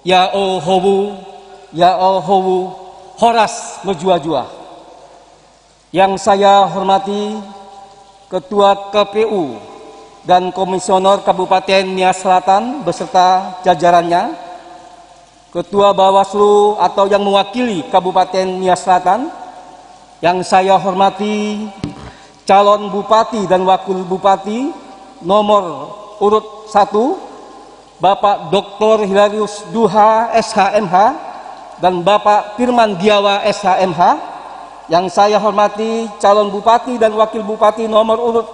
ya o howu, horas menjua-jua. Yang saya hormati Ketua KPU dan Komisioner Kabupaten Nias Selatan beserta jajarannya, Ketua Bawaslu atau yang mewakili Kabupaten Nias Selatan, yang saya hormati calon bupati dan wakil bupati nomor urut 1, Bapak Dr. Hilarius Duha SHMH dan Bapak Firman Diawa SHMH. Yang saya hormati calon bupati dan wakil bupati nomor urut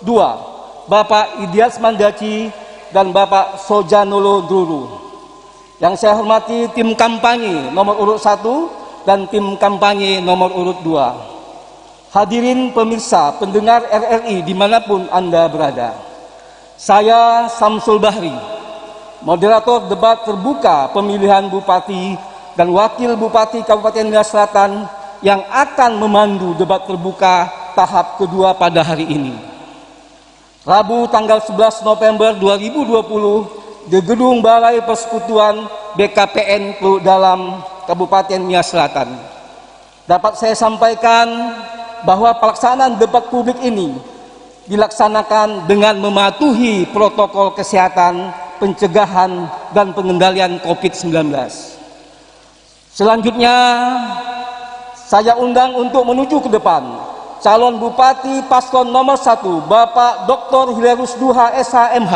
2, Bapak Idias Mandaci dan Bapak Sojanolo Druru. Yang saya hormati tim kampanye nomor urut 1 dan tim kampanye nomor urut 2. Hadirin pemirsa, pendengar RRI dimanapun Anda berada. Saya Samsul Bahri, moderator debat terbuka pemilihan bupati dan wakil bupati Kabupaten Nias Selatan yang akan memandu debat terbuka tahap kedua pada hari ini. Rabu tanggal 11 November 2020 di Gedung Balai Persekutuan BKPN Teluk Dalam Kabupaten Nias Selatan. Dapat saya sampaikan bahwa pelaksanaan debat publik ini dilaksanakan dengan mematuhi protokol kesehatan, pencegahan, dan pengendalian COVID-19. Selanjutnya, saya undang untuk menuju ke depan calon bupati paslon nomor 1, Bapak Dr. Hilarius Duha SHMH,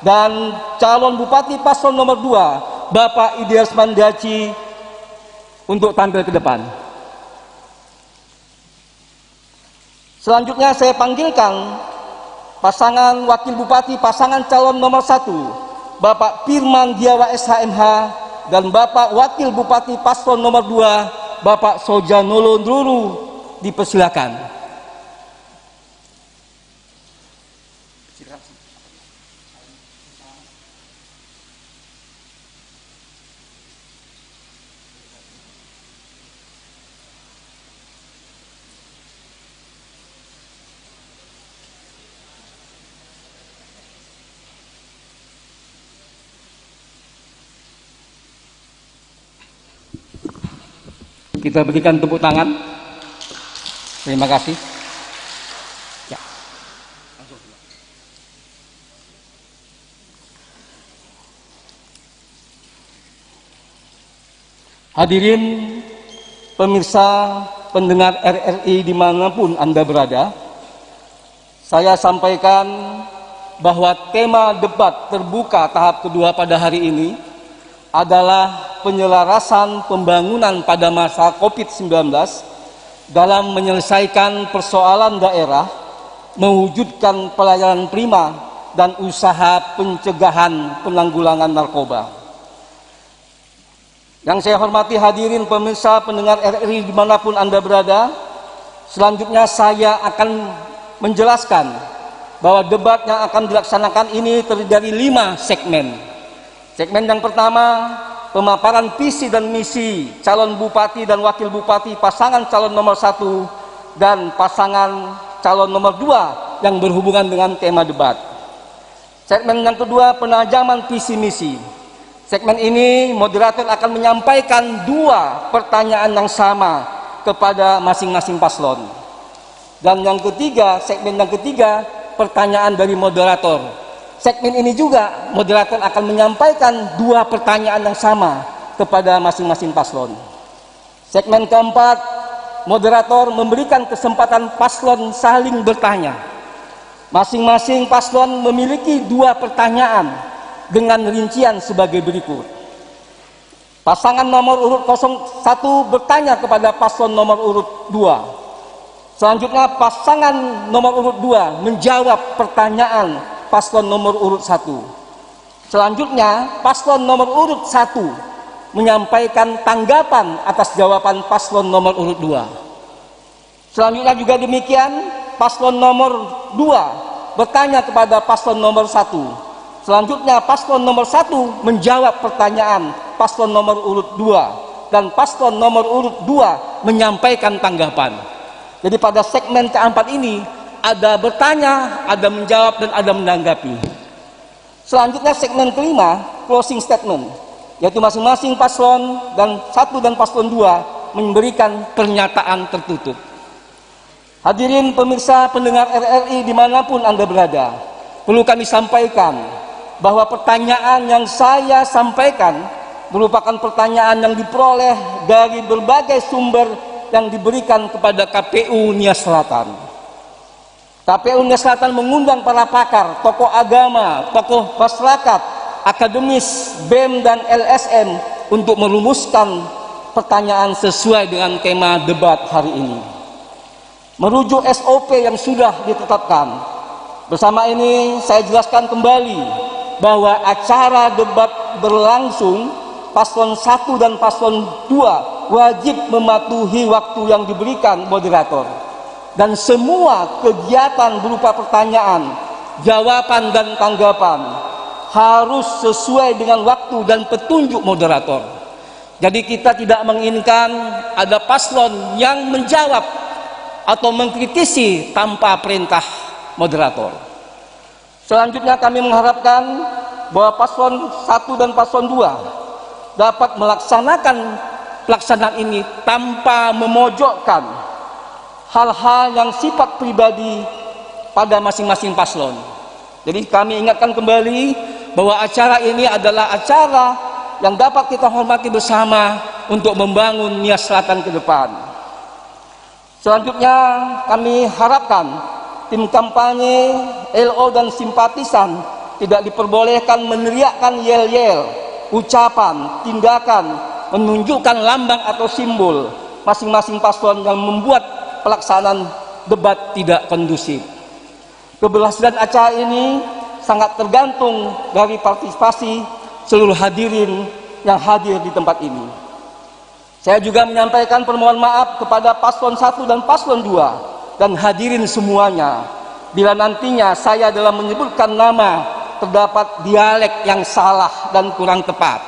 dan calon bupati paslon nomor 2, Bapak Idias Mandaci, untuk tampil ke depan. Selanjutnya saya panggilkan pasangan wakil bupati pasangan calon nomor 1, Bapak Firman Diawa SHMH, dan Bapak wakil bupati paslon nomor 2, Bapak Sojanolo Druru, dipersilakan. Kita berikan tepuk tangan. Terima kasih. Ya. Hadirin pemirsa pendengar RRI dimanapun Anda berada, saya sampaikan bahwa tema debat terbuka tahap kedua pada hari ini adalah penyelarasan pembangunan pada masa COVID-19 dalam menyelesaikan persoalan daerah, mewujudkan pelayanan prima, dan usaha pencegahan penanggulangan narkoba. Yang saya hormati hadirin pemirsa pendengar RRI dimanapun Anda berada, selanjutnya saya akan menjelaskan bahwa debat yang akan dilaksanakan ini terdiri dari 5 segmen. Segmen yang pertama, pemaparan visi dan misi calon bupati dan wakil bupati pasangan calon nomor 1 dan pasangan calon nomor 2 yang berhubungan dengan tema debat. Segmen yang kedua, penajaman visi misi. Segmen ini moderator akan menyampaikan 2 pertanyaan yang sama kepada masing-masing paslon. Dan yang ketiga, segmen yang ketiga, pertanyaan dari moderator. Segmen ini juga moderator akan menyampaikan 2 pertanyaan yang sama kepada masing-masing paslon. Segmen keempat, moderator memberikan kesempatan paslon saling bertanya. Masing-masing paslon memiliki 2 pertanyaan dengan rincian sebagai berikut. Pasangan nomor urut 01 bertanya kepada paslon nomor urut 2. Selanjutnya pasangan nomor urut 2 menjawab pertanyaan paslon nomor urut 1. Selanjutnya paslon nomor urut 1 menyampaikan tanggapan atas jawaban paslon nomor urut 2. Selanjutnya juga demikian, paslon nomor 2 bertanya kepada paslon nomor 1. Selanjutnya paslon nomor 1 menjawab pertanyaan paslon nomor urut 2 dan paslon nomor urut 2 menyampaikan tanggapan. Jadi pada segmen keempat ini ada bertanya, ada menjawab, dan ada menanggapi. Selanjutnya segmen kelima, closing statement. yaitu masing-masing paslon dan 1 dan paslon 2 memberikan pernyataan tertutup. Hadirin pemirsa pendengar RRI dimanapun Anda berada, perlu kami sampaikan bahwa pertanyaan yang saya sampaikan merupakan pertanyaan yang diperoleh dari berbagai sumber yang diberikan kepada KPU Nias Selatan. KPU Nias Selatan mengundang para pakar, tokoh agama, tokoh masyarakat, akademis, BEM dan LSM untuk merumuskan pertanyaan sesuai dengan tema debat hari ini. Merujuk SOP yang sudah ditetapkan, bersama ini saya jelaskan kembali bahwa acara debat berlangsung, paslon 1 dan paslon 2 wajib mematuhi waktu yang diberikan moderator. Dan semua kegiatan berupa pertanyaan, jawaban dan tanggapan harus sesuai dengan waktu dan petunjuk moderator. Jadi kita tidak menginginkan ada paslon yang menjawab atau mengkritisi tanpa perintah moderator. Selanjutnya kami mengharapkan bahwa paslon 1 dan paslon 2 dapat melaksanakan pelaksanaan ini tanpa memojokkan hal-hal yang sifat pribadi pada masing-masing paslon. Jadi kami ingatkan kembali bahwa acara ini adalah acara yang dapat kita hormati bersama untuk membangun Nias Selatan ke depan. Selanjutnya kami harapkan tim kampanye, LO dan simpatisan tidak diperbolehkan meneriakkan yel-yel, ucapan, tindakan, menunjukkan lambang atau simbol masing-masing paslon yang membuat pelaksanaan debat tidak kondusif. Keberhasilan acara ini sangat tergantung dari partisipasi seluruh hadirin yang hadir di tempat ini. Saya juga menyampaikan permohonan maaf kepada paslon 1 dan paslon 2 dan hadirin semuanya bila nantinya saya dalam menyebutkan nama terdapat dialek yang salah dan kurang tepat.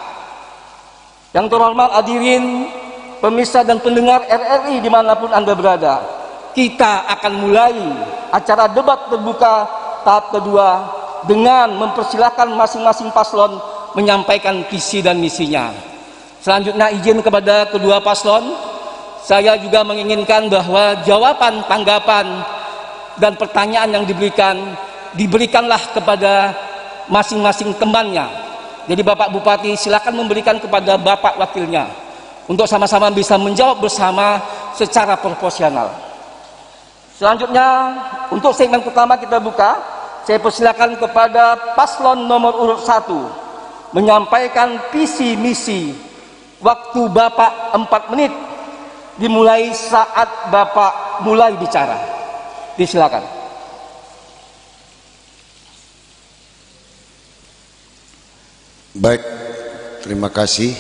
Yang terhormat hadirin, pemirsa dan pendengar RRI dimanapun Anda berada, kita akan mulai acara debat terbuka tahap kedua dengan mempersilahkan masing-masing paslon menyampaikan visi dan misinya. Selanjutnya izin kepada kedua paslon, saya juga menginginkan bahwa jawaban, tanggapan, dan pertanyaan yang diberikanlah kepada masing-masing temannya. Jadi Bapak Bupati silakan memberikan kepada Bapak wakilnya untuk sama-sama bisa menjawab bersama secara proporsional. Selanjutnya untuk segmen pertama kita buka, saya persilakan kepada paslon nomor urut 1 menyampaikan visi misi. Waktu Bapak 4 menit dimulai saat Bapak mulai bicara. Disilakan. Baik, terima kasih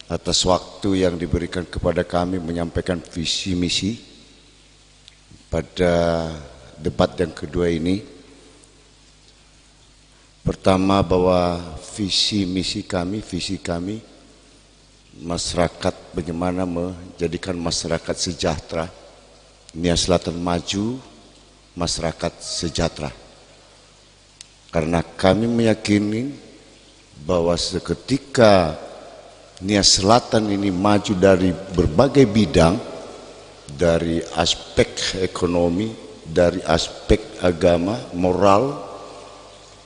atas waktu yang diberikan kepada kami menyampaikan visi misi pada debat yang kedua ini. Pertama, bahwa visi kami masyarakat, bagaimana menjadikan masyarakat sejahtera, Nias Selatan maju, masyarakat sejahtera. Karena kami meyakini bahwa seketika Nias Selatan ini maju dari berbagai bidang, dari aspek ekonomi, dari aspek agama, moral,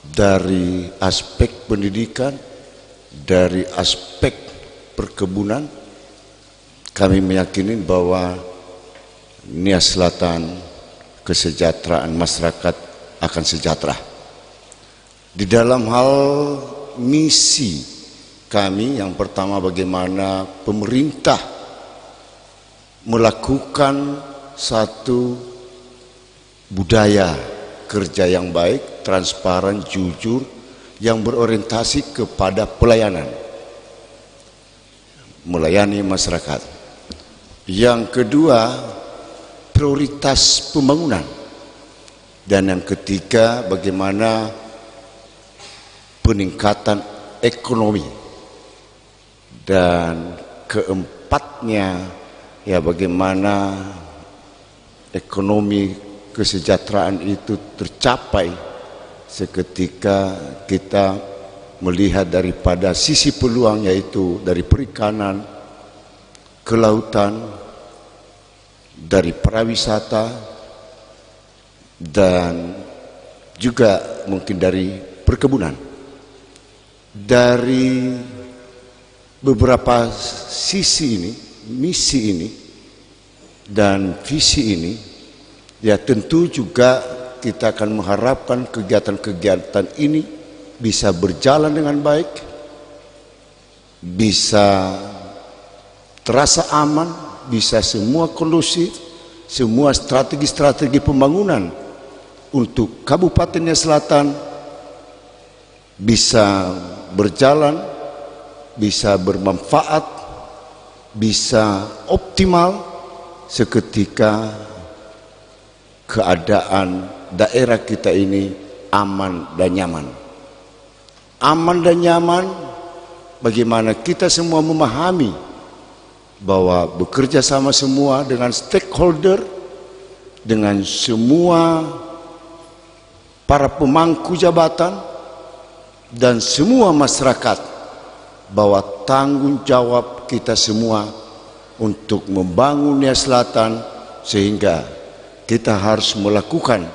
dari aspek pendidikan, dari aspek perkebunan, kami meyakini bahwa Nias Selatan, kesejahteraan masyarakat akan sejahtera. Di dalam hal misi kami, yang pertama bagaimana pemerintah melakukan satu budaya kerja yang baik, transparan, jujur, yang berorientasi kepada pelayanan, melayani masyarakat. Yang kedua, prioritas pembangunan. Dan yang ketiga, bagaimana peningkatan ekonomi. Dan keempatnya, ya bagaimana ekonomi kesejahteraan itu tercapai seketika kita melihat daripada sisi peluang, yaitu dari perikanan, kelautan, dari pariwisata, dan juga mungkin dari perkebunan. Dari beberapa sisi ini, misi ini dan visi ini, ya tentu juga kita akan mengharapkan kegiatan-kegiatan ini bisa berjalan dengan baik, bisa terasa aman, bisa semua kondusif, semua strategi-strategi pembangunan untuk Kabupaten Nia Selatan bisa berjalan, bisa bermanfaat, bisa optimal seketika keadaan daerah kita ini aman dan nyaman. Aman dan nyaman bagaimana kita semua memahami bahwa bekerja sama semua dengan stakeholder, dengan semua para pemangku jabatan dan semua masyarakat, bahwa tanggung jawab kita semua untuk membangun Nia Selatan, sehingga kita harus melakukan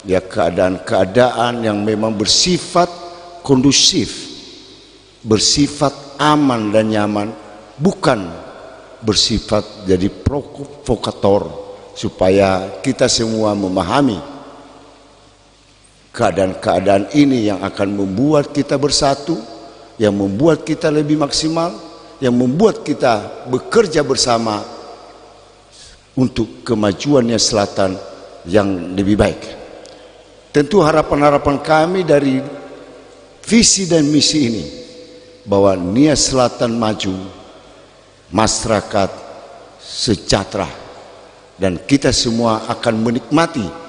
ya keadaan-keadaan yang memang bersifat kondusif, bersifat aman dan nyaman, bukan bersifat jadi provokator, supaya kita semua memahami keadaan-keadaan ini yang akan membuat kita bersatu, yang membuat kita lebih maksimal, yang membuat kita bekerja bersama untuk kemajuan Nia Selatan yang lebih baik. Tentu harapan-harapan kami dari visi dan misi ini, bahwa Nia Selatan maju, masyarakat sejahtera, dan kita semua akan menikmati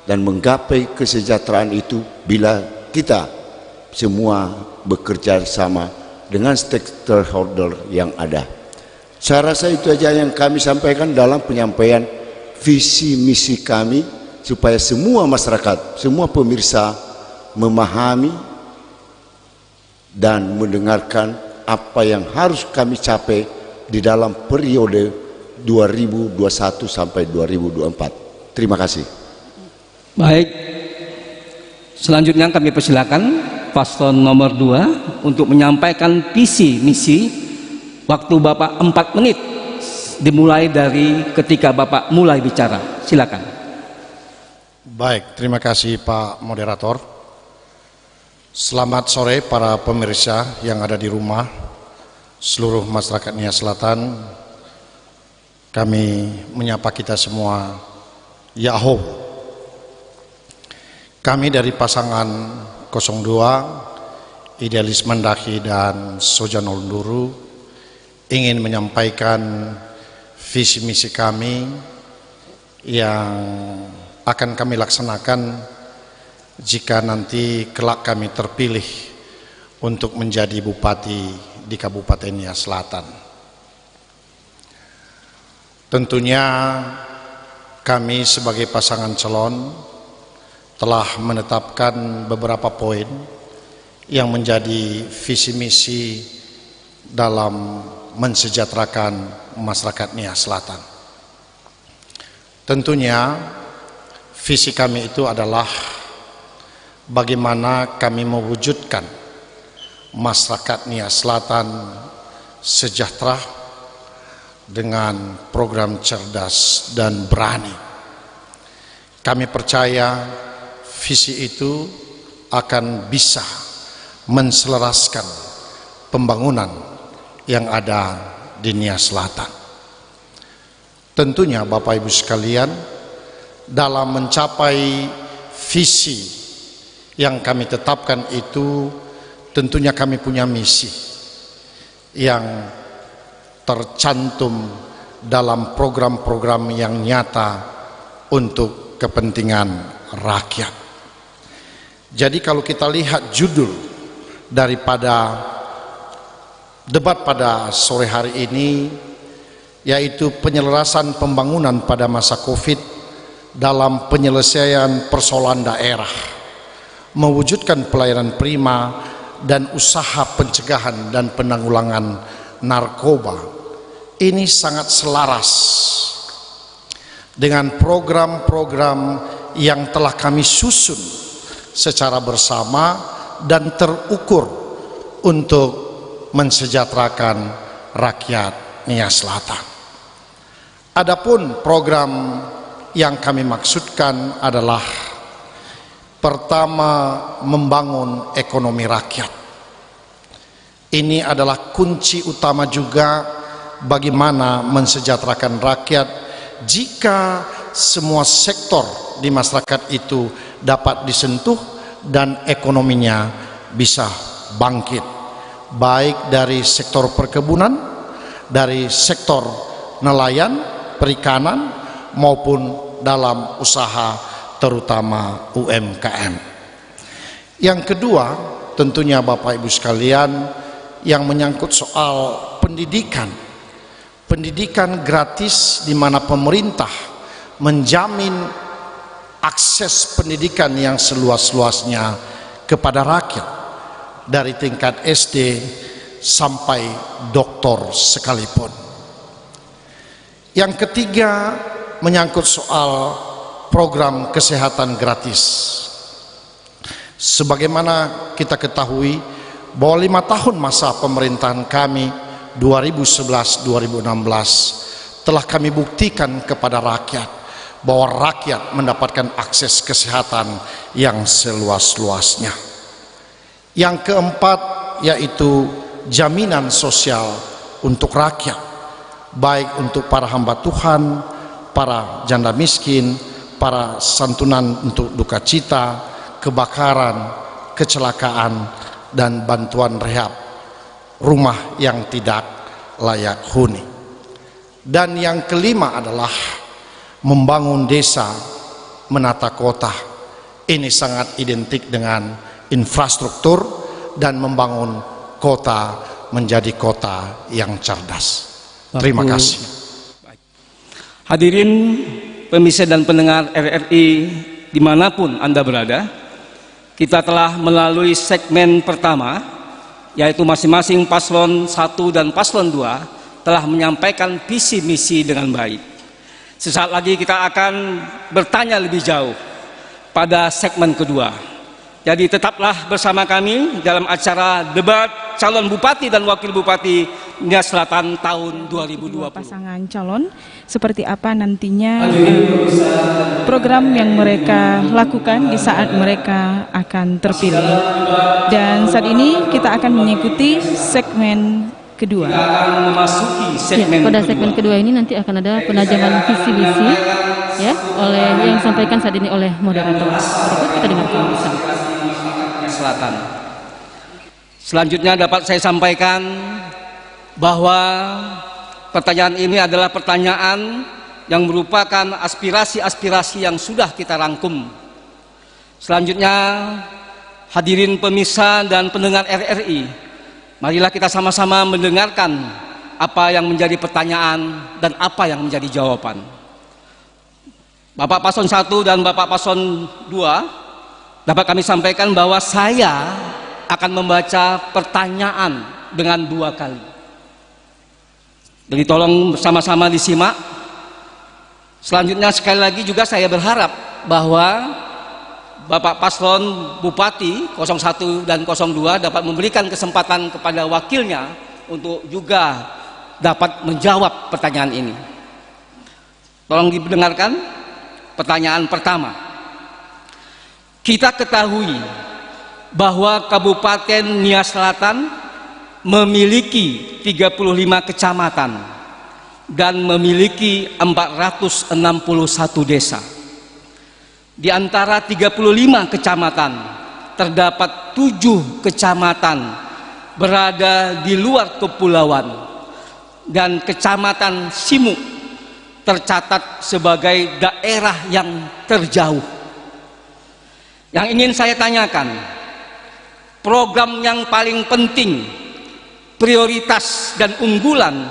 dan menggapai kesejahteraan itu bila kita semua bekerja sama dengan stakeholder yang ada. Saya rasa itu aja yang kami sampaikan dalam penyampaian visi misi kami, supaya semua masyarakat, semua pemirsa memahami dan mendengarkan apa yang harus kami capai di dalam periode 2021 sampai 2024. Terima kasih. Baik, selanjutnya kami persilakan paslon nomor 2 untuk menyampaikan visi misi. Waktu Bapak 4 menit, dimulai dari ketika Bapak mulai bicara. Silakan. Baik, terima kasih Pak Moderator. Selamat sore para pemirsa yang ada di rumah, seluruh masyarakat Nia Selatan. Kami menyapa kita semua, Yahoo. Kami dari pasangan 02, Idealis Mendaki dan Sojanol Nduru, ingin menyampaikan visi misi kami yang akan kami laksanakan jika nanti kelak kami terpilih untuk menjadi bupati di Kabupaten Nia Selatan. Tentunya kami sebagai pasangan calon telah menetapkan beberapa poin yang menjadi visi misi dalam mensejahterakan masyarakat Nia Selatan. Tentunya visi kami itu adalah bagaimana kami mewujudkan masyarakat Nia Selatan sejahtera dengan program cerdas dan berani. Kami percaya visi itu akan bisa menselaraskan pembangunan yang ada di Nia Selatan. Tentunya Bapak Ibu sekalian, dalam mencapai visi yang kami tetapkan itu, tentunya kami punya misi yang tercantum dalam program-program yang nyata untuk kepentingan rakyat. Jadi kalau kita lihat judul daripada debat pada sore hari ini, yaitu penyelarasan pembangunan pada masa Covid dalam penyelesaian persoalan daerah, mewujudkan pelayanan prima dan usaha pencegahan dan penanggulangan narkoba ini sangat selaras dengan program-program yang telah kami susun secara bersama dan terukur untuk mensejahterakan rakyat Nia Selatan. Adapun program yang kami maksudkan adalah pertama, membangun ekonomi rakyat. Ini adalah kunci utama juga bagaimana mensejahterakan rakyat jika semua sektor di masyarakat itu dapat disentuh dan ekonominya bisa bangkit, baik dari sektor perkebunan, dari sektor nelayan, perikanan, maupun dalam usaha terutama UMKM. Yang kedua, tentunya Bapak Ibu sekalian, yang menyangkut soal pendidikan. Pendidikan gratis di mana pemerintah menjamin akses pendidikan yang seluas-luasnya kepada rakyat dari tingkat SD sampai doktor sekalipun. Yang ketiga, menyangkut soal program kesehatan gratis. Sebagaimana kita ketahui bahwa 5 tahun masa pemerintahan kami 2011-2016 telah kami buktikan kepada rakyat bahwa rakyat mendapatkan akses kesehatan yang seluas-luasnya. Yang keempat yaitu jaminan sosial untuk rakyat, baik untuk para hamba Tuhan, para janda miskin, para santunan untuk duka cita, kebakaran, kecelakaan, dan bantuan rehab rumah yang tidak layak huni. Dan yang kelima adalah membangun desa, menata kota. Ini sangat identik dengan infrastruktur dan membangun kota menjadi kota yang cerdas. Terima kasih. Hadirin pemirsa dan pendengar RRI dimanapun Anda berada, kita telah melalui segmen pertama, yaitu masing-masing paslon 1 dan paslon 2 telah menyampaikan visi misi dengan baik. Sesaat lagi kita akan bertanya lebih jauh pada segmen kedua. Jadi tetaplah bersama kami dalam acara debat calon bupati dan wakil bupati Nia Selatan tahun 2020. Pasangan calon seperti apa nantinya program yang mereka lakukan di saat mereka akan terpilih. Dan saat ini kita akan mengikuti segmen kedua. Pada segmen kedua ini nanti akan ada penajaman visi misi ya oleh yang disampaikan saat ini oleh moderator. Berikut kita dengarkan bersama. Selatan. Selanjutnya dapat saya sampaikan bahwa pertanyaan ini adalah pertanyaan yang merupakan aspirasi-aspirasi yang sudah kita rangkum. Selanjutnya, hadirin pemirsa dan pendengar RRI, marilah kita sama-sama mendengarkan apa yang menjadi pertanyaan dan apa yang menjadi jawaban. Bapak Paslon 1 dan Bapak Paslon 2, dapat kami sampaikan bahwa saya akan membaca pertanyaan dengan 2 kali. Jadi tolong bersama-sama disimak. Selanjutnya sekali lagi juga saya berharap bahwa Bapak Paslon Bupati 01 dan 02 dapat memberikan kesempatan kepada wakilnya untuk juga dapat menjawab pertanyaan ini. Tolong didengarkan pertanyaan pertama. Kita ketahui bahwa Kabupaten Nia Selatan memiliki 35 kecamatan dan memiliki 461 desa. Di antara 35 kecamatan terdapat 7 kecamatan berada di luar kepulauan dan Kecamatan Simuk tercatat sebagai daerah yang terjauh. Yang ingin saya tanyakan, program yang paling penting, prioritas dan unggulan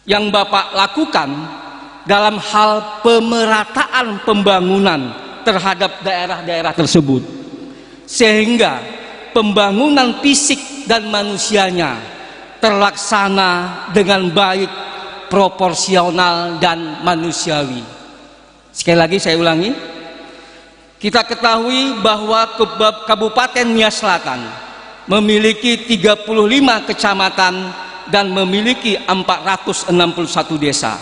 yang Bapak lakukan dalam hal pemerataan pembangunan terhadap daerah-daerah tersebut, sehingga pembangunan fisik dan manusianya terlaksana dengan baik, proporsional, dan manusiawi. Sekali lagi saya ulangi, kita ketahui bahwa Kabupaten Nias Selatan memiliki 35 kecamatan dan memiliki 461 desa.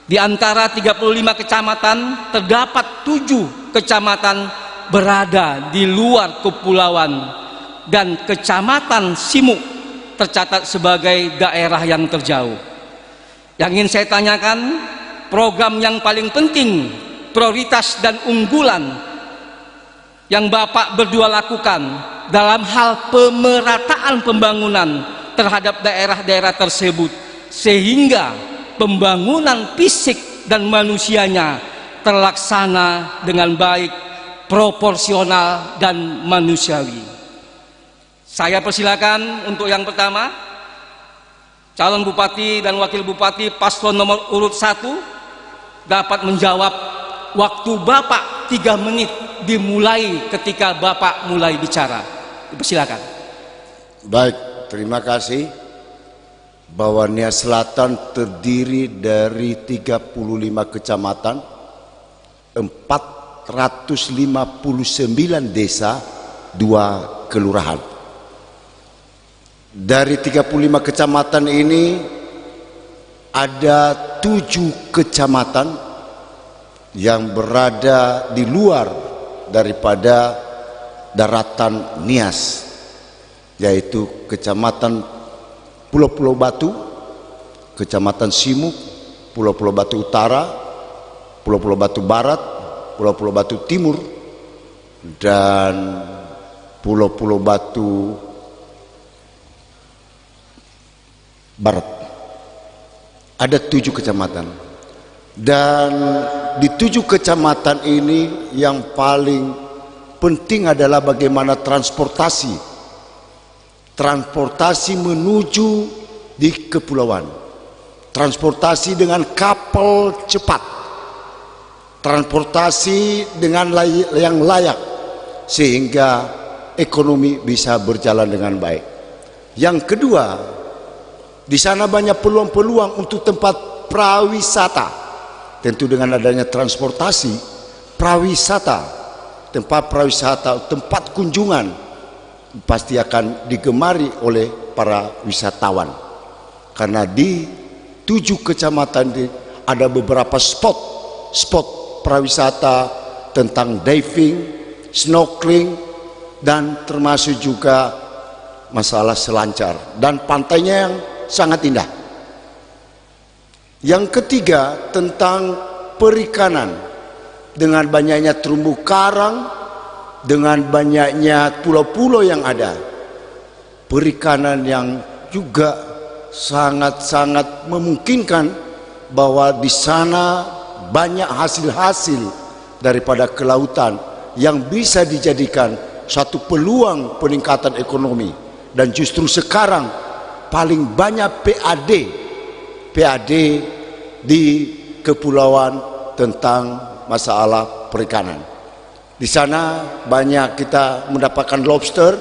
Di antara 35 kecamatan terdapat 7 kecamatan berada di luar kepulauan dan Kecamatan Simuk tercatat sebagai daerah yang terjauh. Yang ingin saya tanyakan, program yang paling penting, prioritas dan unggulan yang Bapak berdua lakukan dalam hal pemerataan pembangunan terhadap daerah-daerah tersebut sehingga pembangunan fisik dan manusianya terlaksana dengan baik, proporsional, dan manusiawi. Saya persilakan untuk yang pertama, calon bupati dan wakil bupati paslon nomor urut 1 dapat menjawab. Waktu Bapak 3 menit dimulai ketika Bapak mulai bicara. Persilakan. Baik, terima kasih. Bahwa Nias Selatan terdiri dari 35 kecamatan, 459 desa, 2 kelurahan. Dari 35 kecamatan ini ada 7 kecamatan yang berada di luar daripada daratan Nias, yaitu Kecamatan Pulau-Pulau Batu, Kecamatan Simuk, Pulau-Pulau Batu Utara, Pulau-Pulau Batu Barat, Pulau-Pulau Batu Timur, dan Pulau-Pulau Batu Barat. Ada 7 kecamatan, dan di 7 kecamatan ini yang paling penting adalah bagaimana transportasi menuju di kepulauan, transportasi dengan kapal cepat, transportasi dengan yang layak sehingga ekonomi bisa berjalan dengan baik. Yang kedua, di sana banyak peluang-peluang untuk tempat prawisata. Tentu dengan adanya transportasi, prawisata, tempat prawisata, tempat kunjungan pasti akan digemari oleh para wisatawan. Karena di 7 kecamatan ada beberapa spot prawisata tentang diving, snorkeling, dan termasuk juga masalah selancar, dan pantainya yang sangat indah. Yang ketiga tentang perikanan, dengan banyaknya terumbu karang, dengan banyaknya pulau-pulau yang ada, perikanan yang juga sangat-sangat memungkinkan bahwa di sana banyak hasil-hasil daripada kelautan yang bisa dijadikan satu peluang peningkatan ekonomi. Dan justru sekarang paling banyak PAD di kepulauan tentang masalah perikanan. Di sana banyak kita mendapatkan lobster,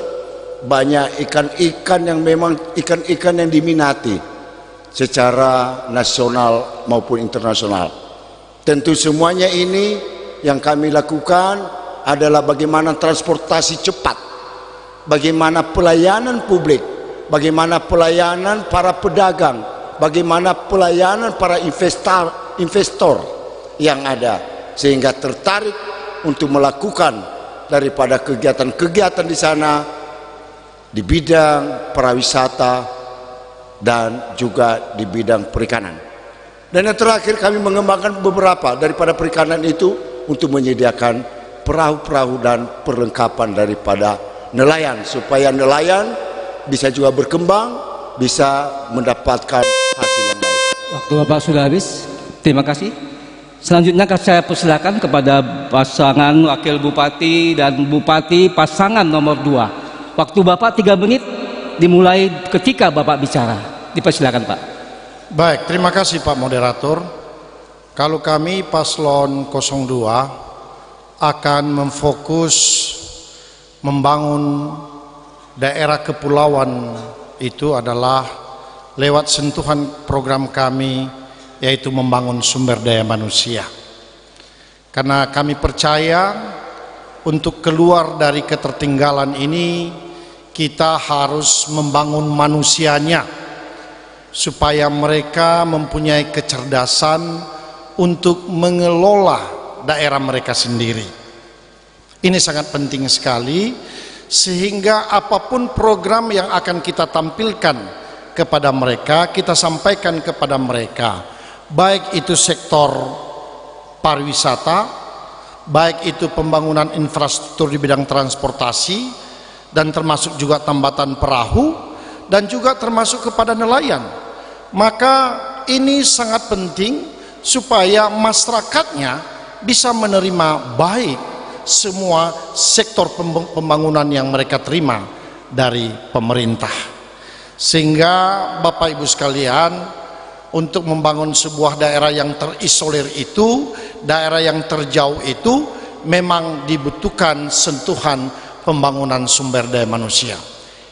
banyak ikan-ikan yang memang ikan-ikan yang diminati secara nasional maupun internasional. Tentu semuanya ini yang kami lakukan adalah bagaimana transportasi cepat, bagaimana pelayanan publik, bagaimana pelayanan para pedagang, bagaimana pelayanan para investor yang ada, sehingga tertarik untuk melakukan daripada kegiatan-kegiatan di sana di bidang pariwisata dan juga di bidang perikanan. Dan yang terakhir, kami mengembangkan beberapa daripada perikanan itu untuk menyediakan perahu-perahu dan perlengkapan daripada nelayan, supaya nelayan bisa juga berkembang, bisa mendapatkan hasil yang baik. Waktu Bapak sudah habis. Terima kasih. Selanjutnya saya persilakan kepada pasangan wakil bupati dan bupati pasangan nomor 2. Waktu Bapak 3 menit dimulai ketika Bapak bicara. Dipersilakan, Pak. Baik, terima kasih Pak Moderator. Kalau kami paslon 02 akan memfokus membangun daerah kepulauan itu adalah lewat sentuhan program kami, yaitu membangun sumber daya manusia. Karena kami percaya untuk keluar dari ketertinggalan ini, kita harus membangun manusianya supaya mereka mempunyai kecerdasan untuk mengelola daerah mereka sendiri. Ini sangat penting sekali, sehingga apapun program yang akan kita tampilkan kepada mereka, kita sampaikan kepada mereka, baik itu sektor pariwisata, baik itu pembangunan infrastruktur di bidang transportasi, dan termasuk juga tambatan perahu, dan juga termasuk kepada nelayan. Maka ini sangat penting supaya masyarakatnya bisa menerima baik semua sektor pembangunan yang mereka terima dari pemerintah. Sehingga Bapak Ibu sekalian, untuk membangun sebuah daerah yang terisolir itu, daerah yang terjauh itu, memang dibutuhkan sentuhan pembangunan sumber daya manusia.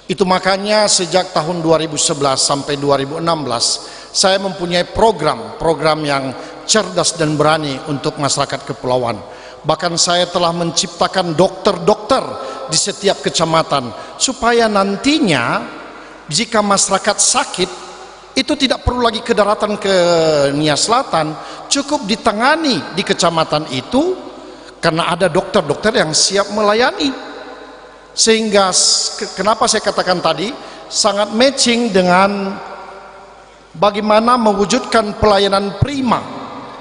Itu makanya sejak tahun 2011 sampai 2016 saya mempunyai program yang cerdas dan berani untuk masyarakat kepulauan. Bahkan saya telah menciptakan dokter-dokter di setiap kecamatan, supaya nantinya jika masyarakat sakit itu tidak perlu lagi ke daratan ke Nia Selatan, cukup ditangani di kecamatan itu karena ada dokter-dokter yang siap melayani. Sehingga kenapa saya katakan tadi sangat matching dengan bagaimana mewujudkan pelayanan prima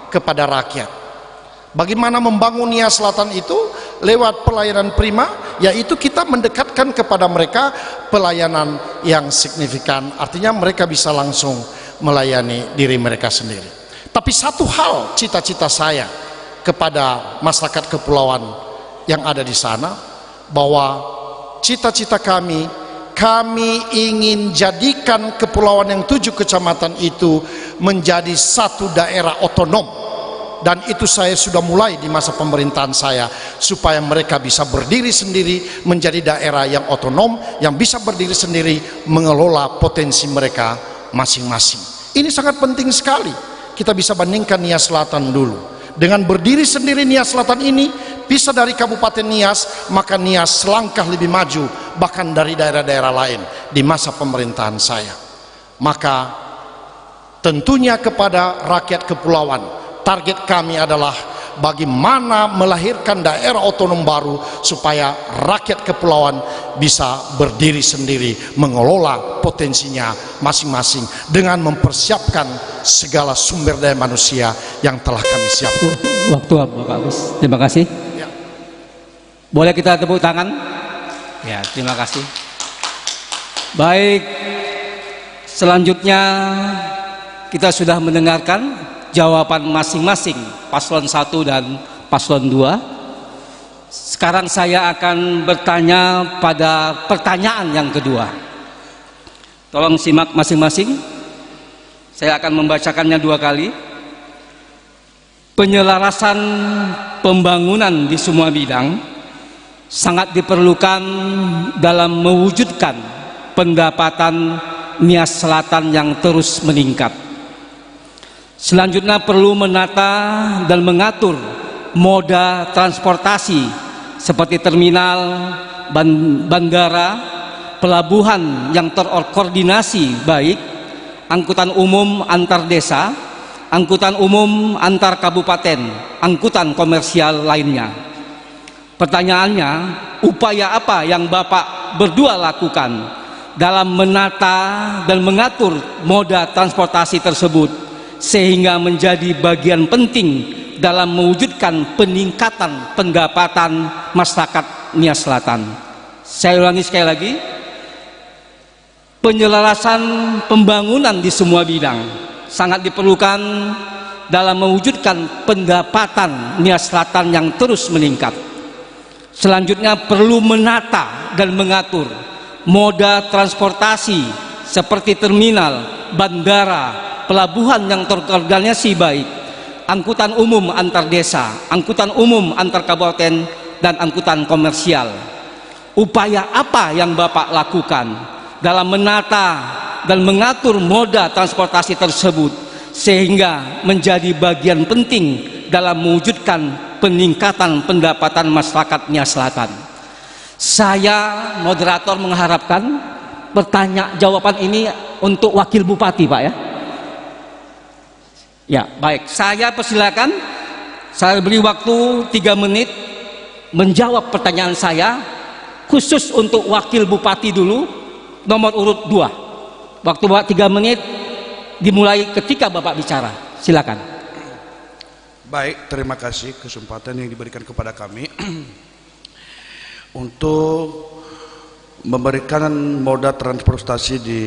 kepada rakyat. Bagaimana membangun Nia Selatan itu lewat pelayanan prima, yaitu kita mendekatkan kepada mereka pelayanan yang signifikan, artinya mereka bisa langsung melayani diri mereka sendiri. Tapi satu hal cita-cita saya kepada masyarakat kepulauan yang ada di sana, bahwa cita-cita kami ingin jadikan kepulauan yang 7 kecamatan itu menjadi satu daerah otonom. Dan itu saya sudah mulai di masa pemerintahan saya, supaya mereka bisa berdiri sendiri menjadi daerah yang otonom, yang bisa berdiri sendiri mengelola potensi mereka masing-masing. Ini sangat penting sekali. Kita bisa bandingkan Nia Selatan dulu. Dengan berdiri sendiri Nia Selatan ini, bisa dari Kabupaten Nias, maka Nias selangkah lebih maju bahkan dari daerah-daerah lain di masa pemerintahan saya. Maka tentunya kepada rakyat kepulauan, target kami adalah bagaimana melahirkan daerah otonom baru supaya rakyat kepulauan bisa berdiri sendiri mengelola potensinya masing-masing dengan mempersiapkan segala sumber daya manusia yang telah kami siapkan. Waktu Bapak Agus. Terima kasih. Ya. Boleh kita tepuk tangan? Ya, terima kasih. Baik, selanjutnya kita sudah mendengarkan jawaban masing-masing paslon 1 dan paslon 2. Sekarang saya akan bertanya pada pertanyaan yang kedua. Tolong simak masing-masing. Saya akan membacakannya 2 kali. Penyelarasan pembangunan di semua bidang sangat diperlukan dalam mewujudkan pendapatan Nias Selatan yang terus meningkat. Selanjutnya perlu menata dan mengatur moda transportasi seperti terminal, bandara, pelabuhan yang terkoordinasi baik, angkutan umum antar desa, angkutan umum antar kabupaten, angkutan komersial lainnya. Pertanyaannya, upaya apa yang Bapak berdua lakukan dalam menata dan mengatur moda transportasi tersebut sehingga menjadi bagian penting dalam mewujudkan peningkatan pendapatan masyarakat Nia Selatan? Saya ulangi sekali lagi, penyelarasan pembangunan di semua bidang sangat diperlukan dalam mewujudkan pendapatan Nia Selatan yang terus meningkat. Selanjutnya perlu menata dan mengatur moda transportasi seperti terminal, bandara, pelabuhan yang terkoordinasi baik, angkutan umum antar desa, angkutan umum antar kabupaten, dan angkutan komersial. upaya apa yang Bapak lakukan dalam menata dan mengatur moda transportasi tersebut sehingga menjadi bagian penting dalam mewujudkan peningkatan pendapatan masyarakat Nias Selatan. Saya moderator mengharapkan jawaban ini untuk Wakil Bupati, Pak, ya. Ya, baik. Saya persilakan, saya beri waktu 3 menit menjawab pertanyaan saya, khusus untuk Wakil Bupati dulu, nomor urut 2. Waktu Bapak 3 menit dimulai ketika Bapak bicara. Silakan. Baik, terima kasih kesempatan yang diberikan kepada kami untuk memberikan moda transportasi di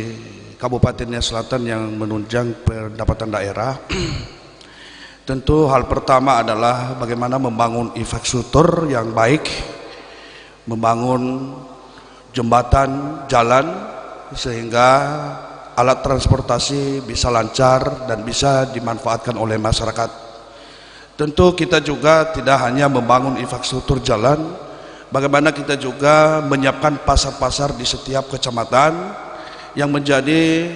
Kabupaten Nias Selatan yang menunjang pendapatan daerah. Tentu hal pertama adalah bagaimana membangun infrastruktur yang baik, membangun jembatan, jalan, sehingga alat transportasi bisa lancar dan bisa dimanfaatkan oleh masyarakat. Tentu kita juga tidak hanya membangun infrastruktur jalan, bagaimana kita juga menyiapkan pasar-pasar di setiap kecamatan yang menjadi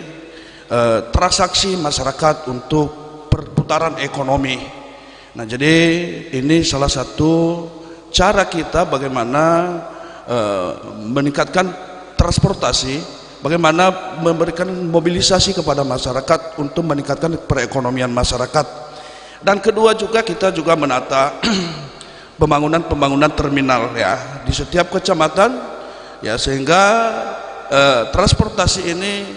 transaksi masyarakat untuk perputaran ekonomi. Nah, jadi ini salah satu cara kita bagaimana meningkatkan transportasi, bagaimana memberikan mobilisasi kepada masyarakat untuk meningkatkan perekonomian masyarakat. Dan kedua juga kita juga menata pembangunan terminal ya di setiap kecamatan ya, sehingga transportasi ini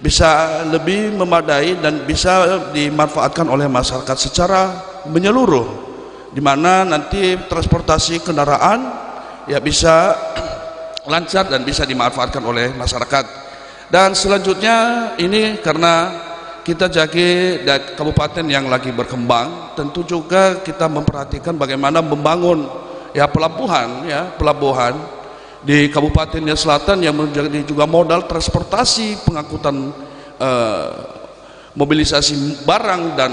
bisa lebih memadai dan bisa dimanfaatkan oleh masyarakat secara menyeluruh, di mana nanti transportasi kendaraan ya bisa lancar dan bisa dimanfaatkan oleh masyarakat. Dan selanjutnya ini karena kita jadi kabupaten yang lagi berkembang, tentu juga kita memperhatikan bagaimana membangun ya pelabuhan di Kabupaten Nias Selatan yang menjadi juga modal transportasi pengangkutan mobilisasi barang dan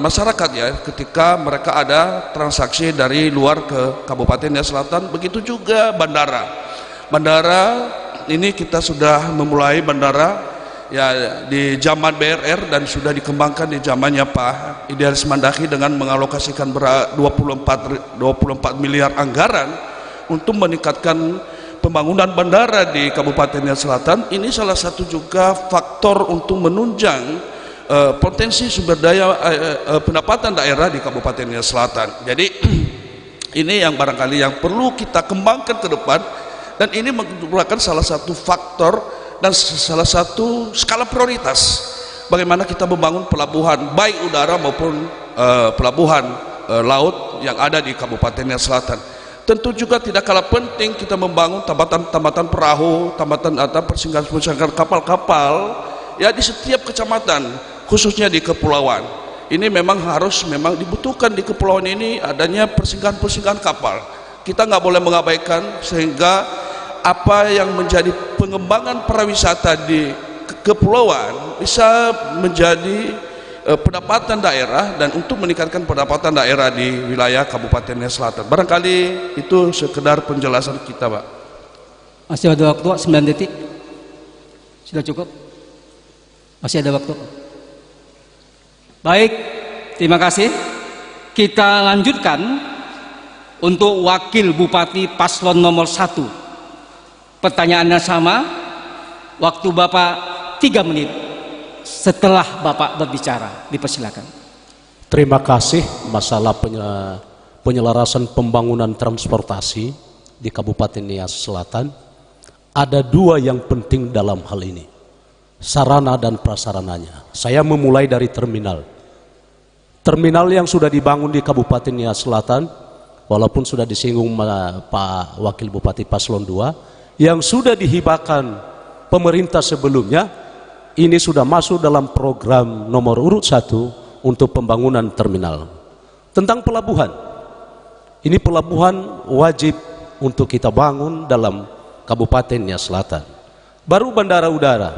masyarakat ya ketika mereka ada transaksi dari luar ke Kabupaten Nias Selatan. Begitu juga bandara ini kita sudah memulai bandara ya di zaman BRR dan sudah dikembangkan di zamannya Pak Idris Mandaki dengan mengalokasikan 24 miliar anggaran untuk meningkatkan pembangunan bandara di Kabupaten Nias Selatan. Ini salah satu juga faktor untuk menunjang potensi sumber daya pendapatan daerah di Kabupaten Nias Selatan. Jadi ini yang barangkali yang perlu kita kembangkan ke depan, dan ini merupakan salah satu faktor dan salah satu skala prioritas bagaimana kita membangun pelabuhan baik udara maupun pelabuhan laut yang ada di Kabupaten Nias Selatan. Tentu juga tidak kalah penting kita membangun tambatan perahu, tambatan atau persinggahan kapal-kapal ya di setiap kecamatan, khususnya di kepulauan. Ini memang dibutuhkan di kepulauan ini adanya persinggahan kapal. Kita nggak boleh mengabaikan, sehingga apa yang menjadi pengembangan pariwisata di kepulauan bisa menjadi pendapatan daerah, dan untuk meningkatkan pendapatan daerah di wilayah Kabupaten Nias Selatan. Barangkali itu sekedar penjelasan kita, Pak. Masih ada waktu 9 detik. Sudah cukup? Masih ada waktu. Baik, terima kasih. Kita lanjutkan untuk Wakil Bupati Paslon nomor 1. Pertanyaannya sama, waktu Bapak 3 menit setelah Bapak berbicara, dipersilakan. Terima kasih. Masalah penyelarasan pembangunan transportasi di Kabupaten Nias Selatan, ada 2 yang penting dalam hal ini, sarana dan prasarananya. Saya memulai dari terminal yang sudah dibangun di Kabupaten Nias Selatan, walaupun sudah disinggung Pak Wakil Bupati Paslon 2, yang sudah dihibahkan pemerintah sebelumnya, ini sudah masuk dalam program nomor urut 1 untuk pembangunan terminal. Tentang pelabuhan, ini pelabuhan wajib untuk kita bangun dalam Kabupaten Nias Selatan. Baru bandara udara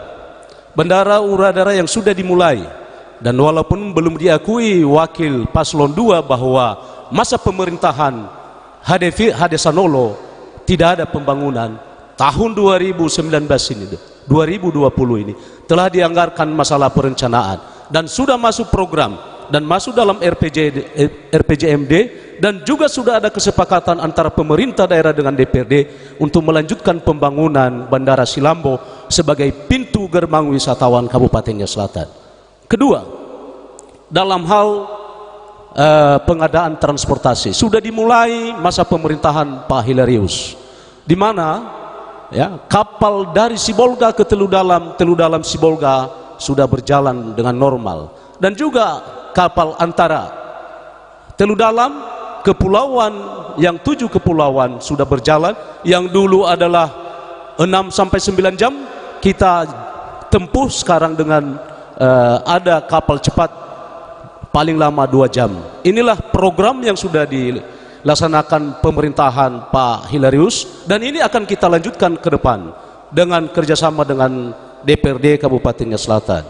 yang sudah dimulai, dan walaupun belum diakui Wakil Paslon 2 bahwa masa pemerintahan Hade Sanolo tidak ada pembangunan. Tahun 2019 ini, 2020 ini telah dianggarkan masalah perencanaan dan sudah masuk program dan masuk dalam RPJMD, dan juga sudah ada kesepakatan antara pemerintah daerah dengan DPRD untuk melanjutkan pembangunan Bandara Silambo sebagai pintu gerbang wisatawan Kabupaten Nias Selatan. Kedua, dalam hal pengadaan transportasi sudah dimulai masa pemerintahan Pak Hilarius, di mana ya, kapal dari Sibolga ke Telu Dalam Sibolga sudah berjalan dengan normal, dan juga kapal antara Telu Dalam kepulauan yang 7 kepulauan sudah berjalan, yang dulu adalah 6 sampai 9 jam kita tempuh sekarang dengan ada kapal cepat paling lama 2 jam. Inilah program yang sudah dilaksanakan pemerintahan Pak Hilarius, dan ini akan kita lanjutkan ke depan dengan kerjasama dengan DPRD Kabupaten Nias Selatan.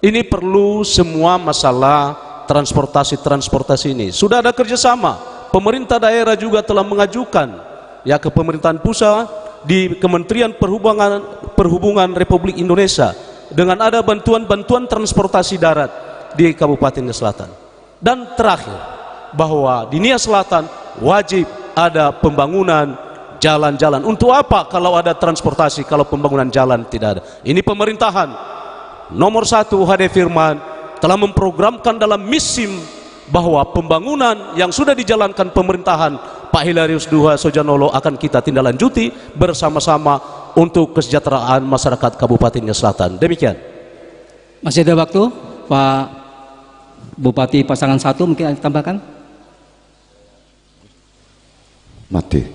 Ini perlu semua masalah transportasi ini. Sudah ada kerjasama. Pemerintah daerah juga telah mengajukan ya ke pemerintahan pusat di Kementerian Perhubungan Republik Indonesia dengan ada bantuan transportasi darat di Kabupaten Nias Selatan. Dan terakhir, bahwa di Nias Selatan wajib ada pembangunan jalan-jalan. Untuk apa kalau ada transportasi, kalau pembangunan jalan tidak ada? Ini pemerintahan nomor 1 HD Firman telah memprogramkan dalam misim bahwa pembangunan yang sudah dijalankan pemerintahan Pak Hilarius II Sojanolo akan kita tindak lanjuti bersama-sama untuk kesejahteraan masyarakat Kabupaten Nias Selatan. Demikian. Masih ada waktu, Pak Bupati pasangan 1 mungkin ditambahkan? Mati.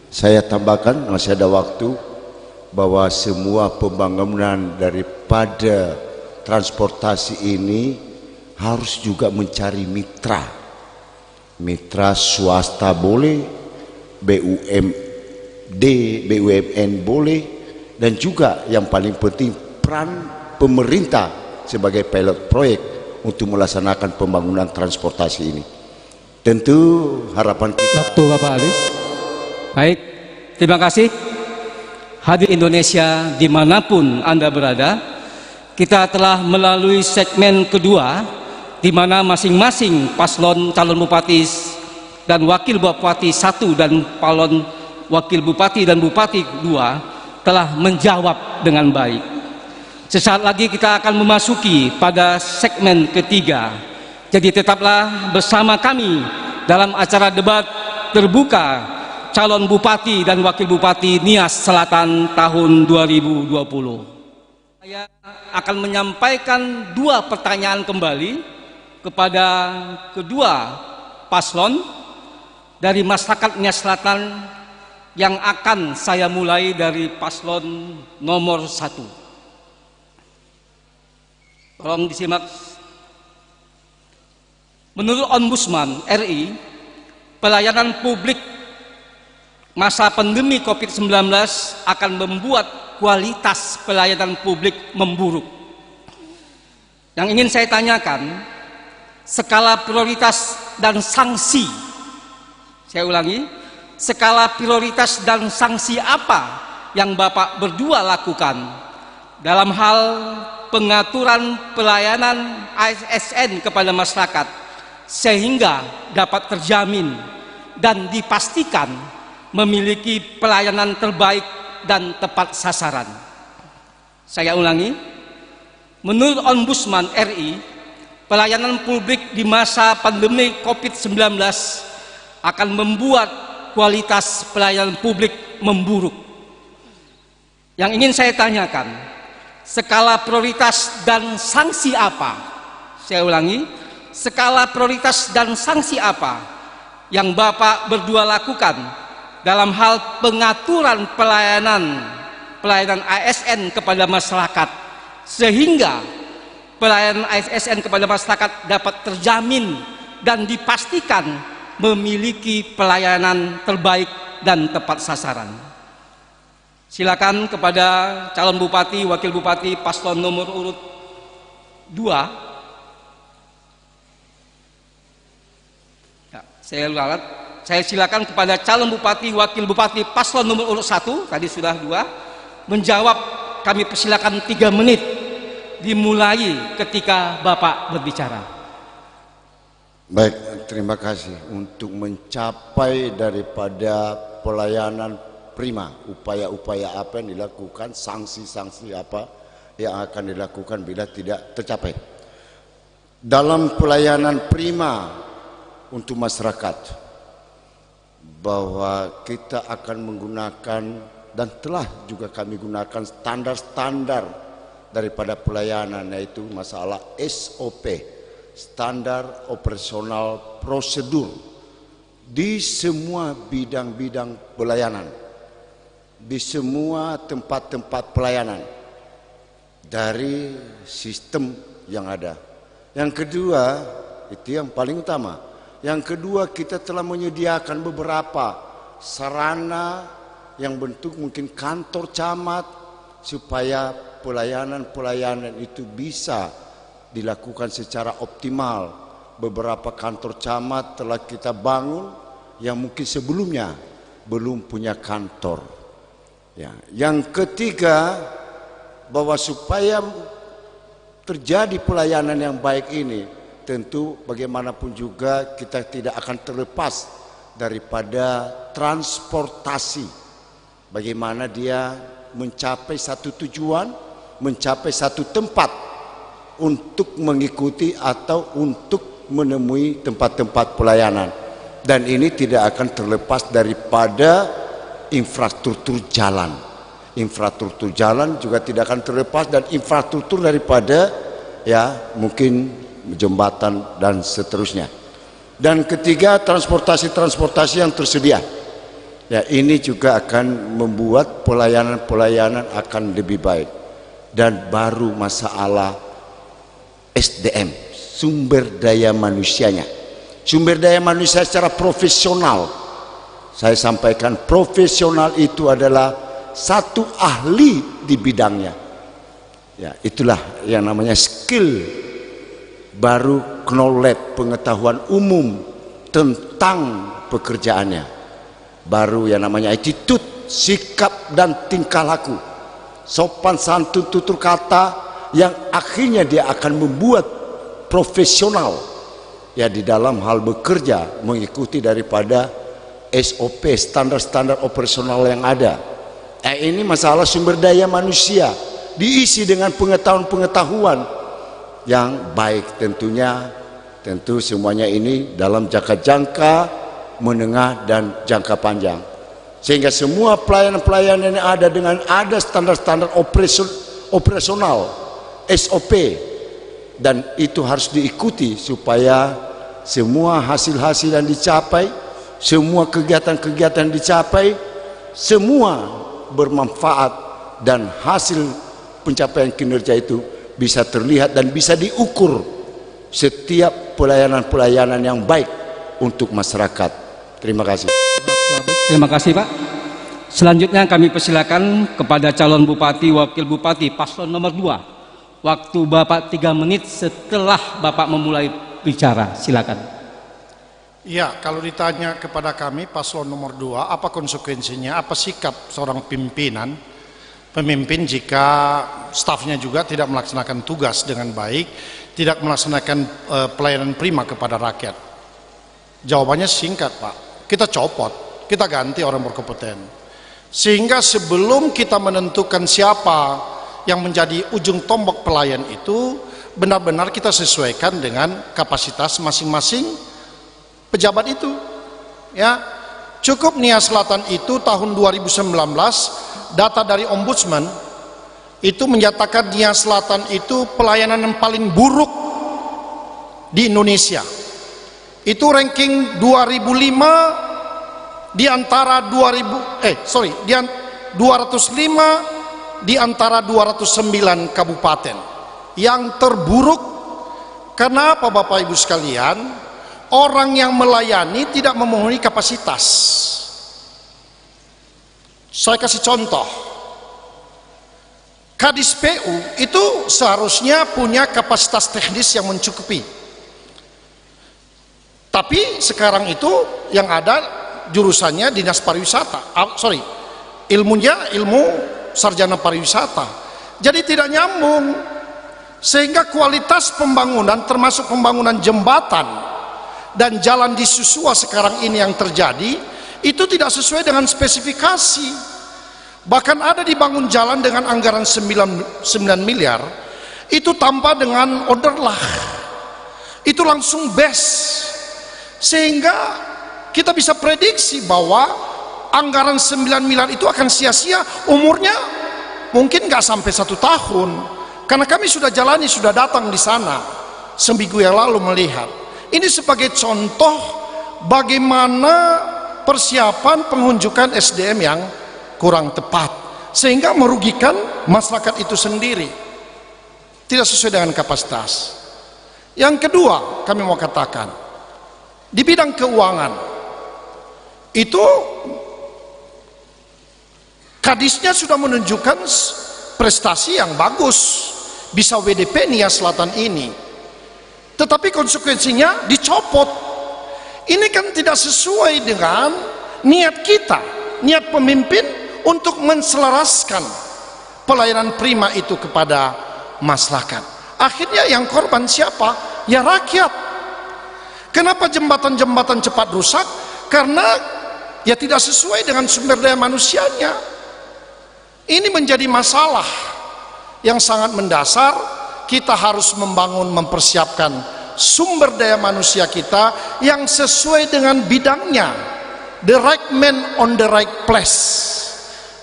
Saya tambahkan, masih ada waktu, bahwa semua pembangunan daripada transportasi ini harus juga mencari mitra. Mitra swasta boleh, BUMN boleh, dan juga yang paling penting peran pemerintah sebagai pilot proyek untuk melaksanakan pembangunan transportasi ini. Tentu harapan kita. Waktu Bapak Alis. Baik, terima kasih. Hadir Indonesia dimanapun Anda berada, kita telah melalui segmen kedua, di mana masing-masing paslon calon bupati dan wakil bupati 1 dan calon wakil bupati dan bupati 2 telah menjawab dengan baik. Sesaat lagi kita akan memasuki pada segmen ketiga. Jadi tetaplah bersama kami dalam acara debat terbuka calon bupati dan wakil bupati Nias Selatan tahun 2020. Saya akan menyampaikan 2 pertanyaan kembali kepada kedua paslon dari masyarakat Nias Selatan, yang akan saya mulai dari paslon nomor 1. Tolong disimak. Menurut Ombudsman RI, pelayanan publik masa pandemi COVID-19 akan membuat kualitas pelayanan publik memburuk. Yang ingin saya tanyakan, skala prioritas dan sanksi, saya ulangi, skala prioritas dan sanksi apa yang Bapak berdua lakukan dalam hal pengaturan pelayanan ASN kepada masyarakat sehingga dapat terjamin dan dipastikan memiliki pelayanan terbaik dan tepat sasaran. Saya ulangi, menurut Ombudsman RI, pelayanan publik di masa pandemi COVID-19 akan membuat kualitas pelayanan publik memburuk. Yang ingin saya tanyakan, skala prioritas dan sanksi apa? Saya ulangi, skala prioritas dan sanksi apa yang Bapak berdua lakukan dalam hal pengaturan pelayanan ASN kepada masyarakat sehingga pelayanan ASN kepada masyarakat dapat terjamin dan dipastikan memiliki pelayanan terbaik dan tepat sasaran. Silakan kepada calon bupati, wakil bupati, paslon nomor urut 2. Ya, saya Saya silakan kepada calon bupati, wakil bupati, paslon nomor urut 1, tadi sudah 2, menjawab. Kami persilakan 3 menit, dimulai ketika Bapak berbicara. Baik, terima kasih. Untuk mencapai daripada pelayanan prima, upaya-upaya apa yang dilakukan, sanksi-sanksi apa yang akan dilakukan bila tidak tercapai. Dalam pelayanan prima untuk masyarakat, bahwa kita akan menggunakan dan telah juga kami gunakan standar-standar daripada pelayanan, yaitu masalah SOP, standar operasional prosedur, di semua bidang-bidang pelayanan, di semua tempat-tempat pelayanan, dari sistem yang ada. Yang kedua, itu yang paling utama. Yang kedua, kita telah menyediakan beberapa sarana yang bentuk mungkin kantor camat, supaya pelayanan-pelayanan itu bisa dilakukan secara optimal. Beberapa kantor camat telah kita bangun yang mungkin sebelumnya belum punya kantor. Ya. Yang ketiga, bahwa supaya terjadi pelayanan yang baik ini, tentu bagaimanapun juga kita tidak akan terlepas daripada transportasi. Bagaimana dia mencapai satu tujuan, mencapai satu tempat untuk mengikuti atau untuk menemui tempat-tempat pelayanan. Dan ini tidak akan terlepas daripada infrastruktur jalan. Infrastruktur jalan juga tidak akan terlepas, dan infrastruktur daripada ya mungkin jembatan dan seterusnya. Dan ketiga, transportasi yang tersedia. Ya, ini juga akan membuat pelayanan-pelayanan akan lebih baik. Dan baru masalah SDM, sumber daya manusianya. Sumber daya manusia secara profesional. Saya sampaikan, profesional itu adalah satu ahli di bidangnya. Ya, itulah yang namanya skill. Baru knowledge, pengetahuan umum tentang pekerjaannya. Baru yang namanya attitude, sikap dan tingkah laku, sopan santun, tutur kata, yang akhirnya dia akan membuat profesional ya di dalam hal bekerja, mengikuti daripada SOP, standar-standar operasional yang ada. Ini masalah sumber daya manusia diisi dengan pengetahuan-pengetahuan yang baik tentunya. Tentu semuanya ini dalam jangka menengah dan jangka panjang, sehingga semua pelayanan-pelayanan yang ada dengan ada standar-standar operasional SOP, dan itu harus diikuti supaya semua hasil-hasil yang dicapai, semua kegiatan-kegiatan dicapai, semua bermanfaat, dan hasil pencapaian kinerja itu bisa terlihat dan bisa diukur setiap pelayanan-pelayanan yang baik untuk masyarakat. Terima kasih. Terima kasih, Pak. Selanjutnya kami persilakan kepada calon bupati, wakil bupati, paslon nomor 2. Waktu Bapak 3 menit setelah Bapak memulai bicara. Silakan. Ya, kalau ditanya kepada kami paslon nomor 2, apa konsekuensinya, apa sikap seorang pemimpin jika stafnya juga tidak melaksanakan tugas dengan baik, tidak melaksanakan pelayanan prima kepada rakyat? Jawabannya singkat, Pak. Kita copot, kita ganti orang berkompeten. Sehingga sebelum kita menentukan siapa yang menjadi ujung tombak pelayan itu, benar-benar kita sesuaikan dengan kapasitas masing-masing pejabat itu. Ya, cukup Nia Selatan itu tahun 2019 data dari Ombudsman itu menyatakan Nia Selatan itu pelayanan yang paling buruk di Indonesia. Itu ranking 2005 di antara 205 di antara 209 kabupaten. Yang terburuk. Kenapa Bapak Ibu sekalian? Orang yang melayani tidak memenuhi kapasitas. Saya kasih contoh. Kadis PU itu seharusnya punya kapasitas teknis yang mencukupi. Tapi sekarang itu yang ada jurusannya dinas pariwisata, ilmunya ilmu sarjana pariwisata. Jadi tidak nyambung, sehingga kualitas pembangunan termasuk pembangunan jembatan dan jalan di Susua sekarang ini yang terjadi itu tidak sesuai dengan spesifikasi. Bahkan ada dibangun jalan dengan anggaran 9 miliar itu tanpa dengan orderlah, itu langsung best, sehingga kita bisa prediksi bahwa anggaran 9 miliar itu akan sia-sia, umurnya mungkin nggak sampai 1 tahun, karena kami sudah jalani, sudah datang di sana seminggu yang lalu melihat. Ini sebagai contoh bagaimana persiapan penunjukan SDM yang kurang tepat, sehingga merugikan masyarakat itu sendiri, tidak sesuai dengan kapasitas. Yang kedua, kami mau katakan di bidang keuangan itu kadisnya sudah menunjukkan prestasi yang bagus, bisa WDP Nia Selatan ini, tetapi konsekuensinya dicopot. Ini kan tidak sesuai dengan niat kita, niat pemimpin untuk menselaraskan pelayanan prima itu kepada masyarakat. Akhirnya yang korban siapa? Ya rakyat. Kenapa jembatan-jembatan cepat rusak? Karena ya tidak sesuai dengan sumber daya manusianya. Ini menjadi masalah yang sangat mendasar. Kita harus membangun, mempersiapkan sumber daya manusia kita yang sesuai dengan bidangnya, the right man on the right place.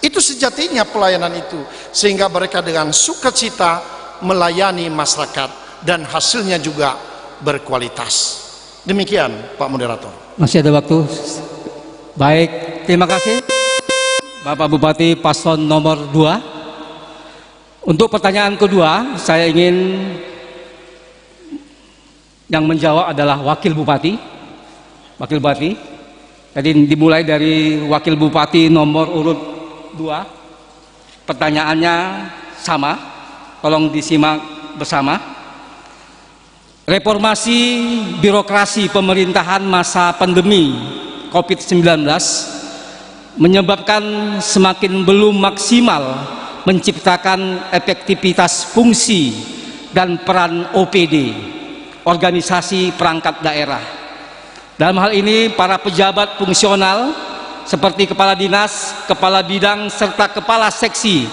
Itu sejatinya pelayanan itu, sehingga mereka dengan sukacita melayani masyarakat dan hasilnya juga berkualitas. Demikian Pak Moderator. Masih ada waktu. Baik, terima kasih Bapak Bupati Paslon nomor 2. Untuk pertanyaan kedua, saya ingin yang menjawab adalah Wakil Bupati. Wakil Bupati. Jadi dimulai dari Wakil Bupati nomor urut 2. Pertanyaannya sama. Tolong disimak bersama. Reformasi birokrasi pemerintahan masa pandemi COVID-19 menyebabkan semakin belum maksimal menciptakan efektivitas fungsi dan peran OPD, organisasi perangkat daerah. Dalam hal ini para pejabat fungsional seperti kepala dinas, kepala bidang, serta kepala seksi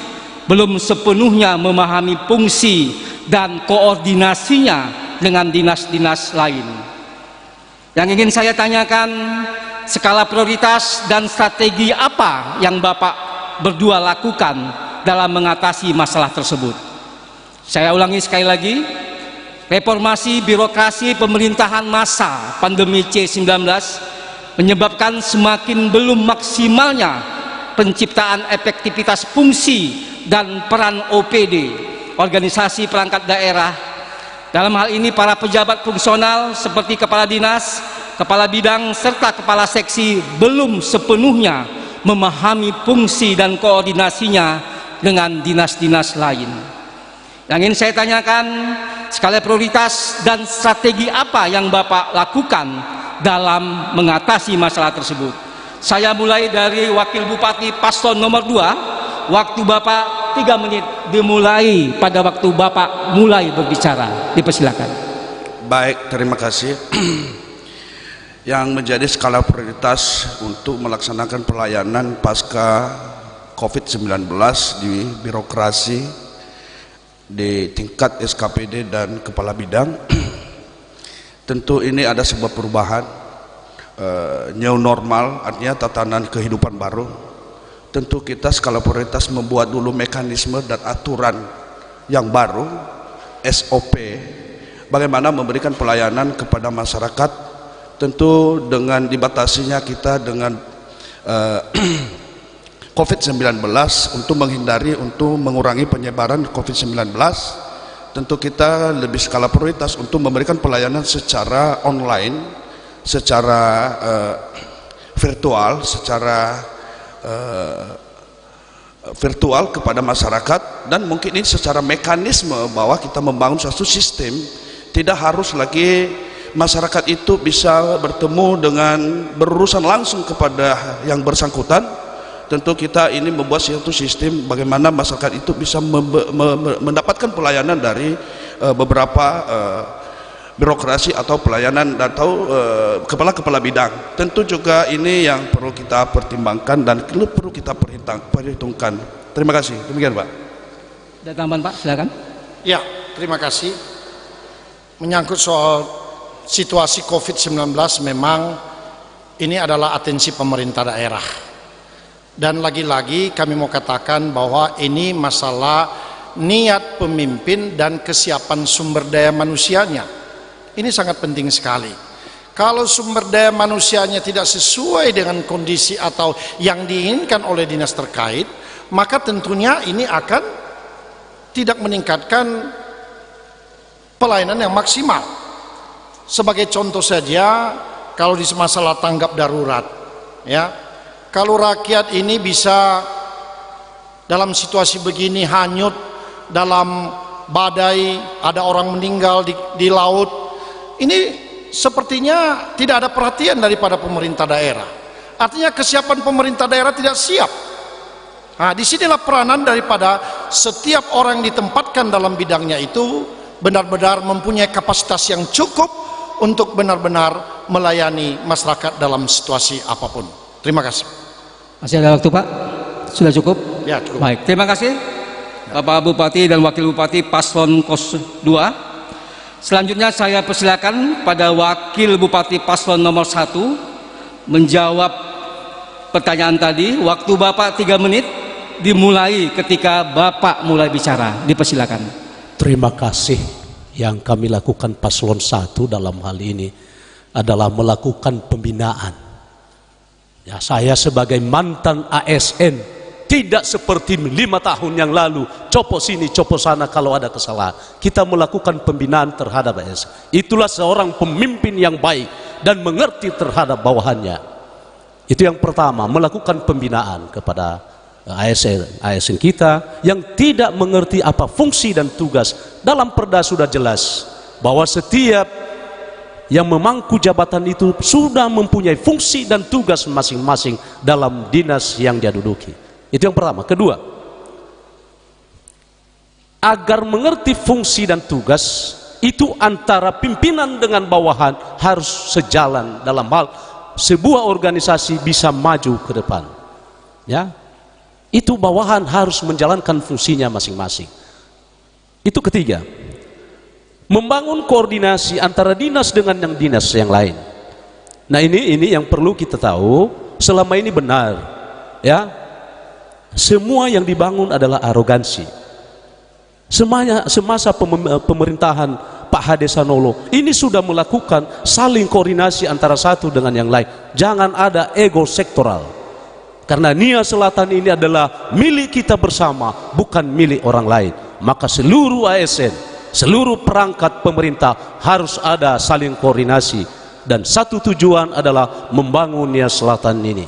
belum sepenuhnya memahami fungsi dan koordinasinya dengan dinas-dinas lain. Yang ingin saya tanyakan, skala prioritas dan strategi apa yang Bapak berdua lakukan dalam mengatasi masalah tersebut? Saya ulangi sekali lagi, reformasi birokrasi pemerintahan masa pandemi C-19 menyebabkan semakin belum maksimalnya penciptaan efektivitas fungsi dan peran OPD, organisasi perangkat daerah. Dalam hal ini para pejabat fungsional seperti kepala dinas, kepala bidang, serta kepala seksi belum sepenuhnya memahami fungsi dan koordinasinya dengan dinas-dinas lain. Yang ingin saya tanyakan, skala prioritas dan strategi apa yang Bapak lakukan dalam mengatasi masalah tersebut? Saya mulai dari Wakil Bupati Paslon nomor 2. Waktu Bapak 3 menit dimulai pada waktu Bapak mulai berbicara. Dipersilakan. Baik, terima kasih. Yang menjadi skala prioritas untuk melaksanakan pelayanan pasca COVID-19 di birokrasi di tingkat SKPD dan kepala bidang, tentu ini ada sebuah perubahan, new normal, artinya tatanan kehidupan baru. Tentu kita skala prioritas membuat dulu mekanisme dan aturan yang baru, SOP, bagaimana memberikan pelayanan kepada masyarakat, tentu dengan dibatasinya kita dengan COVID-19 untuk menghindari, untuk mengurangi penyebaran COVID-19. Tentu kita lebih skala prioritas untuk memberikan pelayanan secara online, secara virtual, virtual kepada masyarakat, dan mungkin ini secara mekanisme bahwa kita membangun suatu sistem, tidak harus lagi masyarakat itu bisa bertemu dengan berurusan langsung kepada yang bersangkutan. Tentu kita ini membuat suatu sistem bagaimana masyarakat itu bisa mendapatkan pelayanan dari beberapa birokrasi atau pelayanan atau kepala-kepala bidang. Tentu juga ini yang perlu kita pertimbangkan dan perlu kita perhitungkan. Terima kasih. Demikian Pak. Ada tambahan Pak, silakan. Ya, terima kasih. Menyangkut soal situasi COVID-19 memang ini adalah atensi pemerintah daerah. Dan lagi-lagi kami mau katakan bahwa ini masalah niat pemimpin dan kesiapan sumber daya manusianya. Ini sangat penting sekali. Kalau sumber daya manusianya tidak sesuai dengan kondisi atau yang diinginkan oleh dinas terkait, maka tentunya ini akan tidak meningkatkan pelayanan yang maksimal. Sebagai contoh saja, kalau di masalah tanggap darurat, ya, kalau rakyat ini bisa dalam situasi begini hanyut dalam badai, ada orang meninggal di laut, ini sepertinya tidak ada perhatian daripada pemerintah daerah. Artinya kesiapan pemerintah daerah tidak siap. Nah, disinilah peranan daripada setiap orang yang ditempatkan dalam bidangnya itu benar-benar mempunyai kapasitas yang cukup untuk benar-benar melayani masyarakat dalam situasi apapun. Terima kasih. Masih ada waktu Pak? Sudah cukup? Ya, cukup. Baik, terima kasih Bapak Bupati dan Wakil Bupati Paslon 2. Selanjutnya saya persilakan pada Wakil Bupati Paslon nomor 1 menjawab pertanyaan tadi. Waktu Bapak 3 menit dimulai ketika Bapak mulai bicara. Dipersilakan. Terima kasih. Yang kami lakukan Paslon 1 dalam hal ini adalah melakukan pembinaan. Ya, saya sebagai mantan ASN tidak seperti 5 tahun yang lalu copot sini copot sana kalau ada kesalahan. Kita melakukan pembinaan terhadap ASN. Itulah seorang pemimpin yang baik dan mengerti terhadap bawahannya. Itu yang pertama, melakukan pembinaan kepada ASN kita yang tidak mengerti apa fungsi dan tugas. Dalam Perda sudah jelas bahwa setiap yang memangku jabatan itu sudah mempunyai fungsi dan tugas masing-masing dalam dinas yang dia duduki. Itu yang pertama. Kedua, agar mengerti fungsi dan tugas itu antara pimpinan dengan bawahan harus sejalan dalam hal sebuah organisasi bisa maju ke depan. Ya, itu bawahan harus menjalankan fungsinya masing-masing. Itu ketiga, membangun koordinasi antara dinas dengan yang dinas yang lain. Nah, ini yang perlu kita tahu. Selama ini benar, ya, semua yang dibangun adalah arogansi. Semasa pemerintahan Pak Hade Sanolo ini sudah melakukan saling koordinasi antara satu dengan yang lain. Jangan ada ego sektoral. Karena Nia Selatan ini adalah milik kita bersama, bukan milik orang lain. Maka seluruh ASN, seluruh perangkat pemerintah harus ada saling koordinasi, dan satu tujuan adalah membangun Nia Selatan ini.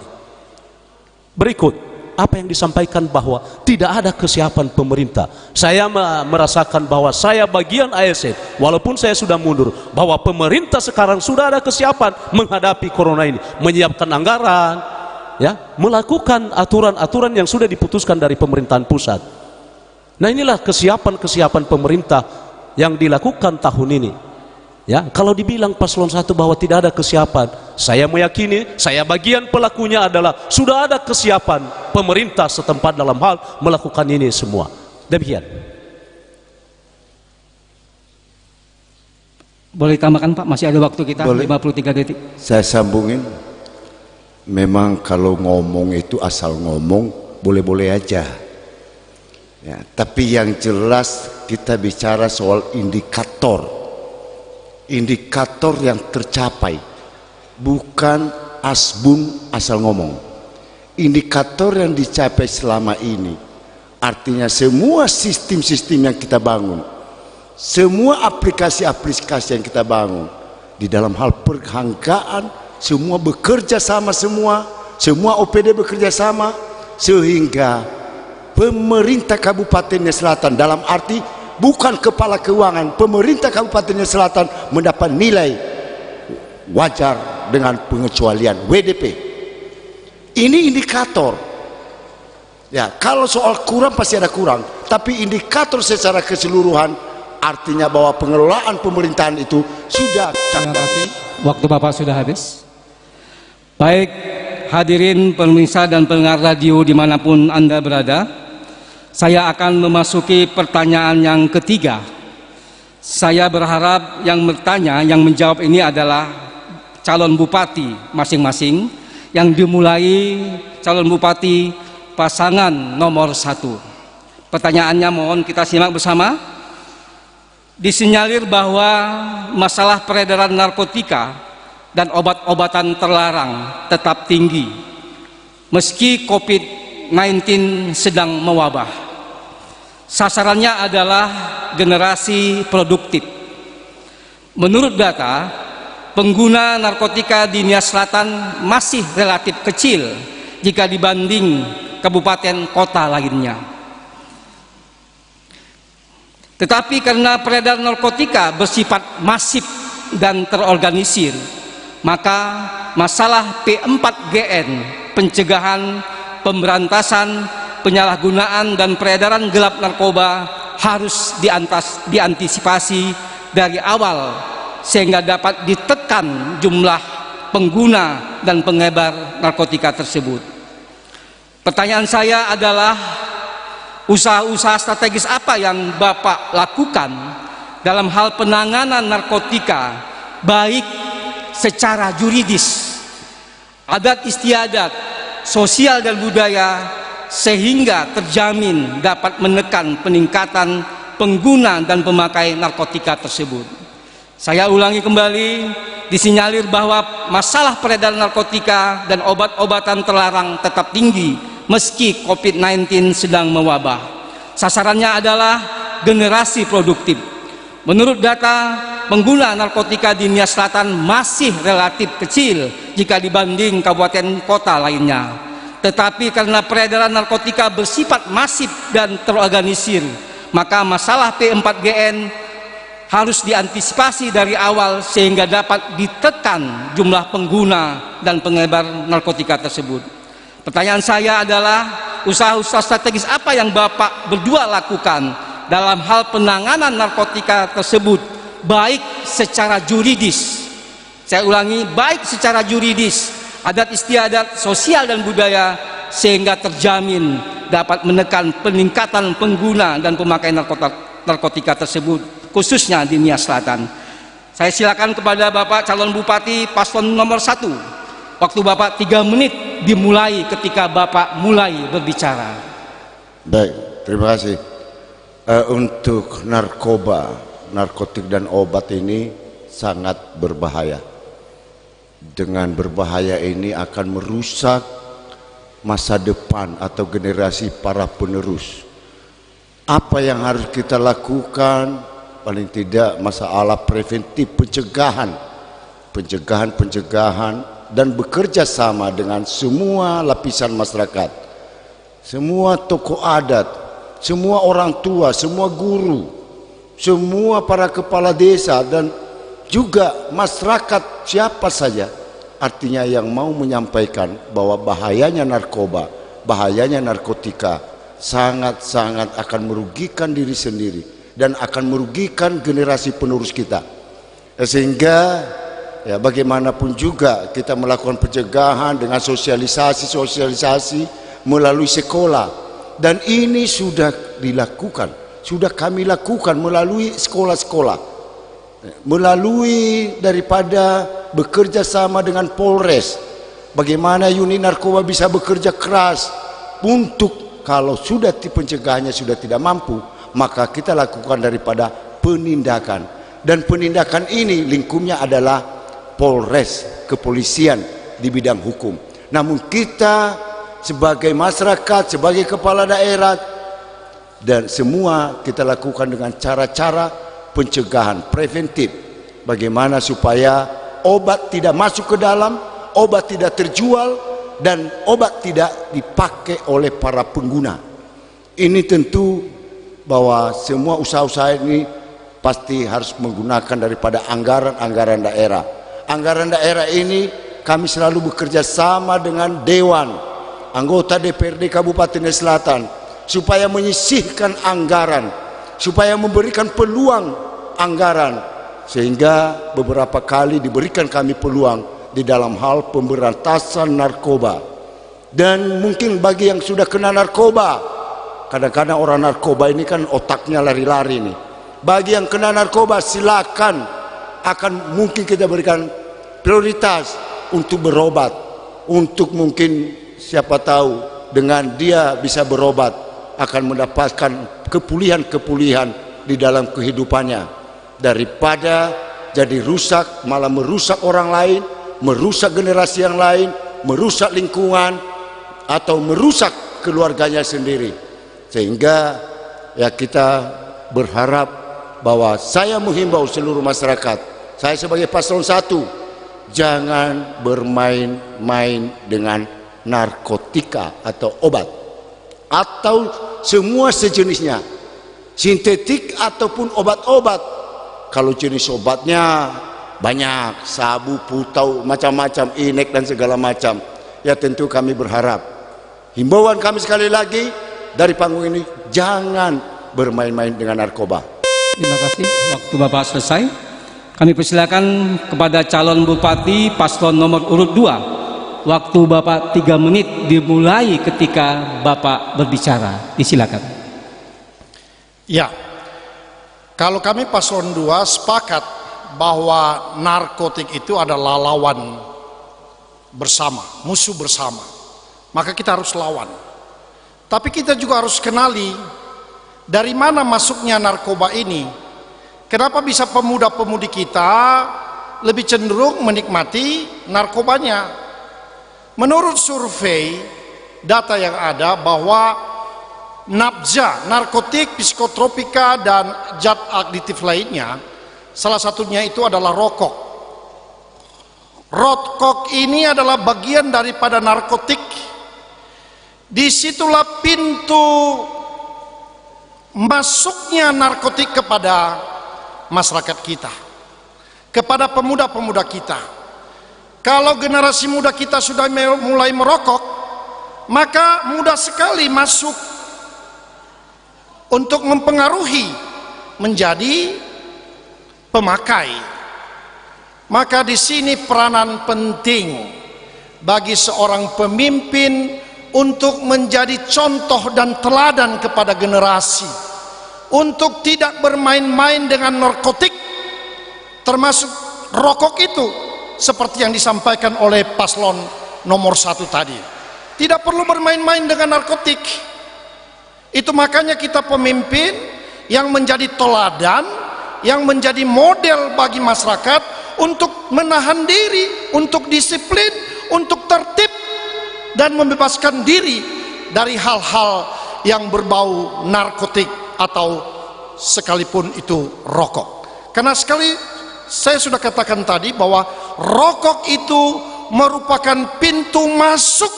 Berikut apa yang disampaikan bahwa tidak ada kesiapan pemerintah. Saya merasakan bahwa saya bagian ASN, walaupun saya sudah mundur, bahwa pemerintah sekarang sudah ada kesiapan menghadapi corona ini, menyiapkan anggaran, ya, melakukan aturan-aturan yang sudah diputuskan dari pemerintahan pusat. Nah, inilah kesiapan pemerintah yang dilakukan tahun ini. Ya, kalau dibilang Paslon 1 bahwa tidak ada kesiapan, saya meyakini saya bagian pelakunya adalah sudah ada kesiapan pemerintah setempat dalam hal melakukan ini semua. Demikian. Boleh tambahkan Pak, masih ada waktu kita. Boleh. 53 detik. Saya sambungin. Memang kalau ngomong itu asal ngomong boleh-boleh aja. Ya, tapi yang jelas kita bicara soal indikator yang tercapai, bukan asbun asal ngomong. Indikator yang dicapai selama ini artinya semua sistem-sistem yang kita bangun, semua aplikasi-aplikasi yang kita bangun di dalam hal perangkaan, semua bekerja sama, semua OPD bekerja sama, sehingga pemerintah Kabupaten Nia Selatan, dalam arti bukan kepala keuangan, pemerintah Kabupaten Nia Selatan mendapat nilai wajar dengan pengecualian WDP. Ini indikator. Ya, kalau soal kurang pasti ada kurang, tapi indikator secara keseluruhan artinya bahwa pengelolaan pemerintahan itu sudah Terima kasih. Waktu Bapak sudah habis. Baik, hadirin pemirsa dan pendengar radio dimanapun Anda berada, saya akan memasuki pertanyaan yang ketiga. Saya berharap yang bertanya, yang menjawab ini adalah calon bupati masing-masing, yang dimulai calon bupati pasangan nomor 1. Pertanyaannya mohon kita simak bersama. Disinyalir bahwa masalah peredaran narkotika dan obat-obatan terlarang tetap tinggi meski COVID-19 sedang mewabah. Sasarannya adalah generasi produktif. Menurut data, pengguna narkotika di Nia Selatan masih relatif kecil jika dibanding kabupaten kota lainnya. Tetapi karena peredaran narkotika bersifat masif dan terorganisir, maka masalah P4GN, pencegahan, pemberantasan, penyalahgunaan dan peredaran gelap narkoba harus diantisipasi dari awal sehingga dapat ditekan jumlah pengguna dan pengebar narkotika tersebut. Pertanyaan saya adalah, usaha-usaha strategis apa yang Bapak lakukan dalam hal penanganan narkotika, baik secara juridis, adat istiadat, sosial dan budaya, sehingga terjamin dapat menekan peningkatan pengguna dan pemakai narkotika tersebut. Saya ulangi kembali, disinyalir bahwa masalah peredaran narkotika dan obat-obatan terlarang tetap tinggi meski COVID-19 sedang mewabah. Sasarannya adalah generasi produktif. Menurut data, pengguna narkotika di Nia Selatan masih relatif kecil jika dibanding kabupaten kota lainnya. Tetapi karena peredaran narkotika bersifat masif dan terorganisir, maka masalah P4GN harus diantisipasi dari awal sehingga dapat ditekan jumlah pengguna dan pengebar narkotika tersebut. Pertanyaan saya adalah, usaha-usaha strategis apa yang Bapak berdua lakukan dalam hal penanganan narkotika tersebut, baik secara juridis, saya ulangi, baik secara juridis, adat istiadat, sosial dan budaya, sehingga terjamin dapat menekan peningkatan pengguna dan pemakai narkotika tersebut, khususnya di Nia Selatan. Saya silakan kepada Bapak calon bupati paslon nomor 1. Waktu Bapak 3 menit dimulai ketika Bapak mulai berbicara. Baik, terima kasih. Untuk narkoba, narkotik dan obat ini sangat berbahaya. Dengan berbahaya ini akan merusak masa depan atau generasi para penerus. Apa yang harus kita lakukan? Paling tidak masalah preventif, pencegahan dan bekerja sama dengan semua lapisan masyarakat, semua tokoh adat, semua orang tua, semua guru, semua para kepala desa dan juga masyarakat siapa saja, artinya yang mau menyampaikan bahwa bahayanya narkoba, bahayanya narkotika sangat-sangat akan merugikan diri sendiri dan akan merugikan generasi penerus kita. Sehingga ya bagaimanapun juga kita melakukan pencegahan dengan sosialisasi melalui sekolah, dan ini sudah dilakukan, sudah kami lakukan melalui sekolah-sekolah, melalui daripada bekerja sama dengan Polres, bagaimana unit narkoba bisa bekerja keras untuk kalau sudah pencegahannya sudah tidak mampu, maka kita lakukan daripada penindakan, dan penindakan ini lingkupnya adalah Polres, kepolisian di bidang hukum. Namun kita sebagai masyarakat, sebagai kepala daerah dan semua kita lakukan dengan cara-cara pencegahan preventif, bagaimana supaya obat tidak masuk ke dalam, obat tidak terjual, dan obat tidak dipakai oleh para pengguna. Ini tentu bahwa semua usaha-usaha ini pasti harus menggunakan daripada anggaran-anggaran daerah. anggaran daerah ini kami selalu bekerja sama dengan Dewan, anggota DPRD Kabupaten Selatan, supaya menyisihkan anggaran, supaya memberikan peluang anggaran, sehingga beberapa kali diberikan kami peluang di dalam hal pemberantasan narkoba. Dan mungkin bagi yang sudah kena narkoba, kadang-kadang orang narkoba ini kan otaknya lari-lari nih. Bagi yang kena narkoba silakan, akan mungkin kita berikan prioritas untuk berobat, untuk mungkin siapa tahu dengan dia bisa berobat akan mendapatkan kepulihan-kepulihan di dalam kehidupannya, daripada jadi rusak, malah merusak orang lain, merusak generasi yang lain, merusak lingkungan, atau merusak keluarganya sendiri. Sehingga ya kita berharap bahwa saya menghimbau seluruh masyarakat, saya sebagai paslon 1, jangan bermain-main dengan narkotika atau obat atau semua sejenisnya, sintetik ataupun obat-obat. Kalau jenis obatnya banyak, sabu, putau, macam-macam, inek dan segala macam, ya tentu kami berharap, himbauan kami sekali lagi dari panggung ini, jangan bermain-main dengan narkoba. Terima kasih. Waktu Bapak selesai. Kami persilakan kepada calon bupati paslon nomor urut 2. Waktu Bapak 3 menit dimulai ketika Bapak berbicara. Disilakan. Ya, kalau kami paslon 2 sepakat bahwa narkotik itu adalah lawan bersama, musuh bersama, maka kita harus lawan. Tapi kita juga harus kenali dari mana masuknya narkoba ini. Kenapa bisa pemuda-pemudi kita lebih cenderung menikmati narkobanya? Menurut survei data yang ada bahwa nafza, narkotik, psikotropika dan zat aditif lainnya, salah satunya itu adalah rokok. Rokok ini adalah bagian daripada narkotik. Disitulah pintu masuknya narkotik kepada masyarakat kita, kepada pemuda-pemuda kita. Kalau generasi muda kita sudah mulai merokok, maka mudah sekali masuk untuk mempengaruhi menjadi pemakai. Maka di sini peranan penting bagi seorang pemimpin untuk menjadi contoh dan teladan kepada generasi, untuk tidak bermain-main dengan narkotik, termasuk rokok itu, seperti yang disampaikan oleh paslon nomor 1 tadi. Tidak perlu bermain-main dengan narkotik. Itu makanya kita pemimpin yang menjadi teladan, yang menjadi model bagi masyarakat untuk menahan diri, untuk disiplin, untuk tertib, dan membebaskan diri dari hal-hal yang berbau narkotik atau sekalipun itu rokok. Karena sekali saya sudah katakan tadi bahwa rokok itu merupakan pintu masuk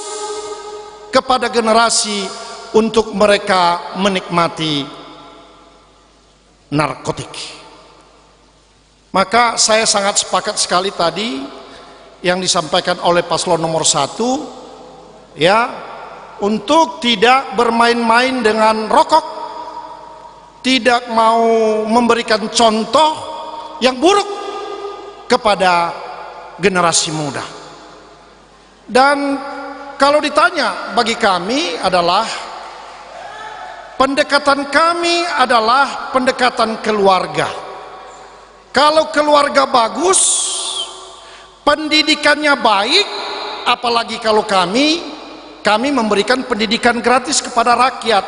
kepada generasi untuk mereka menikmati narkotik. Maka saya sangat sepakat sekali tadi yang disampaikan oleh paslon nomor 1, ya, untuk tidak bermain-main dengan rokok, tidak mau memberikan contoh yang buruk kepada generasi muda. Dan kalau ditanya, bagi kami adalah pendekatan kami adalah pendekatan keluarga. Kalau keluarga bagus, pendidikannya baik, apalagi kalau kami memberikan pendidikan gratis kepada rakyat.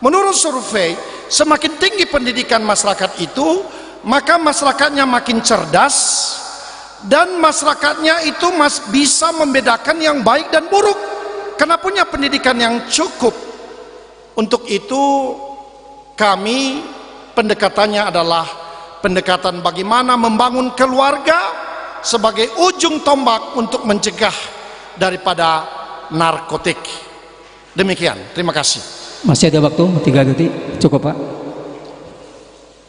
Menurut survei, semakin tinggi pendidikan masyarakat itu, maka masyarakatnya makin cerdas, dan masyarakatnya itu bisa membedakan yang baik dan buruk karena punya pendidikan yang cukup. Untuk itu kami pendekatannya adalah pendekatan bagaimana membangun keluarga sebagai ujung tombak untuk mencegah daripada narkotik. Demikian, terima kasih. Masih ada waktu 3 detik, cukup Pak.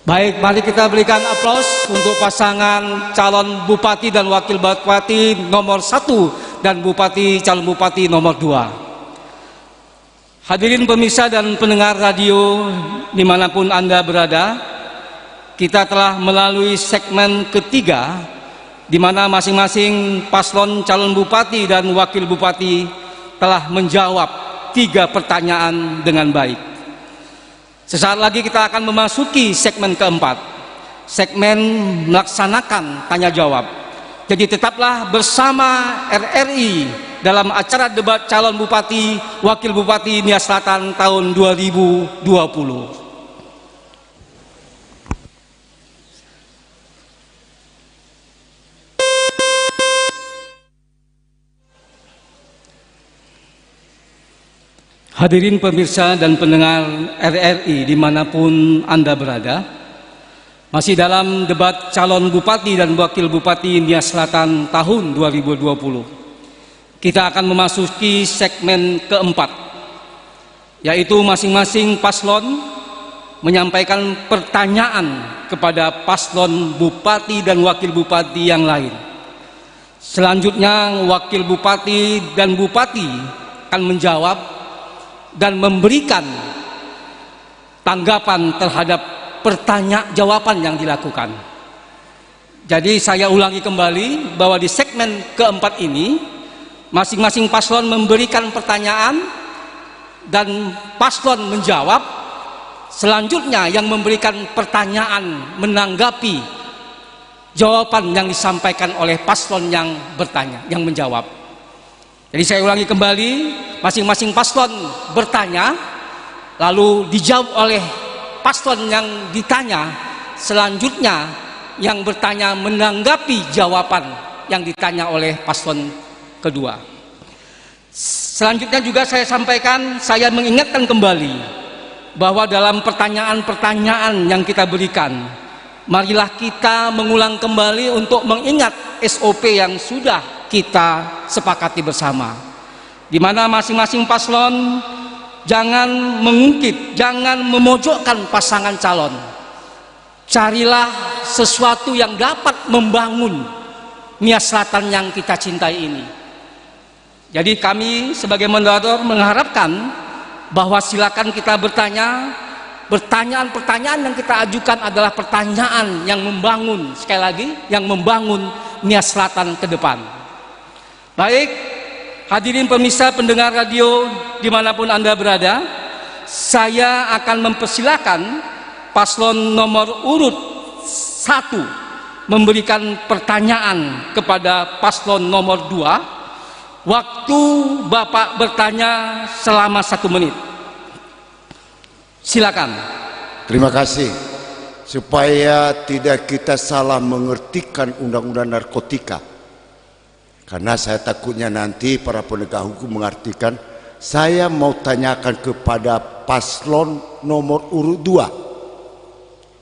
Baik, mari kita berikan aplaus untuk pasangan calon bupati dan wakil bupati nomor 1 dan calon bupati nomor 2. Hadirin pemirsa dan pendengar radio dimanapun Anda berada, kita telah melalui segmen ketiga di mana masing-masing paslon calon bupati dan wakil bupati telah menjawab 3 pertanyaan dengan baik. Sesaat lagi kita akan memasuki segmen keempat, segmen melaksanakan tanya jawab. Jadi tetaplah bersama RRI dalam acara debat calon bupati, wakil bupati Nias Selatan tahun 2020. Hadirin pemirsa dan pendengar RRI dimanapun Anda berada, masih dalam debat calon bupati dan wakil bupati Nias Selatan tahun 2020. Kita akan memasuki segmen keempat, yaitu masing-masing paslon menyampaikan pertanyaan kepada paslon bupati dan wakil bupati yang lain. Selanjutnya wakil bupati dan bupati akan menjawab dan memberikan tanggapan terhadap jawaban yang dilakukan. Jadi saya ulangi kembali bahwa di segmen keempat ini masing-masing paslon memberikan pertanyaan dan paslon menjawab. Selanjutnya yang memberikan pertanyaan menanggapi jawaban yang disampaikan oleh paslon yang bertanya, yang menjawab. Jadi saya ulangi kembali, masing-masing paslon bertanya, lalu dijawab oleh paslon yang ditanya. Selanjutnya yang bertanya menanggapi jawaban yang ditanya oleh paslon kedua. Selanjutnya juga saya sampaikan, saya mengingatkan kembali bahwa dalam pertanyaan-pertanyaan yang kita berikan, marilah kita mengulang kembali untuk mengingat SOP yang sudah kita sepakati bersama, di mana masing-masing paslon jangan mengungkit, jangan memojokkan pasangan calon. Carilah sesuatu yang dapat membangun Nias Selatan yang kita cintai ini. Jadi kami sebagai moderator mengharapkan bahwa silakan kita bertanya. Pertanyaan-pertanyaan yang kita ajukan adalah pertanyaan yang membangun, sekali lagi, yang membangun Nias Selatan ke depan. Baik, hadirin pemirsa pendengar radio dimanapun Anda berada, saya akan mempersilakan paslon nomor urut 1 memberikan pertanyaan kepada paslon nomor 2. Waktu Bapak bertanya selama 1 menit. Silakan. Terima kasih. Supaya tidak kita salah mengertikan undang-undang narkotika, karena saya takutnya nanti para penegak hukum mengartikan, saya mau tanyakan kepada paslon nomor urut 2.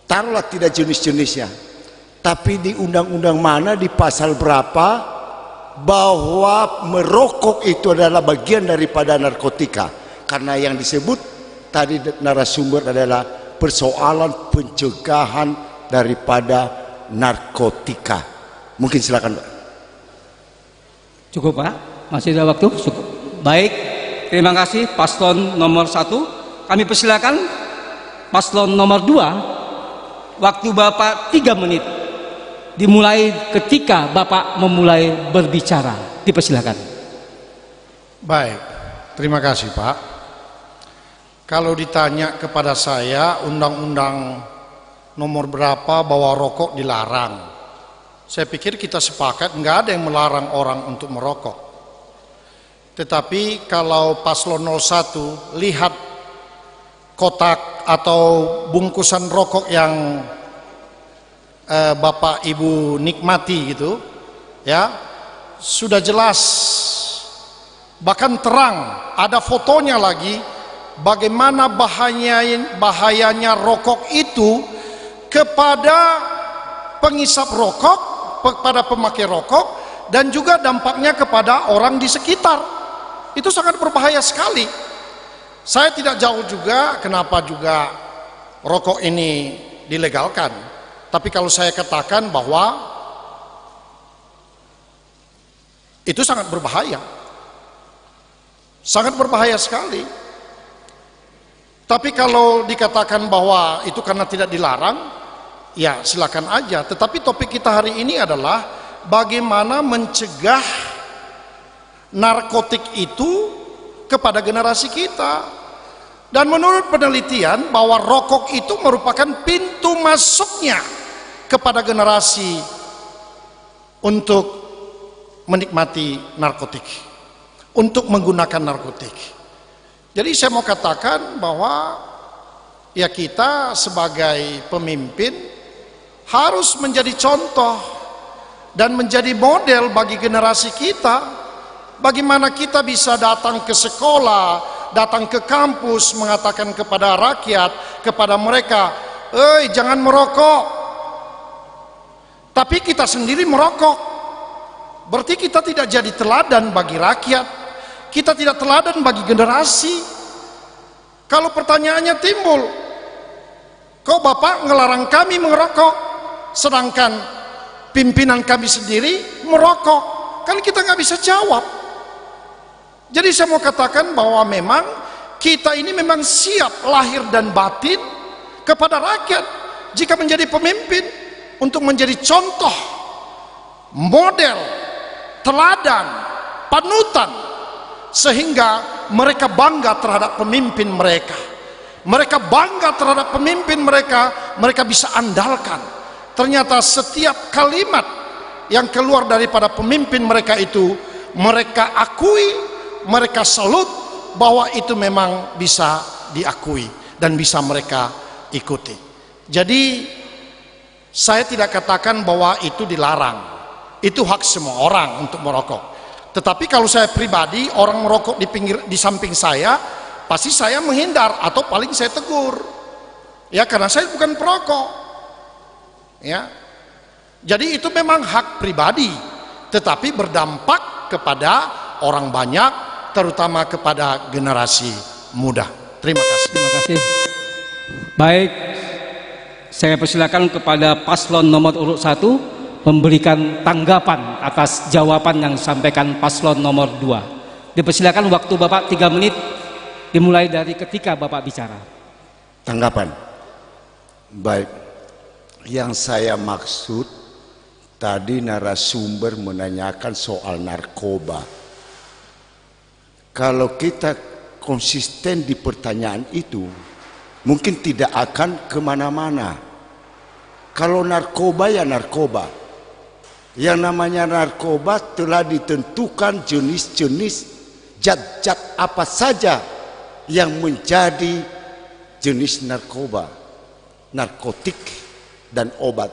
Taruhlah tidak jenis-jenisnya, tapi di undang-undang mana, di pasal berapa, bahwa merokok itu adalah bagian daripada narkotika. Karena yang disebut tadi narasumber adalah persoalan pencegahan daripada narkotika. Mungkin silakan Pak. Cukup Pak, masih ada waktu? Cukup. Baik, terima kasih paslon nomor 1. Kami persilakan paslon nomor 2. Waktu Bapak 3 menit. Dimulai ketika Bapak memulai berbicara. Dipersilakan. Baik, terima kasih Pak. Kalau ditanya kepada saya undang-undang nomor berapa bahwa rokok dilarang, saya pikir kita sepakat nggak ada yang melarang orang untuk merokok. Tetapi kalau paslon 01 lihat kotak atau bungkusan rokok yang Bapak Ibu nikmati gitu, ya sudah jelas, bahkan terang, ada fotonya lagi, bagaimana bahayanya rokok itu kepada pengisap rokok, kepada pemakai rokok, dan juga dampaknya kepada orang di sekitar. Itu sangat berbahaya sekali. Saya tidak jauh juga kenapa juga rokok ini dilegalkan. Tapi kalau saya katakan bahwa itu sangat berbahaya. Sangat berbahaya sekali. Tapi kalau dikatakan bahwa itu karena tidak dilarang, ya silakan aja. Tetapi topik kita hari ini adalah bagaimana mencegah narkotik itu kepada generasi kita. Dan menurut penelitian bahwa rokok itu merupakan pintu masuknya kepada generasi untuk menikmati narkotik, untuk menggunakan narkotik. Jadi saya mau katakan bahwa ya kita sebagai pemimpin harus menjadi contoh dan menjadi model bagi generasi kita. Bagaimana kita bisa datang ke sekolah, datang ke kampus, mengatakan kepada rakyat, kepada mereka, jangan merokok. Tapi kita sendiri merokok. Berarti kita tidak jadi teladan bagi rakyat. Kita tidak teladan bagi generasi. Kalau pertanyaannya timbul, kok Bapak ngelarang kami merokok, sedangkan pimpinan kami sendiri merokok? Kan kita nggak bisa jawab. Jadi saya mau katakan bahwa memang kita ini memang siap lahir dan batin kepada rakyat jika menjadi pemimpin untuk menjadi contoh, model, teladan, panutan, sehingga mereka bangga terhadap pemimpin mereka. Mereka bangga terhadap pemimpin mereka, mereka bisa andalkan. Ternyata setiap kalimat yang keluar daripada pemimpin mereka itu, mereka akui, mereka salut bahwa itu memang bisa diakui dan bisa mereka ikuti. Jadi saya tidak katakan bahwa itu dilarang. Itu hak semua orang untuk merokok. Tetapi kalau saya pribadi, orang merokok di samping saya, pasti saya menghindar atau paling saya tegur. Ya, karena saya bukan perokok. Ya. Jadi itu memang hak pribadi, tetapi berdampak kepada orang banyak, terutama kepada generasi muda. Terima kasih. Terima kasih. Baik, saya persilakan kepada paslon nomor urut 1 memberikan tanggapan atas jawaban yang disampaikan paslon nomor 2. Dipersilakan, waktu Bapak 3 menit dimulai dari ketika Bapak bicara. Tanggapan. Baik. Yang saya maksud tadi narasumber menanyakan soal narkoba. Kalau kita konsisten di pertanyaan itu, mungkin tidak akan kemana-mana. Kalau narkoba ya narkoba. Yang namanya narkoba telah ditentukan jenis-jenis zat-zat apa saja yang menjadi jenis narkoba, narkotik dan obat.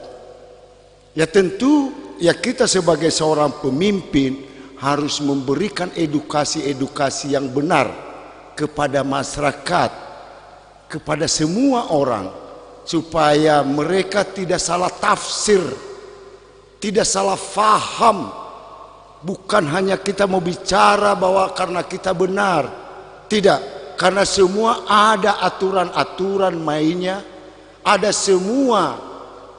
Ya tentu ya kita sebagai seorang pemimpin harus memberikan edukasi-edukasi yang benar kepada masyarakat, kepada semua orang, supaya mereka tidak salah tafsir, tidak salah faham. Bukan hanya kita mau bicara bahwa karena kita benar, tidak, karena semua ada aturan-aturan mainnya, ada semua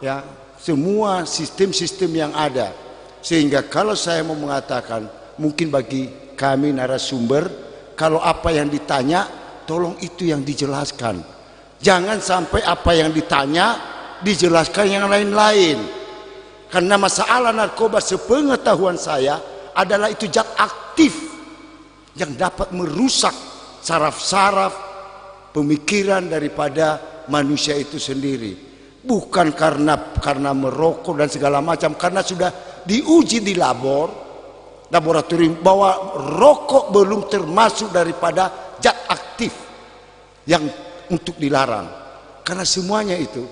ya, semua sistem-sistem yang ada. Sehingga kalau saya mau mengatakan, mungkin bagi kami narasumber, kalau apa yang ditanya tolong itu yang dijelaskan. Jangan sampai apa yang ditanya dijelaskan yang lain-lain. Karena masalah narkoba sepengetahuan saya adalah itu zat aktif yang dapat merusak saraf-saraf pemikiran daripada manusia itu sendiri. Bukan karena merokok dan segala macam, karena sudah diuji di laboratorium bahwa rokok belum termasuk daripada zat aktif yang untuk dilarang. Karena semuanya itu.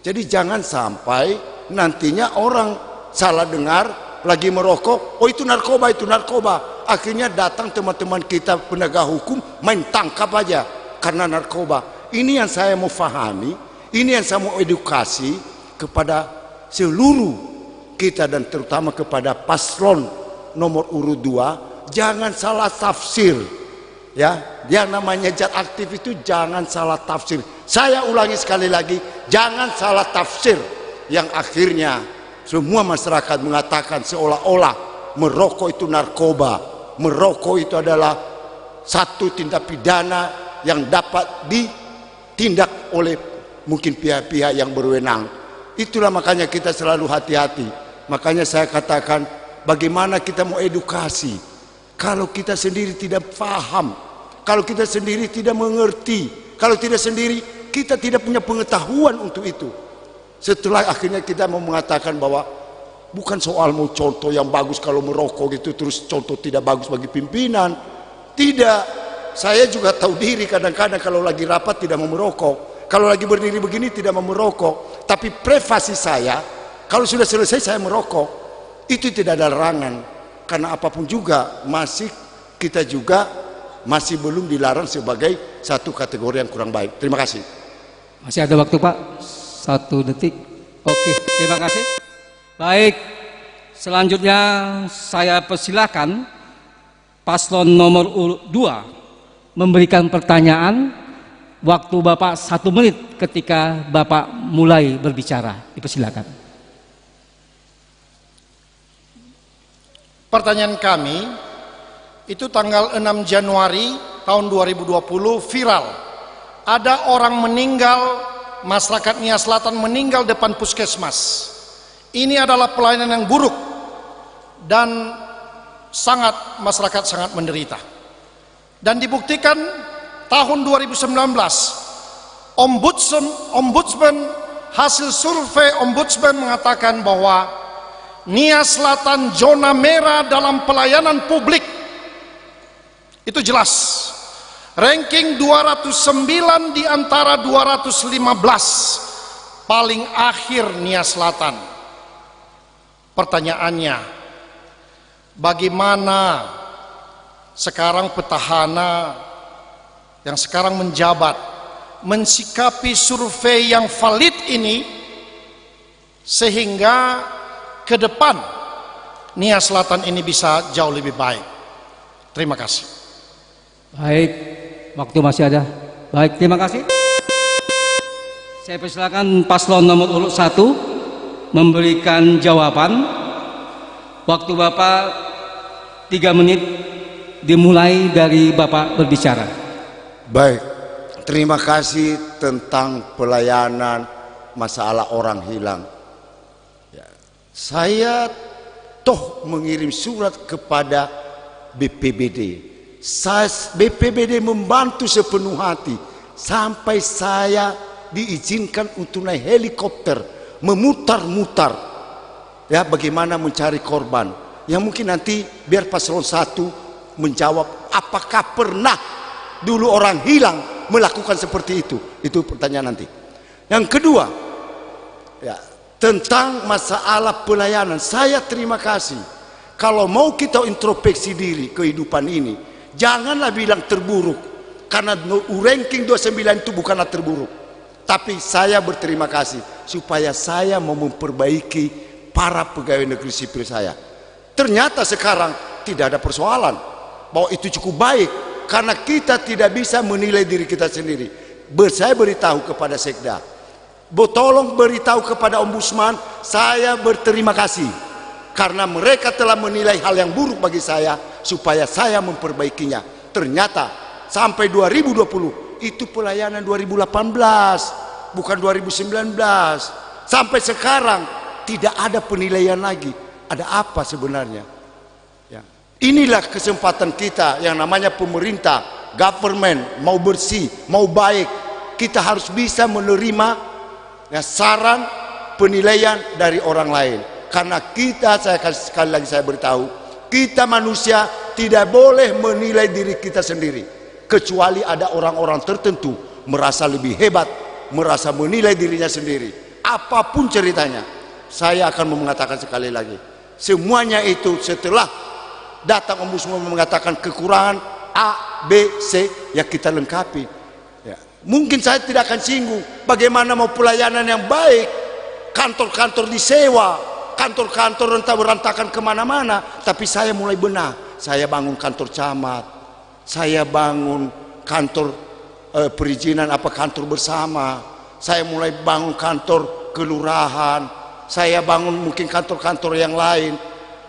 Jadi jangan sampai nantinya orang salah dengar lagi merokok, oh itu narkoba. Akhirnya datang teman-teman kita penegak hukum main tangkap aja karena narkoba. Ini yang saya mau fahami, ini yang saya mau edukasi kepada seluruh kita dan terutama kepada paslon nomor urut 2, jangan salah tafsir. Ya, yang namanya zat aktif itu jangan salah tafsir. Saya ulangi sekali lagi, Jangan salah tafsir yang akhirnya semua masyarakat mengatakan seolah-olah merokok itu narkoba, merokok itu adalah satu tindak pidana yang dapat ditindak oleh mungkin pihak-pihak yang berwenang. Itulah makanya kita selalu hati-hati. Makanya saya katakan, bagaimana kita mau edukasi kalau kita sendiri tidak paham, kalau kita sendiri tidak mengerti, kalau tidak sendiri kita tidak punya pengetahuan untuk itu. Setelah akhirnya kita mau mengatakan bahwa bukan soal mau contoh yang bagus kalau merokok gitu terus contoh tidak bagus bagi pimpinan. Tidak, saya juga tahu diri kadang-kadang kalau lagi rapat tidak mau merokok, kalau lagi berdiri begini tidak mau merokok. Tapi privasi saya, kalau sudah selesai saya merokok, itu tidak ada larangan. Karena apapun juga kita juga masih belum dilarang sebagai satu kategori yang kurang baik. Terima kasih. Masih ada waktu Pak, 1 detik. Oke, terima kasih. Baik, selanjutnya saya persilakan paslon nomor 2 memberikan pertanyaan. Waktu Bapak 1 menit ketika Bapak mulai berbicara. Dipersilakan. Pertanyaan kami itu tanggal 6 Januari tahun 2020 viral. Ada orang meninggal, masyarakat Nia Selatan meninggal depan puskesmas. Ini adalah pelayanan yang buruk dan masyarakat sangat menderita. Dan dibuktikan tahun 2019 Ombudsman hasil survei Ombudsman mengatakan bahwa Nia Selatan zona merah dalam pelayanan publik. Itu jelas. Ranking 209 di antara 215 paling akhir Nia Selatan. Pertanyaannya, bagaimana sekarang petahana yang sekarang menjabat mensikapi survei yang valid ini sehingga ke depan Nia Selatan ini bisa jauh lebih baik. Terima kasih. Baik, waktu masih ada. Baik, terima kasih. Saya persilakan paslon nomor urut 1 memberikan jawaban. Waktu Bapak 3 menit dimulai dari Bapak berbicara. Baik, terima kasih tentang pelayanan masalah orang hilang. Ya, saya toh mengirim surat kepada BPBD. BPBD membantu sepenuh hati sampai saya diizinkan untuk naik helikopter memutar-mutar, ya, bagaimana mencari korban. Yang mungkin nanti biar paslon 1 menjawab apakah pernah dulu orang hilang melakukan seperti itu pertanyaan nanti. Yang kedua, ya, tentang masalah pelayanan, saya terima kasih. Kalau mau kita introspeksi diri kehidupan ini, janganlah bilang terburuk, karena ranking 29 itu bukanlah terburuk. Tapi saya berterima kasih supaya saya mau memperbaiki para pegawai negeri sipil saya. Ternyata sekarang tidak ada persoalan bahwa itu cukup baik, karena kita tidak bisa menilai diri kita sendiri. Saya beritahu kepada Sekda, tolong beritahu kepada Ombudsman, saya berterima kasih karena mereka telah menilai hal yang buruk bagi saya supaya saya memperbaikinya. Ternyata sampai 2020 itu pelayanan 2018 bukan 2019. Sampai sekarang tidak ada penilaian lagi. Ada apa sebenarnya? Ya. Inilah kesempatan kita yang namanya pemerintah, government, mau bersih, mau baik. Kita harus bisa menerima, ya, saran, penilaian dari orang lain. Karena kita, sekali lagi saya beritahu, kita manusia tidak boleh menilai diri kita sendiri. Kecuali ada orang-orang tertentu merasa lebih hebat, merasa menilai dirinya sendiri. Apapun ceritanya, saya akan mengatakan sekali lagi, semuanya itu setelah datang Ombudsman mengatakan kekurangan A, B, C, ya kita lengkapi. Ya. Mungkin saya tidak akan singgung bagaimana mau pelayanan yang baik, kantor-kantor disewa, kantor-kantor entah berantakan kemana-mana, tapi saya mulai benah. Saya bangun kantor camat, saya bangun kantor perizinan kantor bersama, saya mulai bangun kantor kelurahan, saya bangun mungkin kantor-kantor yang lain.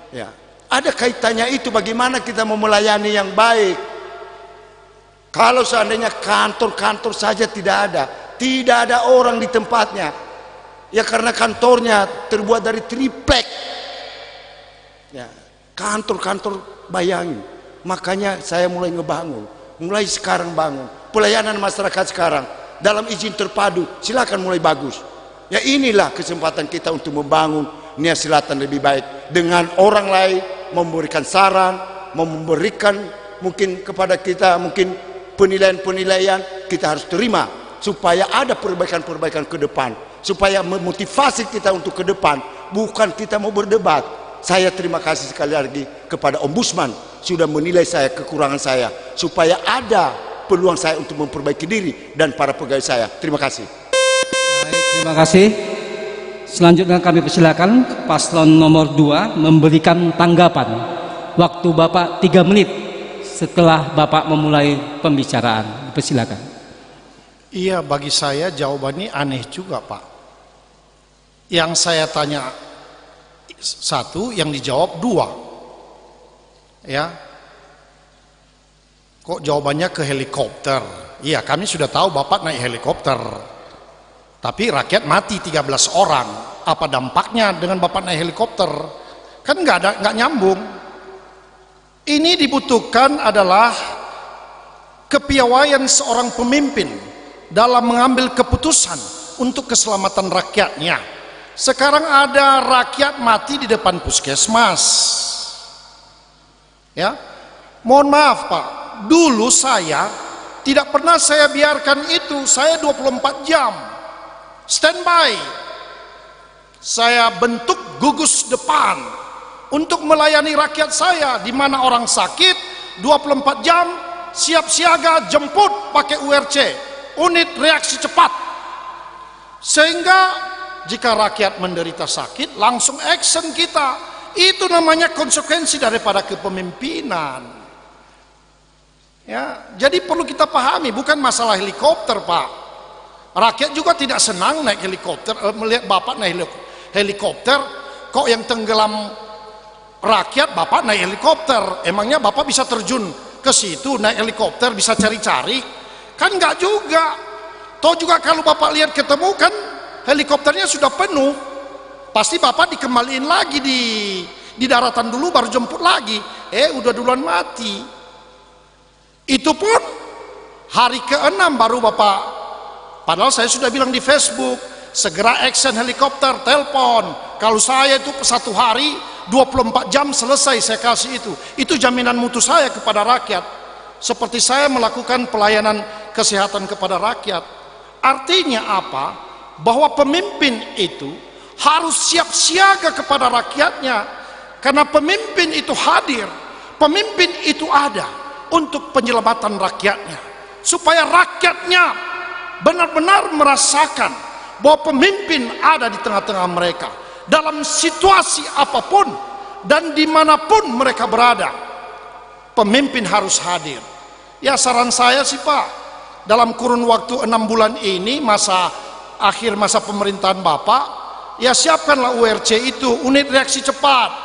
Ya, ada kaitannya itu bagaimana kita mau melayani yang baik. Kalau seandainya kantor-kantor saja tidak ada orang di tempatnya, ya karena kantornya terbuat dari triplek. Ya, kantor-kantor bayangin. Makanya saya mulai ngebangun, mulai sekarang bangun. Pelayanan masyarakat sekarang dalam izin terpadu, silakan mulai bagus. Ya inilah kesempatan kita untuk membangun Nia Selatan lebih baik dengan orang lain, memberikan saran, memberikan mungkin kepada kita mungkin penilaian-penilaian kita harus terima supaya ada perbaikan-perbaikan ke depan, supaya memotivasi kita untuk ke depan, bukan kita mau berdebat. Saya terima kasih sekali lagi kepada Ombudsman sudah menilai saya kekurangan saya supaya ada peluang saya untuk memperbaiki diri dan para pegawai saya. Terima kasih. Baik, terima kasih. Selanjutnya kami persilakan paslon nomor 2 memberikan tanggapan. Waktu Bapak 3 menit setelah Bapak memulai pembicaraan. Persilakan. Iya, bagi saya jawabannya aneh juga, Pak. Yang saya tanya 1, yang dijawab 2. Ya. Kok jawabannya ke helikopter? Iya, kami sudah tahu Bapak naik helikopter. Tapi rakyat mati 13 orang. Apa dampaknya dengan Bapak naik helikopter? Kan nggak nyambung. Ini dibutuhkan adalah kepiawaian seorang pemimpin dalam mengambil keputusan untuk keselamatan rakyatnya. Sekarang ada rakyat mati di depan puskesmas. Ya, mohon maaf Pak, dulu saya tidak pernah saya biarkan itu. Saya 24 jam standby. Saya bentuk gugus depan untuk melayani rakyat saya, di mana orang sakit 24 jam siap siaga jemput pakai URC, unit reaksi cepat. Sehingga jika rakyat menderita sakit langsung action kita. Itu namanya konsekuensi daripada kepemimpinan. Ya, jadi perlu kita pahami, bukan masalah helikopter, Pak. Rakyat juga tidak senang naik helikopter, melihat Bapak naik helikopter, kok yang tenggelam rakyat Bapak naik helikopter. Emangnya Bapak bisa terjun ke situ naik helikopter, bisa cari-cari? Kan enggak juga. Toh juga kalau Bapak lihat ketemu kan helikopternya sudah penuh, pasti Bapak dikembaliin lagi di daratan dulu baru jemput lagi. Udah duluan mati. Itu pun hari ke-6 baru Bapak, padahal saya sudah bilang di Facebook, segera action helikopter, telepon. Kalau saya itu 1 hari 24 jam selesai saya kasih itu jaminan mutu saya kepada rakyat, seperti saya melakukan pelayanan kesehatan kepada rakyat. Artinya apa? Bahwa pemimpin itu harus siap siaga kepada rakyatnya, karena pemimpin itu hadir, pemimpin itu ada untuk penyelamatan rakyatnya, supaya rakyatnya benar-benar merasakan bahwa pemimpin ada di tengah-tengah mereka dalam situasi apapun dan dimanapun mereka berada. Pemimpin harus hadir. Ya, saran saya sih Pak, dalam kurun waktu 6 bulan ini, akhir masa pemerintahan Bapak, ya siapkanlah URC itu, unit reaksi cepat.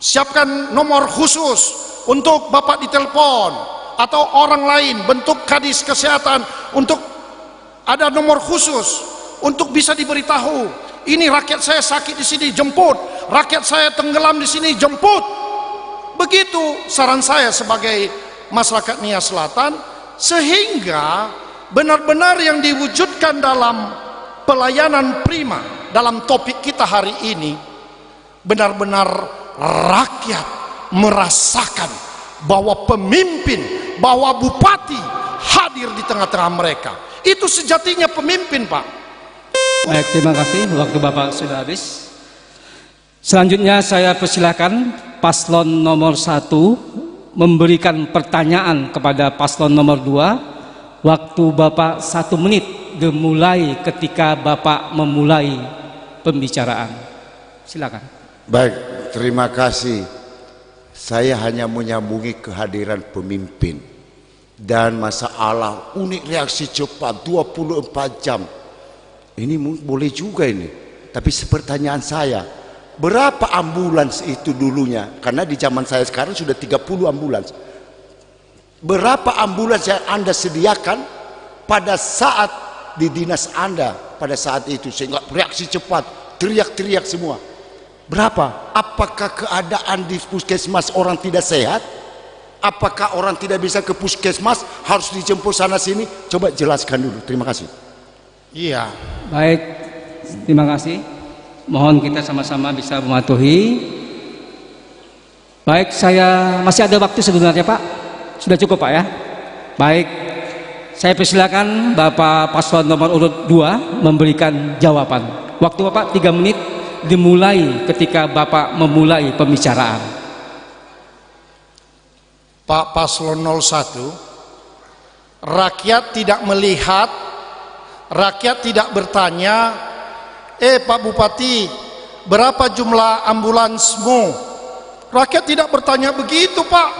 Siapkan nomor khusus untuk Bapak ditelepon, atau orang lain bentuk kadis kesehatan untuk ada nomor khusus untuk bisa diberitahu, ini rakyat saya sakit di sini jemput, rakyat saya tenggelam di sini jemput. Begitu saran saya sebagai masyarakat Nia Selatan, sehingga benar-benar yang diwujudkan dalam pelayanan prima dalam topik kita hari ini, benar-benar rakyat merasakan bahwa pemimpin, bahwa bupati hadir di tengah-tengah mereka. Itu sejatinya pemimpin, Pak. Baik, terima kasih. Waktu Bapak sudah habis. Selanjutnya saya persilakan paslon nomor 1 memberikan pertanyaan kepada paslon nomor 2. Waktu Bapak 1 menit dimulai ketika Bapak memulai pembicaraan. Silakan. Baik, terima kasih. Saya hanya menyambungi kehadiran pemimpin. Dan masalah unit reaksi cepat 24 jam. Ini boleh juga ini. Tapi pertanyaan saya, berapa ambulans itu dulunya? Karena di zaman saya sekarang sudah 30 ambulans. Berapa ambulans yang Anda sediakan pada saat di dinas Anda pada saat itu, sehingga reaksi cepat, teriak-teriak semua? Berapa? Apakah keadaan di puskesmas orang tidak sehat? Apakah orang tidak bisa ke puskesmas, harus dijemput sana sini? Coba jelaskan dulu. Terima kasih. Iya. Baik, terima kasih. Mohon kita sama-sama bisa mematuhi. Baik, saya masih ada waktu sebenarnya Pak. Sudah cukup Pak ya. Baik, saya persilakan Bapak Paslon nomor urut 2 memberikan jawaban. Waktu Bapak 3 menit dimulai ketika Bapak memulai pembicaraan. Pak Paslon 01, rakyat tidak melihat, rakyat tidak bertanya, Pak Bupati, berapa jumlah ambulansmu? Rakyat tidak bertanya begitu Pak.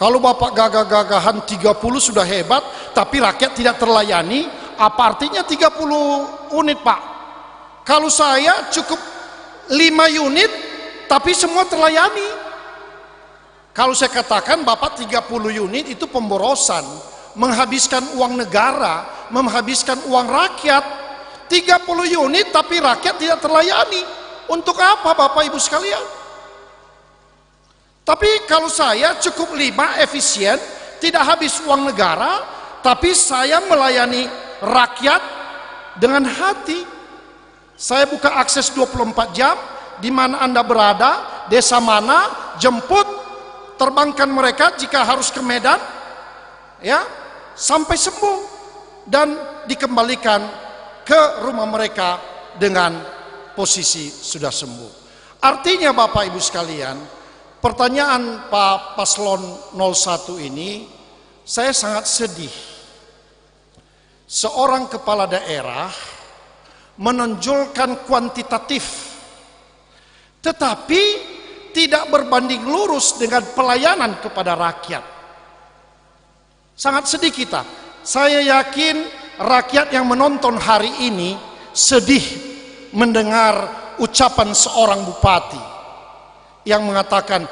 Kalau Bapak gagah-gagahan 30 sudah hebat, tapi rakyat tidak terlayani, apa artinya 30 unit Pak? Kalau saya cukup 5 unit, tapi semua terlayani. Kalau saya katakan Bapak 30 unit itu pemborosan, menghabiskan uang negara, menghabiskan uang rakyat. 30 unit tapi rakyat tidak terlayani. Untuk apa Bapak Ibu sekalian? Tapi kalau saya cukup 5 efisien, tidak habis uang negara, tapi saya melayani rakyat dengan hati. Saya buka akses 24 jam, di mana Anda berada, desa mana, jemput, terbangkan mereka jika harus ke Medan, ya, sampai sembuh dan dikembalikan ke rumah mereka dengan posisi sudah sembuh. Artinya Bapak Ibu sekalian, pertanyaan Pak Paslon 01 ini, saya sangat sedih. Seorang kepala daerah menonjolkan kuantitatif, tetapi tidak berbanding lurus dengan pelayanan kepada rakyat. Sangat sedih kita. Saya yakin rakyat yang menonton hari ini sedih mendengar ucapan seorang bupati yang mengatakan,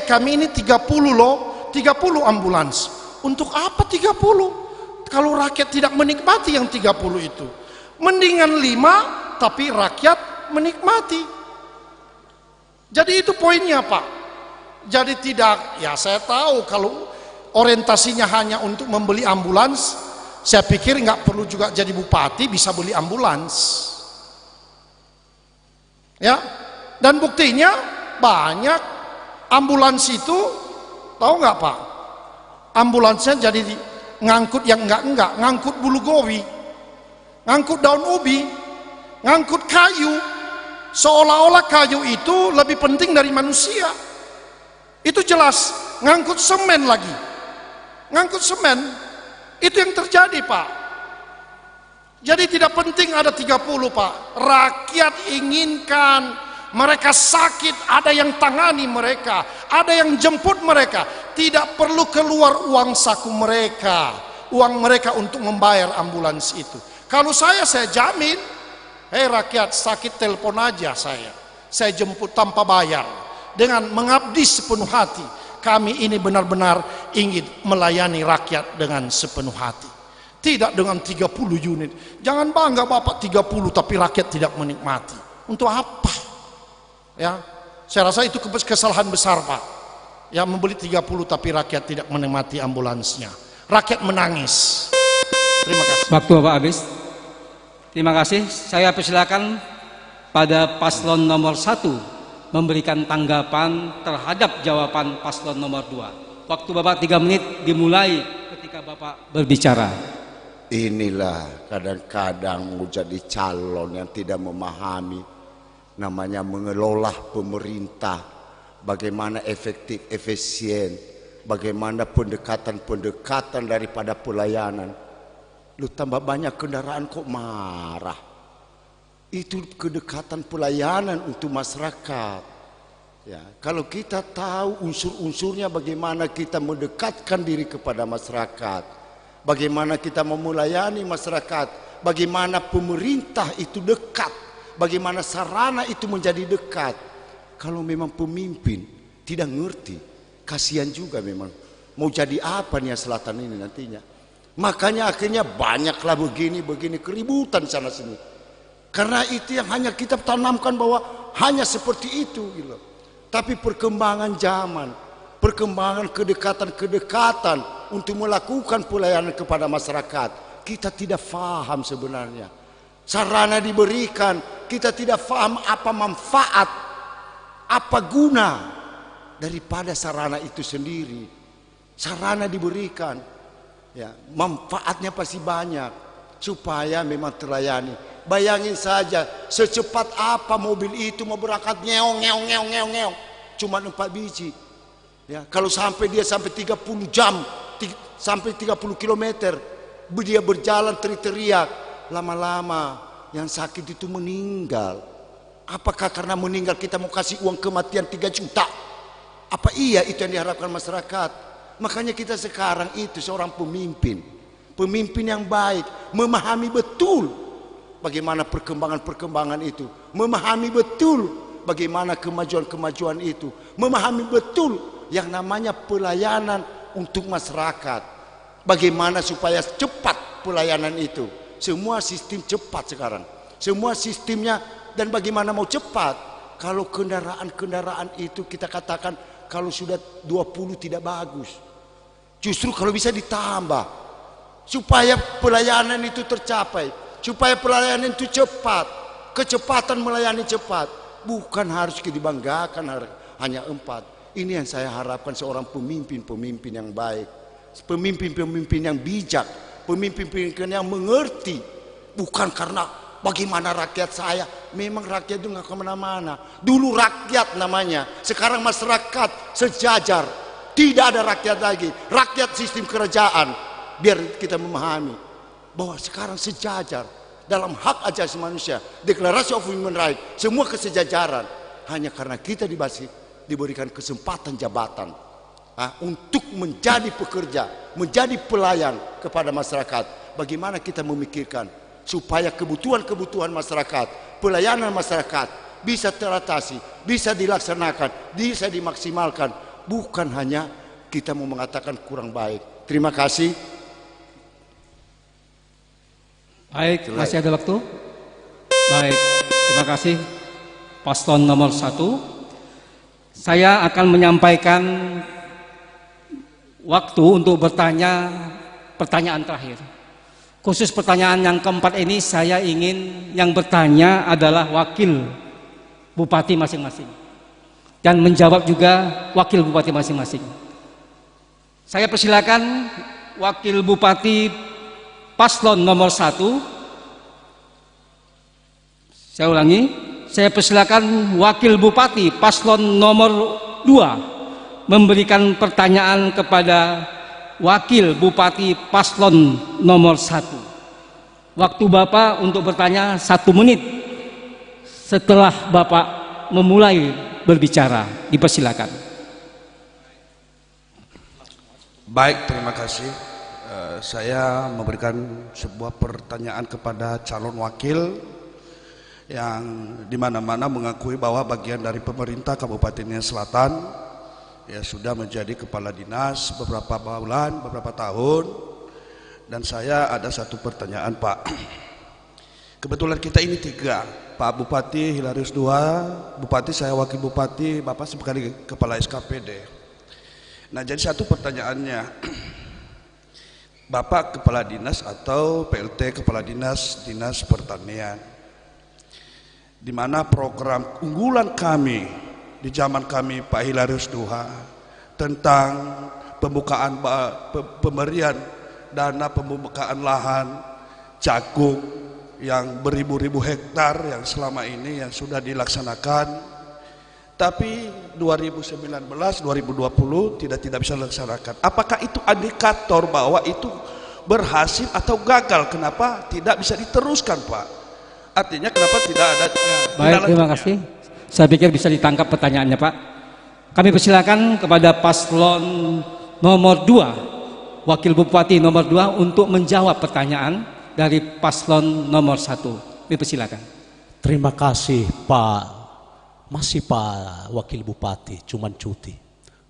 kami ini 30 loh, 30 ambulans. Untuk apa 30? Kalau rakyat tidak menikmati yang 30 itu. Mendingan 5, tapi rakyat menikmati. Jadi itu poinnya Pak. Jadi tidak, ya saya tahu kalau orientasinya hanya untuk membeli ambulans, saya pikir nggak perlu juga jadi bupati, bisa beli ambulans. Ya, dan buktinya banyak ambulans itu, tahu nggak Pak? Ambulansnya jadi ngangkut yang enggak, ngangkut bulu gowi, ngangkut daun ubi, ngangkut kayu, seolah-olah kayu itu lebih penting dari manusia. Itu jelas. Ngangkut semen lagi, ngangkut semen, itu yang terjadi Pak. Jadi tidak penting ada 30 Pak. Rakyat inginkan mereka sakit, ada yang tangani mereka, ada yang jemput mereka. Tidak perlu keluar uang saku mereka, uang mereka untuk membayar ambulans itu. Kalau saya jamin, rakyat sakit telepon aja saya jemput tanpa bayar, dengan mengabdi sepenuh hati. Kami ini benar-benar ingin melayani rakyat dengan sepenuh hati, tidak dengan 30 unit. Jangan bangga Bapak 30 tapi rakyat tidak menikmati. Untuk apa? Ya, saya rasa itu kesalahan besar Pak. Ya, membeli 30 tapi rakyat tidak menikmati ambulansnya. Rakyat menangis. Terima kasih. Waktu Bapak habis. Terima kasih. Saya persilakan pada paslon nomor 1 memberikan tanggapan terhadap jawaban paslon nomor 2. Waktu Bapak 3 menit dimulai ketika Bapak berbicara. Inilah kadang-kadang mau jadi calon yang tidak memahami namanya mengelola pemerintah, bagaimana efektif, efisien, bagaimana pendekatan daripada pelayanan. Lu tambah banyak kendaraan kok marah. Itu kedekatan pelayanan untuk masyarakat. Ya, kalau kita tahu unsur-unsurnya bagaimana kita mendekatkan diri kepada masyarakat, bagaimana kita memulayani masyarakat, bagaimana pemerintah itu dekat, bagaimana sarana itu menjadi dekat. Kalau memang pemimpin tidak ngerti, kasihan juga memang. Mau jadi apa nih selatan ini nantinya? Makanya akhirnya banyaklah begini keributan sana sini. Karena itu yang hanya kita tanamkan bahwa hanya seperti itu gitu. Tapi perkembangan zaman, perkembangan kedekatan untuk melakukan pelayanan kepada masyarakat, kita tidak faham sebenarnya. Sarana diberikan, kita tidak faham apa manfaat, apa guna daripada sarana itu sendiri. Sarana diberikan, ya, manfaatnya pasti banyak supaya memang terlayani. Bayangin saja secepat apa mobil itu mau berangkat ngeong, cuma 4 biji. Ya, kalau dia sampai 30 jam, sampai 30 kilometer, dia berjalan teriak-teriak, lama-lama yang sakit itu meninggal. Apakah karena meninggal kita mau kasih uang kematian 3 juta? Apa iya itu yang diharapkan masyarakat? Makanya kita sekarang itu seorang pemimpin yang baik, memahami betul bagaimana perkembangan itu, memahami betul bagaimana kemajuan itu, memahami betul yang namanya pelayanan untuk masyarakat, bagaimana supaya cepat pelayanan itu. Semua sistem cepat sekarang, semua sistemnya. Dan bagaimana mau cepat kalau kendaraan itu kita katakan kalau sudah 20 tidak bagus, justru kalau bisa ditambah supaya pelayanan itu tercapai, supaya pelayanan itu cepat, kecepatan melayani cepat, bukan harus dibanggakan hanya 4. Ini yang saya harapkan seorang pemimpin yang baik, pemimpin yang bijak, pemimpin yang mengerti, bukan karena bagaimana rakyat saya. Memang rakyat itu nggak kemana-mana. Dulu rakyat namanya, sekarang masyarakat sejajar, tidak ada rakyat lagi, rakyat sistem kerajaan. Biar kita memahami bahwa sekarang sejajar dalam hak asasi manusia, Declaration of Human Rights, semua kesejajaran. Hanya karena kita diberikan kesempatan jabatan untuk menjadi pekerja, menjadi pelayan kepada masyarakat. Bagaimana kita memikirkan supaya kebutuhan masyarakat, pelayanan masyarakat bisa teratasi, bisa dilaksanakan, bisa dimaksimalkan, bukan hanya kita mau mengatakan kurang baik. Terima kasih. Baik, masih ada waktu? Baik, terima kasih paslon nomor 1. Saya akan menyampaikan waktu untuk bertanya pertanyaan terakhir. Khusus pertanyaan yang keempat ini saya ingin yang bertanya adalah wakil bupati masing-masing. Dan menjawab juga wakil bupati masing-masing. Saya persilakan wakil bupati paslon nomor 1. Saya ulangi, saya persilakan wakil bupati paslon nomor 2 memberikan pertanyaan kepada wakil bupati paslon nomor 1. Waktu Bapak untuk bertanya 1 menit setelah Bapak memulai berbicara. Dipersilakan. Baik, terima kasih. Saya memberikan sebuah pertanyaan kepada calon wakil yang dimana-mana mengakui bahwa bagian dari pemerintah Kabupaten Nia Selatan, ya sudah menjadi kepala dinas beberapa bulan, beberapa tahun. Dan saya ada satu pertanyaan, Pak. Kebetulan kita ini 3, Pak Bupati Hilarius 2, Bupati, saya wakil bupati, Bapak sebagai kepala SKPD. Nah, jadi satu pertanyaannya, Bapak kepala dinas atau PLT kepala dinas pertanian, di mana program unggulan kami di zaman kami Pak Hilarius 2 tentang pemberian dana pembukaan lahan jagung yang beribu-ribu hektar yang selama ini yang sudah dilaksanakan, tapi 2019-2020 tidak bisa dilaksanakan. Apakah itu indikator bahwa itu berhasil atau gagal? Kenapa tidak bisa diteruskan, Pak? Artinya kenapa tidak ada? Baik, terima kasih. Saya pikir bisa ditangkap pertanyaannya, Pak. Kami persilakan kepada paslon nomor 2, Wakil Bupati nomor 2 untuk menjawab pertanyaan dari paslon nomor 1. Dipersilakan. Terima kasih Pak. Masih Pak Wakil Bupati, cuman cuti.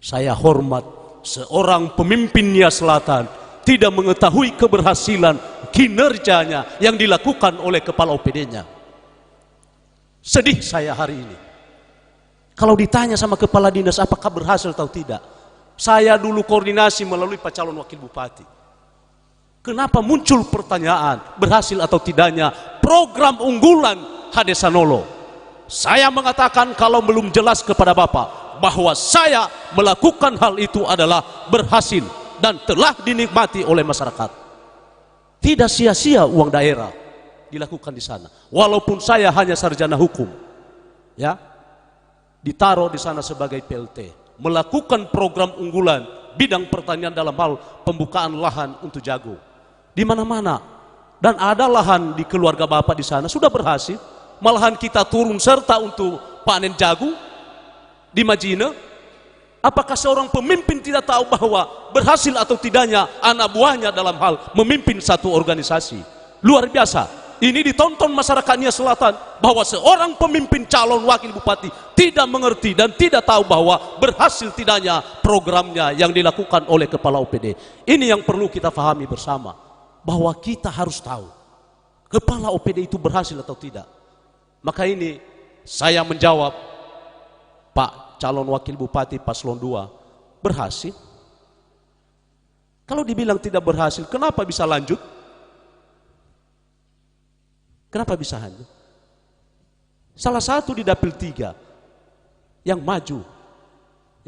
Saya hormat seorang pemimpin Nia Selatan tidak mengetahui keberhasilan kinerjanya yang dilakukan oleh kepala OPD-nya. Sedih saya hari ini. Kalau ditanya sama kepala dinas apakah berhasil atau tidak, saya dulu koordinasi melalui Pak calon wakil bupati. Kenapa muncul pertanyaan berhasil atau tidaknya program unggulan Hadesanolo? Saya mengatakan kalau belum jelas kepada Bapak bahwa saya melakukan hal itu adalah berhasil dan telah dinikmati oleh masyarakat. Tidak sia-sia uang daerah dilakukan di sana. Walaupun saya hanya sarjana hukum, ya, ditaruh di sana sebagai PLT, melakukan program unggulan bidang pertanian dalam hal pembukaan lahan untuk jagung di mana-mana, dan ada lahan di keluarga Bapak di sana sudah berhasil. Malahan kita turun serta untuk panen jagung di Majina. Apakah seorang pemimpin tidak tahu bahwa berhasil atau tidaknya anak buahnya dalam hal memimpin satu organisasi? Luar biasa. Ini ditonton masyarakat Nia Selatan bahwa seorang pemimpin calon wakil bupati tidak mengerti dan tidak tahu bahwa berhasil tidaknya programnya yang dilakukan oleh kepala OPD. Ini yang perlu kita pahami bersama, bahwa kita harus tahu kepala OPD itu berhasil atau tidak. Maka ini saya menjawab, Pak calon wakil bupati paslon 2 berhasil. Kalau dibilang tidak berhasil, kenapa bisa lanjut? Kenapa bisa lanjut? Salah satu di dapil 3 yang maju,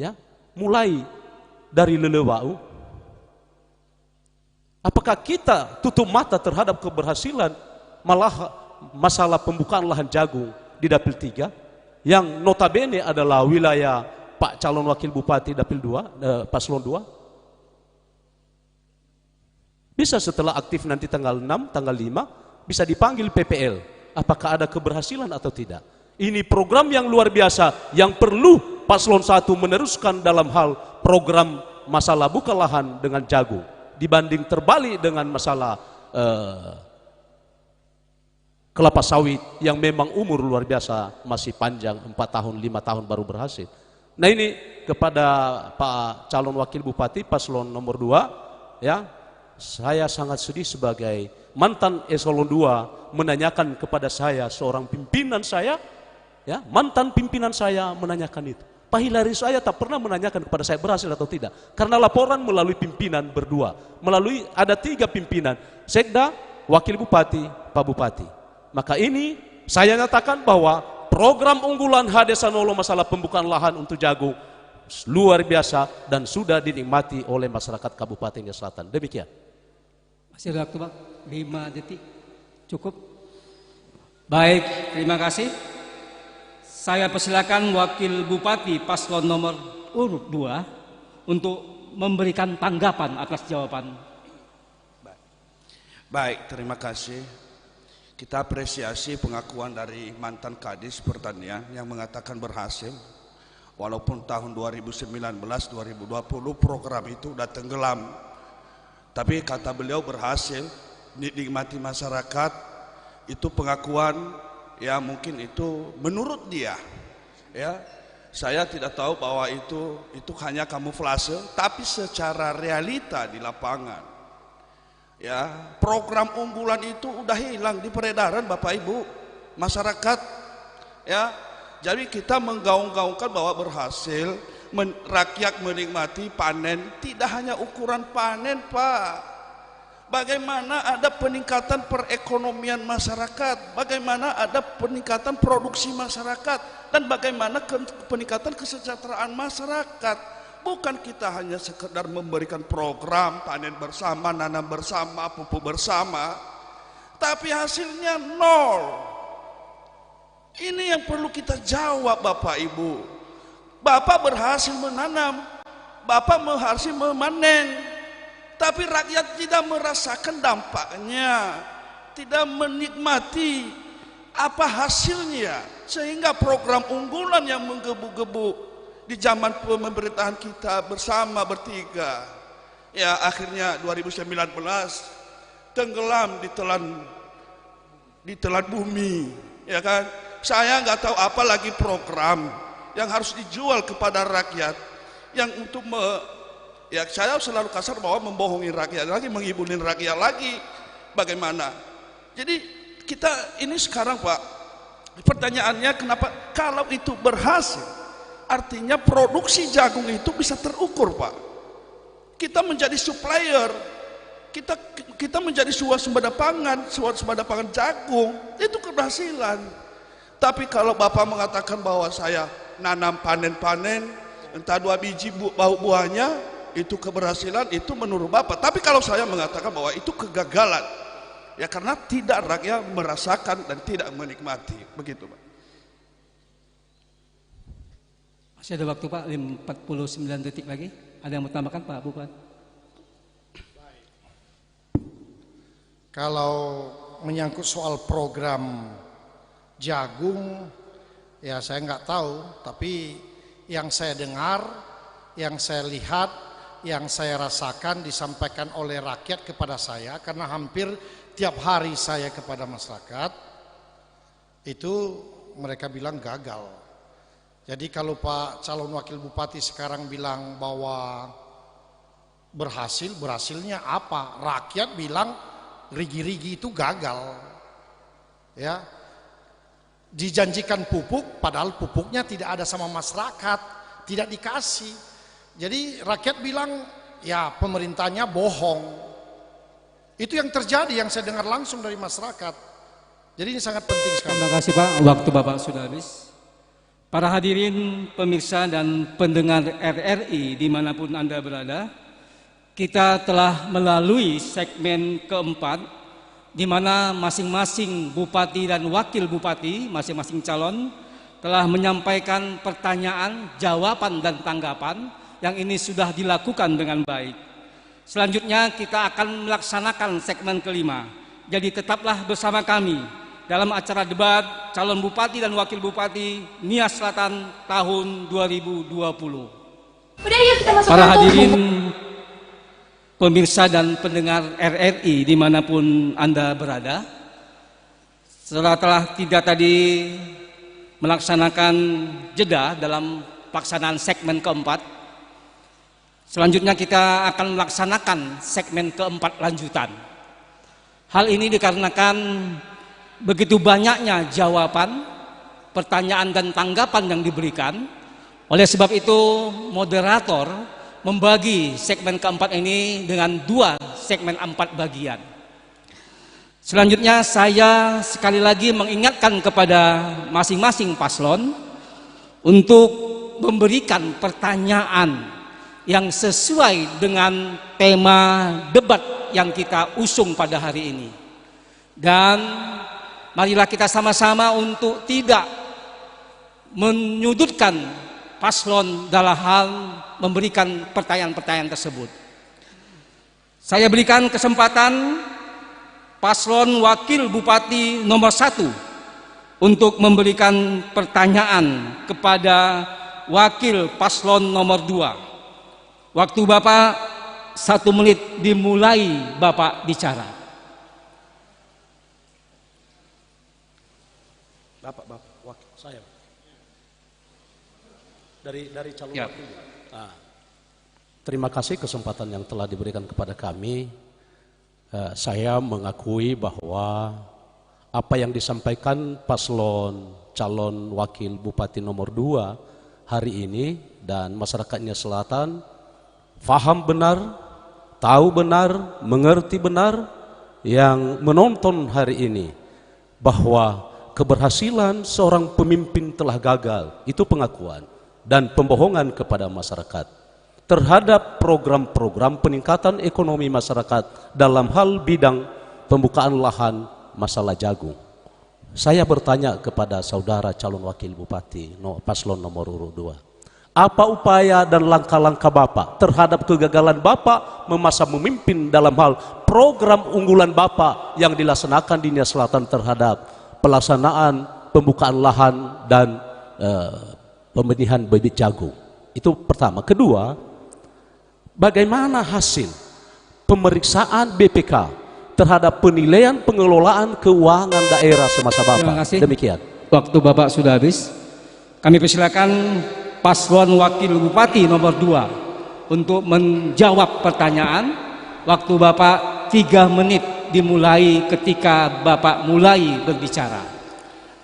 ya, mulai dari Lelewau. Apakah kita tutup mata terhadap keberhasilan malah masalah pembukaan lahan jagung di dapil 3 yang notabene adalah wilayah Pak calon wakil bupati dapil 2, paslon 2? Bisa setelah aktif nanti tanggal 6, tanggal 5 bisa dipanggil PPL. Apakah ada keberhasilan atau tidak? Ini program yang luar biasa yang perlu paslon 1 meneruskan dalam hal program masalah buka lahan dengan jagung, dibanding terbalik dengan masalah kelapa sawit yang memang umur luar biasa masih panjang, 4 tahun 5 tahun baru berhasil. Nah, ini kepada Pak calon wakil bupati paslon nomor 2, ya, saya sangat sedih sebagai mantan eselon 2 menanyakan kepada saya, seorang pimpinan saya, ya, mantan pimpinan saya menanyakan itu. Pak Hilary saya tak pernah menanyakan kepada saya berhasil atau tidak, karena laporan melalui pimpinan berdua, melalui ada 3 pimpinan, Sekda, wakil bupati, Pak Bupati. Maka ini saya nyatakan bahwa program unggulan Hadesanolo masalah pembukaan lahan untuk jagung luar biasa dan sudah dinikmati oleh masyarakat Kabupaten Nia Selatan. Demikian. Masih ada waktu, Bang? 5 detik. Cukup? Baik, terima kasih. Saya persilakan Wakil Bupati paslon nomor urut 2 untuk memberikan tanggapan atas jawaban. Baik, terima kasih. Kita apresiasi pengakuan dari mantan Kadis Pertanian yang mengatakan berhasil. Walaupun tahun 2019-2020 program itu sudah tenggelam, tapi kata beliau berhasil, dinikmati masyarakat. Itu pengakuan ya, mungkin itu menurut dia, ya. Saya tidak tahu bahwa itu hanya kamuflase, tapi secara realita di lapangan, ya, program unggulan itu udah hilang di peredaran Bapak Ibu masyarakat, ya. Jadi kita menggaung-gaungkan bahwa berhasil, rakyat menikmati panen, tidak hanya ukuran panen, Pak. Bagaimana ada peningkatan perekonomian masyarakat, bagaimana ada peningkatan produksi masyarakat, dan bagaimana peningkatan kesejahteraan masyarakat. Bukan kita hanya sekedar memberikan program panen bersama, nanam bersama, pupuk bersama, tapi hasilnya nol. Ini yang perlu kita jawab Bapak Ibu. Bapak berhasil menanam, Bapak berhasil memanen, tapi rakyat tidak merasakan dampaknya, tidak menikmati apa hasilnya. Sehingga program unggulan yang menggebu-gebu di zaman pemerintahan kita bersama bertiga, ya akhirnya 2019 tenggelam di telan bumi, ya kan? Saya nggak tahu apa lagi program yang harus dijual kepada rakyat, yang untuk ya saya selalu kasar bahwa membohongi rakyat lagi, menghibulin rakyat lagi, bagaimana? Jadi kita ini sekarang Pak, pertanyaannya kenapa kalau itu berhasil, artinya produksi jagung itu bisa terukur Pak. Kita menjadi supplier, kita menjadi swasembada pangan jagung, itu keberhasilan. Tapi kalau Bapak mengatakan bahwa saya nanam panen-panen, entah 2 biji buahnya, itu keberhasilan, itu menurut Bapak. Tapi kalau saya mengatakan bahwa itu kegagalan, ya karena tidak rakyat merasakan dan tidak menikmati, begitu Pak. Masih ada waktu Pak, 49 detik lagi. Ada yang mau tambahkan Pak Bupati? Kalau menyangkut soal program jagung, ya saya nggak tahu, tapi yang saya dengar, yang saya lihat, yang saya rasakan disampaikan oleh rakyat kepada saya, karena hampir tiap hari saya kepada masyarakat, itu mereka bilang gagal. Jadi kalau Pak calon wakil bupati sekarang bilang bahwa berhasilnya apa? Rakyat bilang rigi-rigi itu gagal. Ya. Dijanjikan pupuk, padahal pupuknya tidak ada sama masyarakat, tidak dikasih. Jadi rakyat bilang, ya pemerintahnya bohong. Itu yang terjadi, yang saya dengar langsung dari masyarakat. Jadi ini sangat penting sekali. Terima kasih Pak, waktu Bapak sudah habis. Para hadirin, pemirsa dan pendengar RRI dimanapun Anda berada, kita telah melalui segmen keempat, di mana masing-masing bupati dan wakil bupati, masing-masing calon telah menyampaikan pertanyaan, jawaban dan tanggapan yang ini sudah dilakukan dengan baik. Selanjutnya kita akan melaksanakan segmen kelima. Jadi tetaplah bersama kami dalam acara debat calon bupati dan wakil bupati Nias Selatan tahun 2020. Para hadirin, pemirsa dan pendengar RRI dimanapun Anda berada, setelah tidak tadi melaksanakan jeda dalam pelaksanaan segmen keempat, selanjutnya kita akan melaksanakan segmen keempat lanjutan. Hal ini dikarenakan begitu banyaknya jawaban, pertanyaan dan tanggapan yang diberikan. Oleh sebab itu moderator membagi segmen keempat ini dengan 2 segmen 4 bagian. Selanjutnya saya sekali lagi mengingatkan kepada masing-masing paslon untuk memberikan pertanyaan yang sesuai dengan tema debat yang kita usung pada hari ini. Dan marilah kita sama-sama untuk tidak menyudutkan paslon dalam hal memberikan pertanyaan-pertanyaan tersebut. Saya berikan kesempatan paslon wakil bupati nomor 1 untuk memberikan pertanyaan kepada wakil paslon nomor 2. Waktu Bapak 1 menit dimulai Bapak bicara. Bapak, wakil saya. Dari calon Ya. wakil. Terima kasih kesempatan yang telah diberikan kepada kami. Saya mengakui bahwa apa yang disampaikan paslon calon wakil bupati nomor 2 hari ini dan masyarakatnya Selatan faham benar, tahu benar, mengerti benar, yang menonton hari ini bahwa keberhasilan seorang pemimpin telah gagal, itu pengakuan dan pembohongan kepada masyarakat terhadap program-program peningkatan ekonomi masyarakat dalam hal bidang pembukaan lahan masalah jagung. Saya bertanya kepada saudara calon wakil bupati paslon nomor urut 2, apa upaya dan langkah-langkah Bapak terhadap kegagalan Bapak memasa memimpin dalam hal program unggulan Bapak yang dilaksanakan di Nias Selatan terhadap pelaksanaan pembukaan lahan dan pembenihan bibit jagung. Itu pertama. Kedua, bagaimana hasil pemeriksaan BPK terhadap penilaian pengelolaan keuangan daerah semasa Bapak? Terima kasih. Demikian. Waktu Bapak sudah habis. Kami persilakan paslon wakil bupati nomor 2 untuk menjawab pertanyaan. Waktu Bapak 3 menit dimulai ketika Bapak mulai berbicara.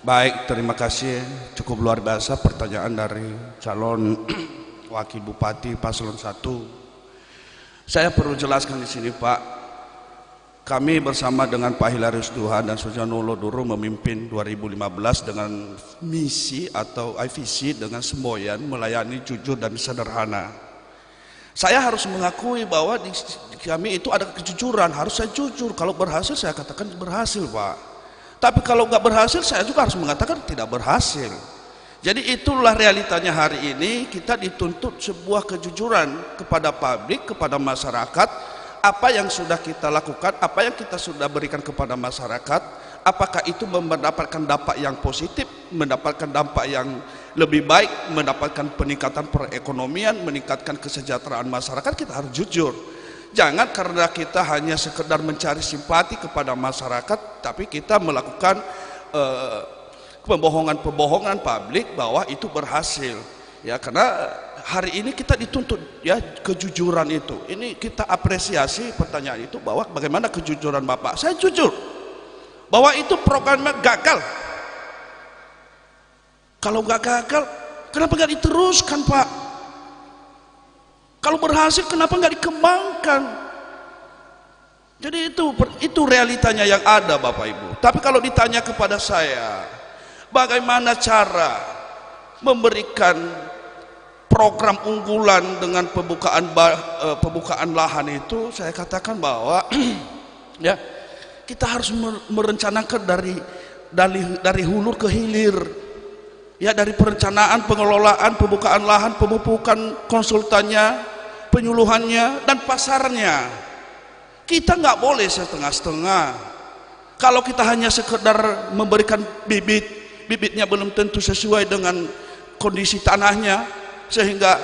Baik, terima kasih. Cukup luar biasa pertanyaan dari calon wakil bupati paslon 1. Saya perlu jelaskan di sini, Pak. Kami bersama dengan Pak Hilarius Duha dan Sujarno Lodoro memimpin 2015 dengan misi atau visi dengan semboyan melayani jujur dan sederhana. Saya harus mengakui bahwa di kami itu ada kejujuran, harus saya jujur. Kalau berhasil saya katakan berhasil, Pak. Tapi kalau nggak berhasil saya juga harus mengatakan tidak berhasil. Jadi itulah realitanya hari ini, kita dituntut sebuah kejujuran kepada publik, kepada masyarakat. Apa yang sudah kita lakukan, apa yang kita sudah berikan kepada masyarakat, apakah itu mendapatkan dampak yang positif, mendapatkan dampak yang lebih baik, mendapatkan peningkatan perekonomian, meningkatkan kesejahteraan masyarakat, kita harus jujur. Jangan karena kita hanya sekedar mencari simpati kepada masyarakat, tapi kita melakukan pembohongan-pembohongan publik bahwa itu berhasil. Ya, karena hari ini kita dituntut ya kejujuran itu. Ini kita apresiasi pertanyaan itu bahwa bagaimana kejujuran Bapak. Saya jujur bahwa itu programnya gagal. Kalau nggak gagal, kenapa nggak diteruskan, Pak? Kalau berhasil, kenapa nggak dikembangkan? Jadi itu realitanya yang ada, Bapak Ibu. Tapi kalau ditanya kepada saya, bagaimana cara memberikan program unggulan dengan pembukaan lahan itu, saya katakan bahwa ya kita harus merencanakan dari hulu ke hilir, ya, dari perencanaan, pengelolaan, pembukaan lahan, pemupukan, konsultannya, penyuluhannya, dan pasarnya. Kita nggak boleh setengah-setengah. Kalau kita hanya sekedar memberikan bibitnya belum tentu sesuai dengan kondisi tanahnya, sehingga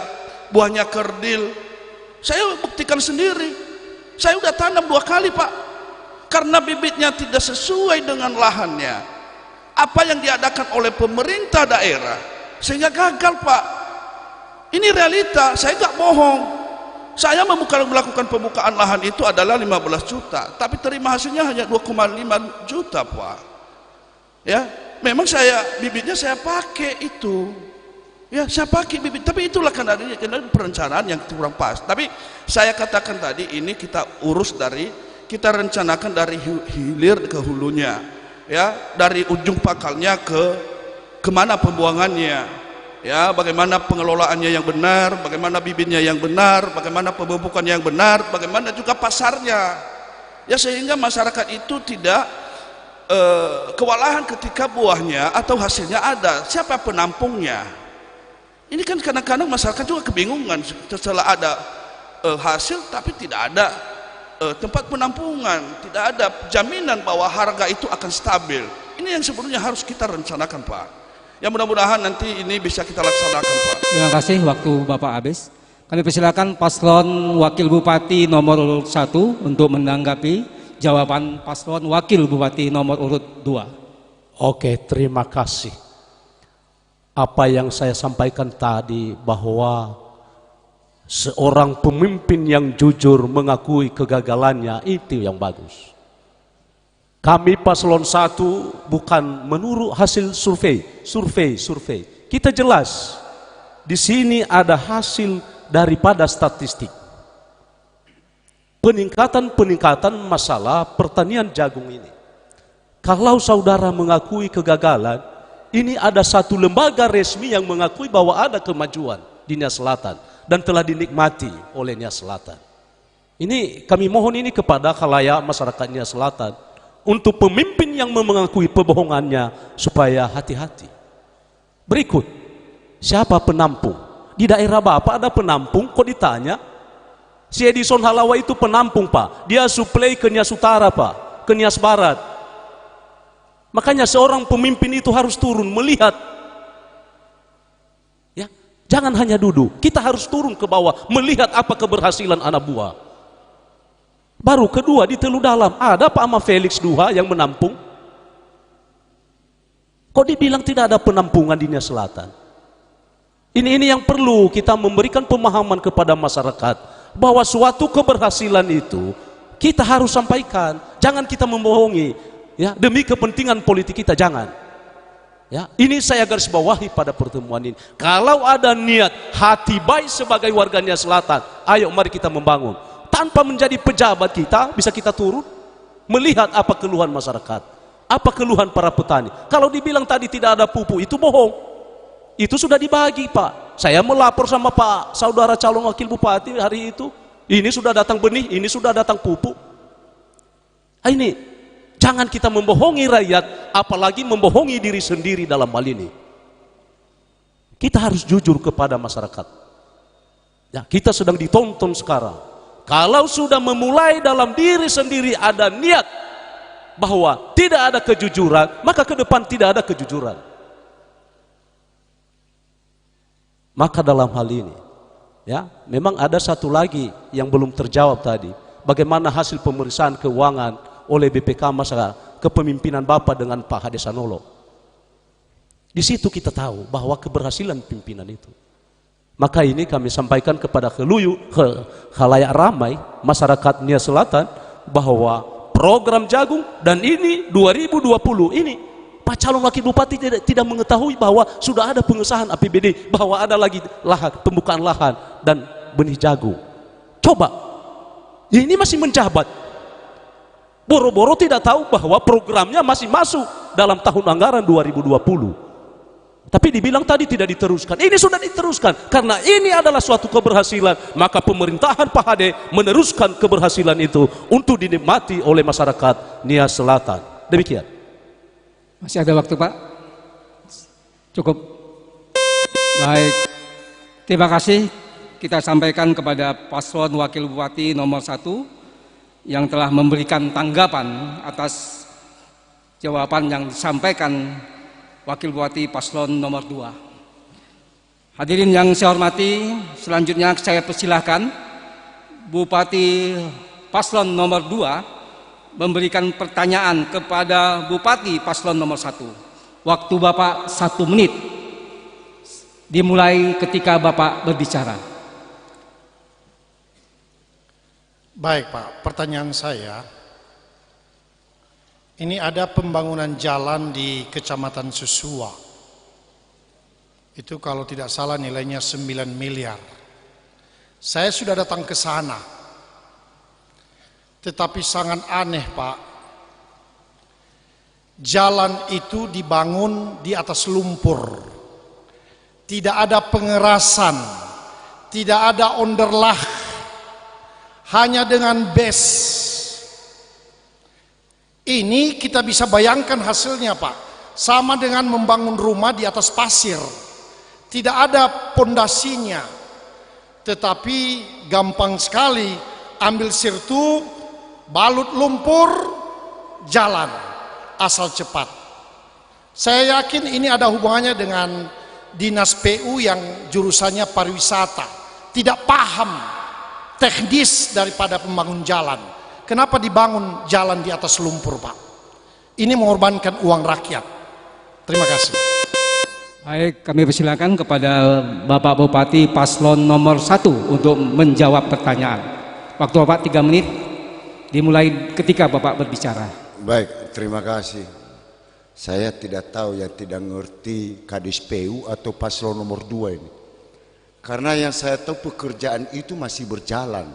buahnya kerdil. Saya buktikan sendiri, saya udah tanam 2 kali, Pak, karena bibitnya tidak sesuai dengan lahannya, apa yang diadakan oleh pemerintah daerah, sehingga gagal, Pak. Ini realita, saya nggak bohong. Saya melakukan pembukaan lahan itu adalah 15 juta, tapi terima hasilnya hanya 2,5 juta, Pak. Ya, memang bibitnya saya pakai itu. Ya, saya pakai bibit, tapi itulah karena perencanaan yang kurang pas. Tapi saya katakan tadi, ini kita kita rencanakan dari hilir ke hulunya, ya, dari ujung pakalnya kemana pembuangannya, ya, bagaimana pengelolaannya yang benar, bagaimana bibitnya yang benar, bagaimana pemupukan yang benar, bagaimana juga pasarnya, ya, sehingga masyarakat itu tidak kewalahan ketika buahnya atau hasilnya ada. Siapa penampungnya? Ini kan kadang-kadang masyarakat juga kebingungan setelah ada hasil tapi tidak ada tempat penampungan, tidak ada jaminan bahwa harga itu akan stabil. Ini yang sebenarnya harus kita rencanakan, Pak. Ya, mudah-mudahan nanti ini bisa kita laksanakan, Pak. Terima kasih, waktu Bapak habis. Kami persilakan paslon wakil bupati nomor 1 untuk menanggapi jawaban paslon wakil bupati nomor urut 2. Oke, terima kasih. Apa yang saya sampaikan tadi, bahwa seorang pemimpin yang jujur mengakui kegagalannya, itu yang bagus. Kami paslon 1 bukan menurut hasil survei. Kita jelas di sini ada hasil daripada statistik. Peningkatan masalah pertanian jagung ini. Kalau saudara mengakui kegagalan, ini ada satu lembaga resmi yang mengakui bahwa ada kemajuan di Nia Selatan dan telah dinikmati oleh Nia Selatan. Ini kami mohon ini kepada khalayak masyarakat Nia Selatan, untuk pemimpin yang mengakui pembohongannya supaya hati-hati. Berikut, siapa penampung? Di daerah Bapak ada penampung, kok ditanya? Si Edison Halawa itu penampung, Pak. Dia suplai ke Nias Utara, Pak, ke Nias Barat. Makanya seorang pemimpin itu harus turun melihat. Ya, jangan hanya duduk. Kita harus turun ke bawah melihat apa keberhasilan anak buah. Baru kedua di Telu Dalam ada Pak Ama Felix Duha yang menampung. Kok dibilang tidak ada penampungan di Nia Selatan? Ini yang perlu kita memberikan pemahaman kepada masyarakat bahwa suatu keberhasilan itu kita harus sampaikan. Jangan kita membohongi, ya, demi kepentingan politik kita, jangan. Ya, ini saya garis bawahi pada pertemuan ini. Kalau ada niat hati baik sebagai warga Nia Selatan, ayo mari kita membangun. Tanpa menjadi pejabat bisa kita turun melihat apa keluhan masyarakat, apa keluhan para petani. Kalau dibilang tadi tidak ada pupuk, itu bohong. Itu sudah dibagi, Pak. Saya melapor sama Pak saudara calon wakil bupati hari itu. Ini sudah datang benih, ini sudah datang pupuk. Ini jangan kita membohongi rakyat, apalagi membohongi diri sendiri dalam hal ini. Kita harus jujur kepada masyarakat. Ya, kita sedang ditonton sekarang. Kalau sudah memulai dalam diri sendiri ada niat bahwa tidak ada kejujuran, maka ke depan tidak ada kejujuran. Maka dalam hal ini, ya, memang ada satu lagi yang belum terjawab tadi. Bagaimana hasil pemeriksaan keuangan oleh BPK masa kepemimpinan Bapak dengan Pak Hade Sanolo. Di situ kita tahu bahwa keberhasilan pimpinan itu. Maka ini kami sampaikan kepada khalayak ramai masyarakat Nia Selatan bahwa program jagung dan ini 2020 ini Pak calon wakil bupati tidak mengetahui bahwa sudah ada pengesahan APBD, bahwa ada lagi lahan, pembukaan lahan dan benih jagung. Coba, ini masih menjabat. Boro-boro tidak tahu bahwa programnya masih masuk dalam tahun anggaran 2020. Tapi dibilang tadi tidak diteruskan. Ini sudah diteruskan. Karena ini adalah suatu keberhasilan, maka pemerintahan Pak Hade meneruskan keberhasilan itu untuk dinikmati oleh masyarakat Nia Selatan. Demikian. Masih ada waktu, Pak? Cukup. Baik. Terima kasih kita sampaikan kepada paslon wakil bupati nomor 1 yang telah memberikan tanggapan atas jawaban yang disampaikan wakil bupati paslon nomor 2. Hadirin yang saya hormati, selanjutnya saya persilahkan Bupati paslon nomor 2 memberikan pertanyaan kepada Bupati paslon nomor 1. Waktu Bapak 1 menit, dimulai ketika Bapak berbicara. Baik, Pak, pertanyaan saya, ini ada pembangunan jalan di Kecamatan Susua. Itu kalau tidak salah nilainya 9 miliar. Saya sudah datang ke sana. Tetapi sangat aneh, Pak. Jalan itu dibangun di atas lumpur. Tidak ada pengerasan, tidak ada onderlah, hanya dengan base. Ini kita bisa bayangkan hasilnya, Pak. Sama dengan membangun rumah di atas pasir. Tidak ada pondasinya. Tetapi gampang sekali, ambil sirtu, balut lumpur, jalan, asal cepat. Saya yakin ini ada hubungannya dengan dinas PU yang jurusannya pariwisata. Tidak paham teknis daripada pembangun jalan. Kenapa dibangun jalan di atas lumpur, Pak? Ini mengorbankan uang rakyat. Terima kasih. Baik, kami persilakan kepada Bapak Bupati paslon nomor 1 untuk menjawab pertanyaan. Waktu Bapak 3 menit, dimulai ketika Bapak berbicara. Baik, terima kasih. Saya tidak tahu, yang tidak ngerti Kadis PU atau paslon nomor 2 ini. Karena yang saya tahu pekerjaan itu masih berjalan.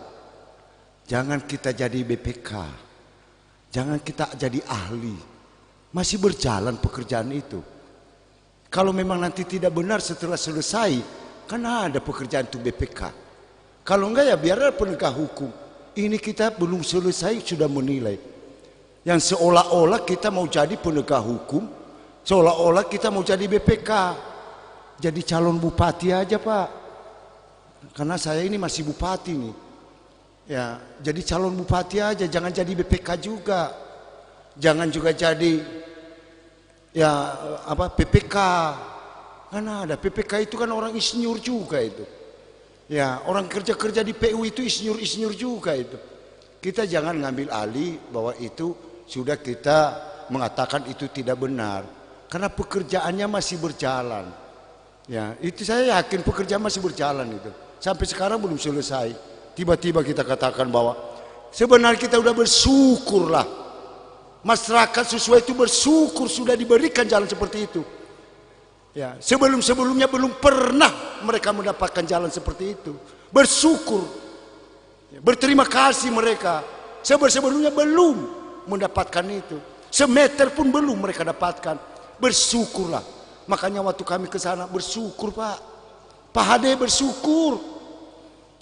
Jangan kita jadi BPK. Jangan kita jadi ahli. Masih berjalan pekerjaan itu. Kalau memang nanti tidak benar setelah selesai, kan ada pekerjaan untuk BPK. Kalau enggak ya biarlah penegak hukum. Ini kita belum selesai sudah menilai. Yang seolah-olah kita mau jadi penegak hukum, seolah-olah kita mau jadi BPK. Jadi calon bupati aja, Pak. Karena saya ini masih bupati nih. Ya, jadi calon bupati aja, jangan jadi BPK juga. Jangan juga jadi ya apa PPK. Kan ada PPK itu kan orang insinyur juga itu. Ya, orang kerja-kerja di PU itu insinyur juga itu. Kita jangan ngambil alih bahwa itu sudah kita mengatakan itu tidak benar. Karena pekerjaannya masih berjalan. Ya, itu saya yakin pekerjaan masih berjalan itu. Sampai sekarang belum selesai. Tiba-tiba kita katakan bahwa sebenarnya kita sudah bersyukurlah. Masyarakat sesuai itu bersyukur sudah diberikan jalan seperti itu. Ya, sebelum-sebelumnya belum pernah mereka mendapatkan jalan seperti itu. Bersyukur, ya, berterima kasih mereka. Sebelumnya belum mendapatkan itu. Semeter pun belum mereka dapatkan. Bersyukurlah. Makanya waktu kami ke sana bersyukur Pak. Pak Hade bersyukur.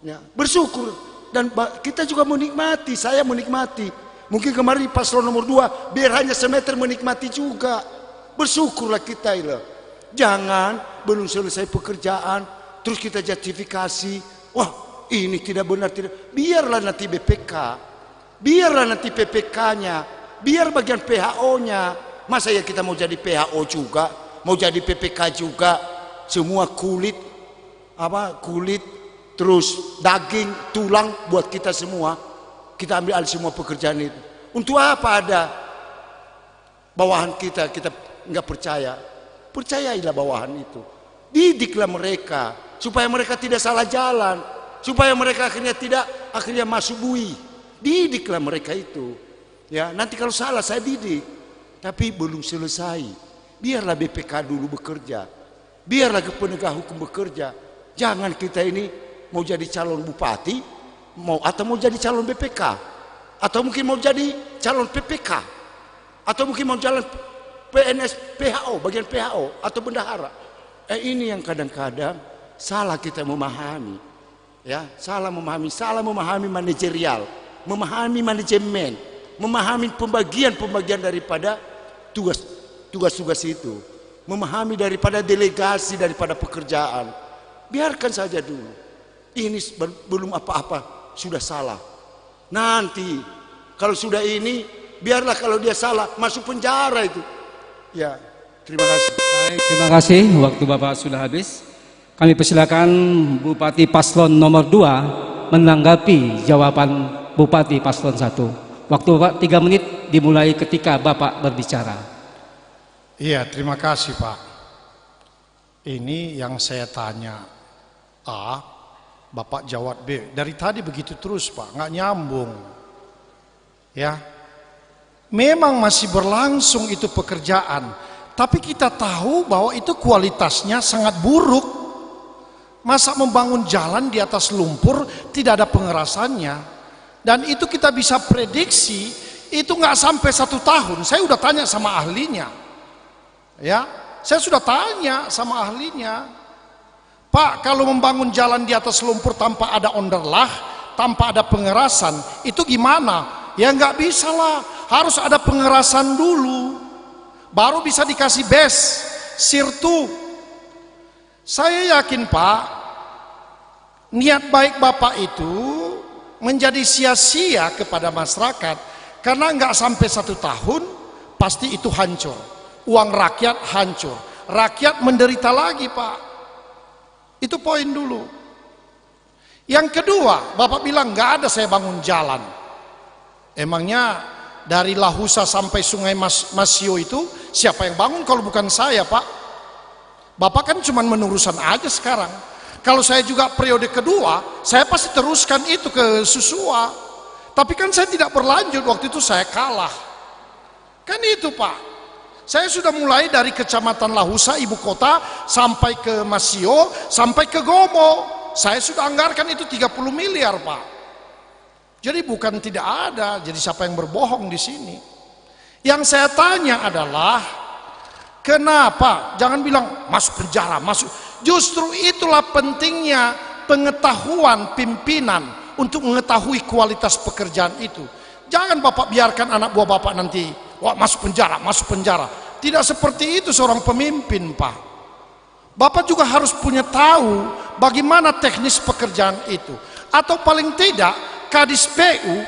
Ya, bersyukur. Dan kita juga menikmati. Saya menikmati. Mungkin kemarin paslon nomor 2 biar hanya semeter menikmati juga. Bersyukurlah kita itu. Jangan belum selesai pekerjaan terus kita justifikasi, wah ini tidak benar, tidak. Biarlah nanti BPK, biarlah nanti PPK-nya, biar bagian PHO-nya. Masa ya kita mau jadi PHO juga, mau jadi PPK juga, semua kulit terus daging, tulang buat kita semua. Kita ambil alih semua pekerjaan itu. Untuk apa ada bawahan kita nggak percaya? Percayailah bawahan itu. Didiklah mereka supaya mereka tidak salah jalan, supaya mereka akhirnya masuk bui. Didiklah mereka itu. Ya, nanti kalau salah saya didik. Tapi belum selesai. Biarlah BPK dulu bekerja. Biarlah penegak hukum bekerja. Jangan kita ini mau jadi calon bupati, atau mau jadi calon BPK, atau mungkin mau jadi calon PPK, atau mungkin mau jalan PNS PHO, bagian PHO atau bendahara. Ini yang kadang-kadang salah kita memahami. Ya, salah memahami manajerial, memahami manajemen, memahami pembagian daripada tugas-tugas itu, memahami daripada delegasi daripada pekerjaan. Biarkan saja dulu. Ini belum apa-apa sudah salah. Nanti kalau sudah ini, biarlah kalau dia salah masuk penjara itu. Ya, terima kasih. Baik, terima kasih. Waktu Bapak sudah habis. Kami persilakan Bupati Paslon nomor 2 menanggapi jawaban Bupati Paslon 1. Waktu Bapak 3 menit dimulai ketika Bapak berbicara. Iya, terima kasih Pak. Ini yang saya tanya A, Bapak jawab B. Dari tadi begitu terus Pak, nggak nyambung. Ya, memang masih berlangsung itu pekerjaan, tapi kita tahu bahwa itu kualitasnya sangat buruk. Masa membangun jalan di atas lumpur tidak ada pengerasannya, dan itu kita bisa prediksi itu nggak sampai 1 tahun. Saya udah tanya sama ahlinya, ya, saya sudah tanya sama ahlinya, Pak, kalau membangun jalan di atas lumpur tanpa ada onderlah, tanpa ada pengerasan, itu gimana? Ya nggak bisa lah, harus ada pengerasan dulu, baru bisa dikasih bes, sirtu. Saya yakin Pak, niat baik Bapak itu menjadi sia-sia kepada masyarakat, karena nggak sampai 1 tahun pasti itu hancur, uang rakyat hancur, rakyat menderita lagi Pak. Itu poin dulu. Yang kedua, Bapak bilang nggak ada saya bangun jalan. Emangnya dari Lahusa sampai Sungai Masio itu siapa yang bangun kalau bukan saya Pak? Bapak kan cuma menerusan aja sekarang. Kalau saya juga periode kedua, saya pasti teruskan itu ke Susua. Tapi kan saya tidak berlanjut, waktu itu saya kalah. Kan itu Pak. Saya sudah mulai dari Kecamatan Lahusa, ibu kota, sampai ke Masio, sampai ke Gomo. Saya sudah anggarkan itu 30 miliar Pak. Jadi bukan tidak ada, jadi siapa yang berbohong di sini? Yang saya tanya adalah, kenapa? Jangan bilang masuk penjara, masuk. Justru itulah pentingnya pengetahuan pimpinan untuk mengetahui kualitas pekerjaan itu. Jangan Bapak biarkan anak buah Bapak nanti, wah masuk penjara, masuk penjara. Tidak seperti itu seorang pemimpin Pak. Bapak juga harus punya tahu bagaimana teknis pekerjaan itu. Atau paling tidak Kadis PU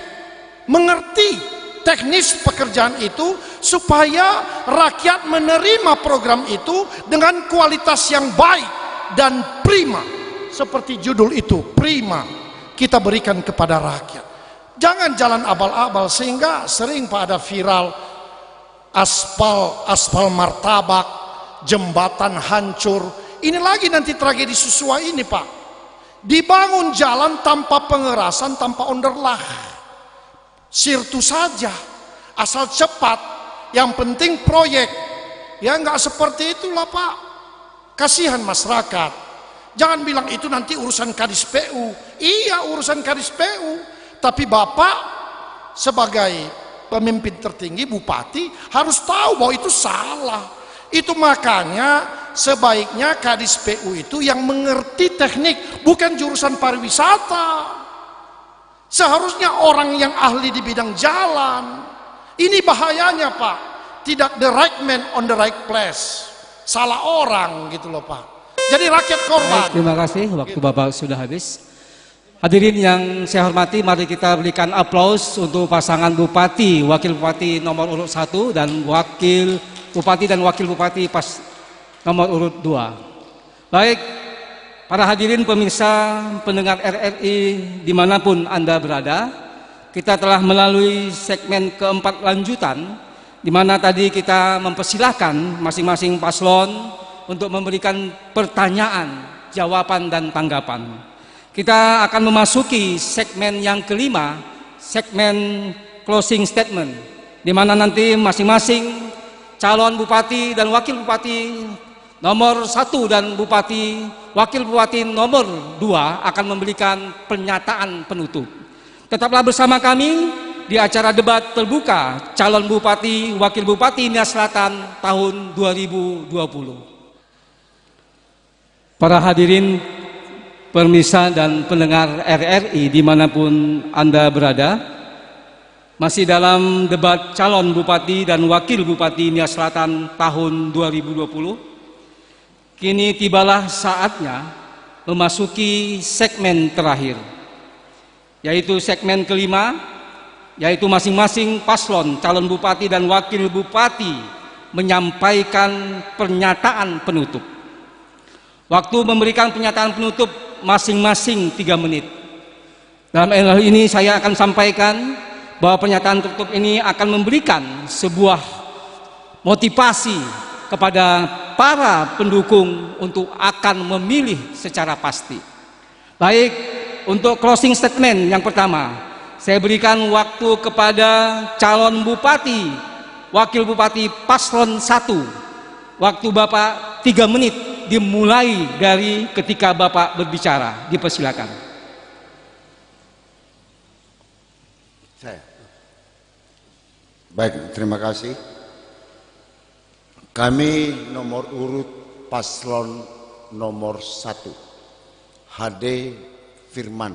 mengerti teknis pekerjaan itu supaya rakyat menerima program itu dengan kualitas yang baik dan prima. Seperti judul itu, prima, kita berikan kepada rakyat. Jangan jalan abal-abal, sehingga sering Pak ada viral aspal martabak, jembatan hancur. Ini lagi nanti tragedi Susua ini Pak. Dibangun jalan tanpa pengerasan, tanpa onderlah, sirtu saja, asal cepat, yang penting proyek. Ya nggak seperti itulah Pak. Kasihan masyarakat. Jangan bilang itu nanti urusan Kadis PU. Iya, urusan Kadis PU. Tapi Bapak sebagai pemimpin tertinggi, bupati, harus tahu bahwa itu salah. Itu makanya sebaiknya Kadis PU itu yang mengerti teknik, bukan jurusan pariwisata. Seharusnya orang yang ahli di bidang jalan. Ini bahayanya Pak. Tidak the right man on the right place. Salah orang gitu loh Pak. Jadi rakyat korban. Terima kasih, waktu Bapak sudah habis. Hadirin yang saya hormati, mari kita berikan aplaus untuk pasangan Bupati, Wakil Bupati nomor urut 1 dan Wakil Bupati dan Wakil Bupati pas nomor urut 2. Baik, para hadirin pemirsa pendengar RRI dimanapun Anda berada, kita telah melalui segmen keempat lanjutan, di mana tadi kita mempersilahkan masing-masing paslon untuk memberikan pertanyaan, jawaban, dan tanggapan. Kita akan memasuki segmen yang kelima, segmen closing statement, di mana nanti masing-masing calon bupati dan wakil bupati nomor 1 dan bupati, wakil bupati nomor 2 akan memberikan pernyataan penutup. Tetaplah bersama kami di acara debat terbuka calon bupati, wakil bupati Nias Selatan tahun 2020. Para hadirin, pemirsa dan pendengar RRI dimanapun Anda berada, masih dalam debat calon bupati dan wakil bupati Nias Selatan tahun 2020. Kini tibalah saatnya memasuki segmen terakhir, yaitu segmen kelima, yaitu masing-masing paslon calon bupati dan wakil bupati menyampaikan pernyataan penutup. Waktu memberikan pernyataan penutup masing-masing 3 menit. Dalam hal ini saya akan sampaikan bahwa pernyataan penutup ini akan memberikan sebuah motivasi kepada para pendukung untuk akan memilih secara pasti. Baik, untuk closing statement yang pertama, saya berikan waktu kepada calon bupati, wakil bupati paslon 1. Waktu Bapak 3 menit, dimulai dari ketika Bapak berbicara. Dipersilakan. Saya. Baik, terima kasih. Kami nomor urut paslon nomor 1, HD Firman,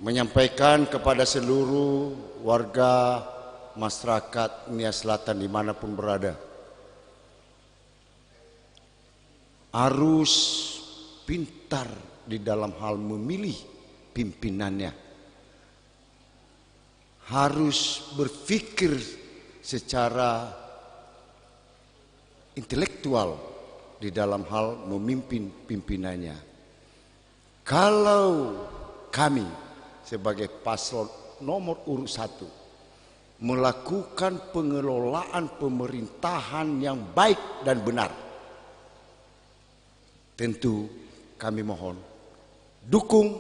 menyampaikan kepada seluruh warga masyarakat Nias Selatan dimanapun berada, harus pintar di dalam hal memilih pimpinannya, harus berpikir secara intelektual di dalam hal memimpin pimpinannya. Kalau kami sebagai paslon nomor urut 1 melakukan pengelolaan pemerintahan yang baik dan benar, tentu kami mohon dukung,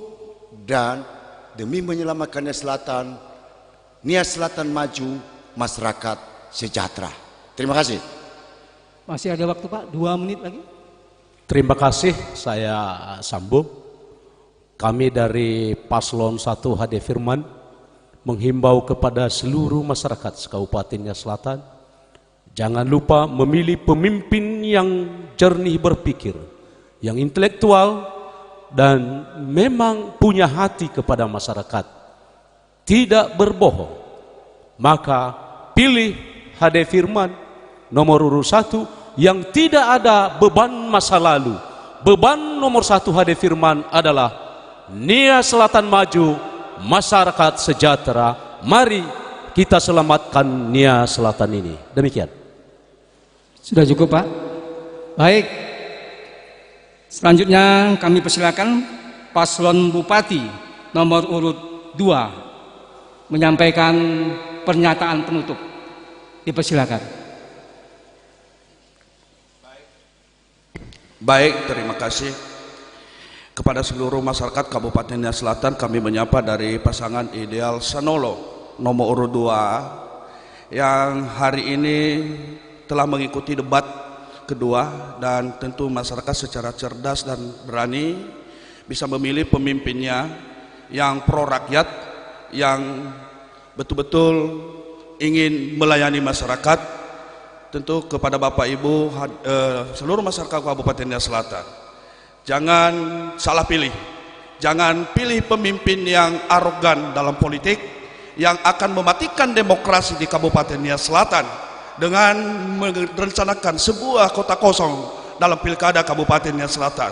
dan demi menyelamatkan Nias Selatan maju, masyarakat sejahtera. Terima kasih. Masih ada waktu Pak, 2 menit lagi. Terima kasih, saya sambung. Kami dari paslon 1 HD Firman menghimbau kepada seluruh masyarakat Kabupaten Nias Selatan, jangan lupa memilih pemimpin yang jernih berpikir, yang intelektual, dan memang punya hati kepada masyarakat, tidak berbohong. Maka pilih HD Firman nomor urut 1 yang tidak ada beban masa lalu. Beban nomor 1 HD Firman adalah Nias Selatan maju, masyarakat sejahtera. Mari kita selamatkan Nia Selatan ini. Demikian. Sudah cukup, Pak. Baik. Selanjutnya kami persilakan paslon Bupati nomor urut 2 menyampaikan pernyataan penutup. Dipersilakan. Baik, terima kasih. Kepada seluruh masyarakat Kabupaten Nia Selatan, kami menyapa dari pasangan Ideal Sanolo nomor urut 2 yang hari ini telah mengikuti debat kedua, dan tentu masyarakat secara cerdas dan berani bisa memilih pemimpinnya yang pro rakyat, yang betul-betul ingin melayani masyarakat. Tentu kepada Bapak Ibu seluruh masyarakat Kabupaten Nia Selatan, jangan salah pilih. Jangan pilih pemimpin yang arogan dalam politik, yang akan mematikan demokrasi di Kabupaten Nia Selatan dengan merencanakan sebuah kota kosong dalam pilkada Kabupaten Nia Selatan.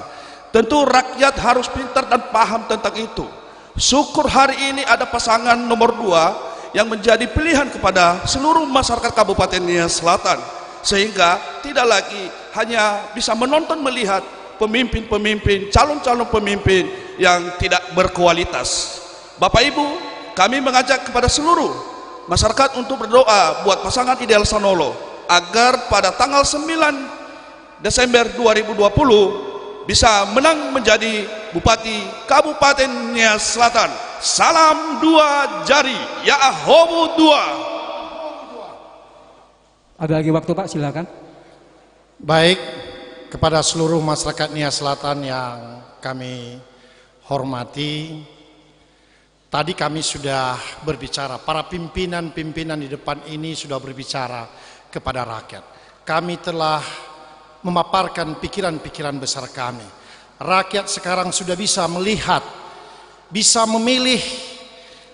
Tentu rakyat harus pintar dan paham tentang itu. Syukur hari ini ada pasangan nomor 2 yang menjadi pilihan kepada seluruh masyarakat Kabupaten Nia Selatan, sehingga tidak lagi hanya bisa menonton melihat pemimpin-pemimpin, calon-calon pemimpin yang tidak berkualitas. Bapak Ibu, kami mengajak kepada seluruh masyarakat untuk berdoa buat pasangan Ideal Sanolo agar pada tanggal 9 Desember 2020 bisa menang menjadi Bupati Kabupaten Nia Selatan. Salam 2 jari, ya Ahobu 2. Ada lagi waktu, Pak, silakan. Baik, kepada seluruh masyarakat Nia Selatan yang kami hormati, tadi kami sudah berbicara, para pimpinan-pimpinan di depan ini sudah berbicara kepada rakyat. Kami telah memaparkan pikiran-pikiran besar kami. Rakyat sekarang sudah bisa melihat, bisa memilih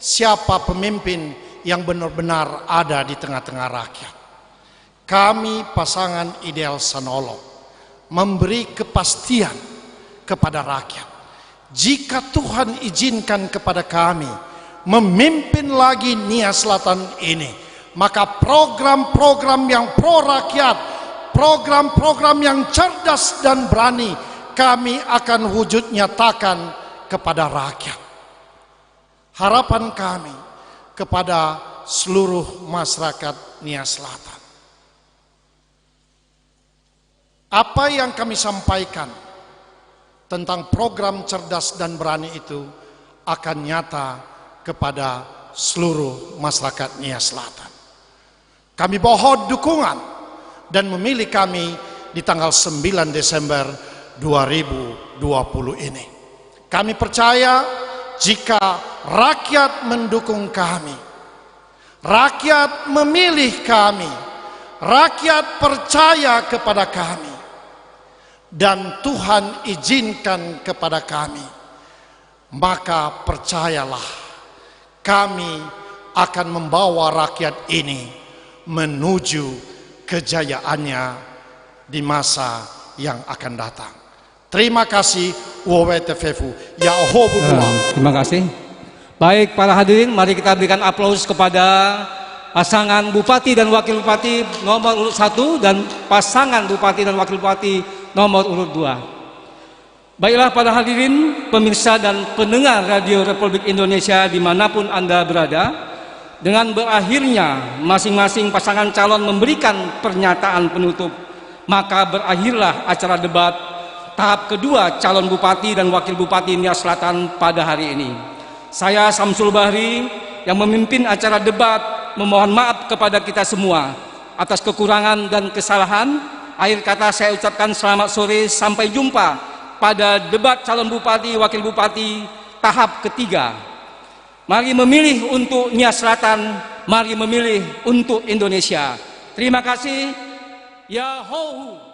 siapa pemimpin yang benar-benar ada di tengah-tengah rakyat. Kami pasangan Ideal Sanolo memberi kepastian kepada rakyat. Jika Tuhan izinkan kepada kami memimpin lagi Nia Selatan ini, maka program-program yang pro rakyat, program-program yang cerdas dan berani, kami akan wujud nyatakan kepada rakyat. Harapan kami kepada seluruh masyarakat Nia Selatan, apa yang kami sampaikan tentang program cerdas dan berani itu akan nyata kepada seluruh masyarakat Nia Selatan. Kami mohon dukungan dan memilih kami di tanggal 9 Desember 2020 ini. Kami percaya jika rakyat mendukung kami, rakyat memilih kami, rakyat percaya kepada kami, dan Tuhan izinkan kepada kami, maka percayalah kami akan membawa rakyat ini menuju kejayaannya di masa yang akan datang. Terima kasih. WWTFU ya Ahobu 2. Terima kasih. Baik para hadirin, mari kita berikan aplaus kepada pasangan Bupati dan Wakil Bupati nomor urut 1 dan pasangan Bupati dan Wakil Bupati nomor urut 2. Baiklah para hadirin, pemirsa dan pendengar Radio Republik Indonesia dimanapun Anda berada, dengan berakhirnya masing-masing pasangan calon memberikan pernyataan penutup, maka berakhirlah acara debat tahap kedua calon Bupati dan Wakil Bupati Nia Selatan pada hari ini. Saya Samsul Bahri yang memimpin acara debat memohon maaf kepada kita semua atas kekurangan dan kesalahan. Akhir kata saya ucapkan selamat sore, sampai jumpa pada debat calon Bupati Wakil Bupati tahap ketiga. Mari memilih untuk Nia Selatan, mari memilih untuk Indonesia. Terima kasih. Yahoo!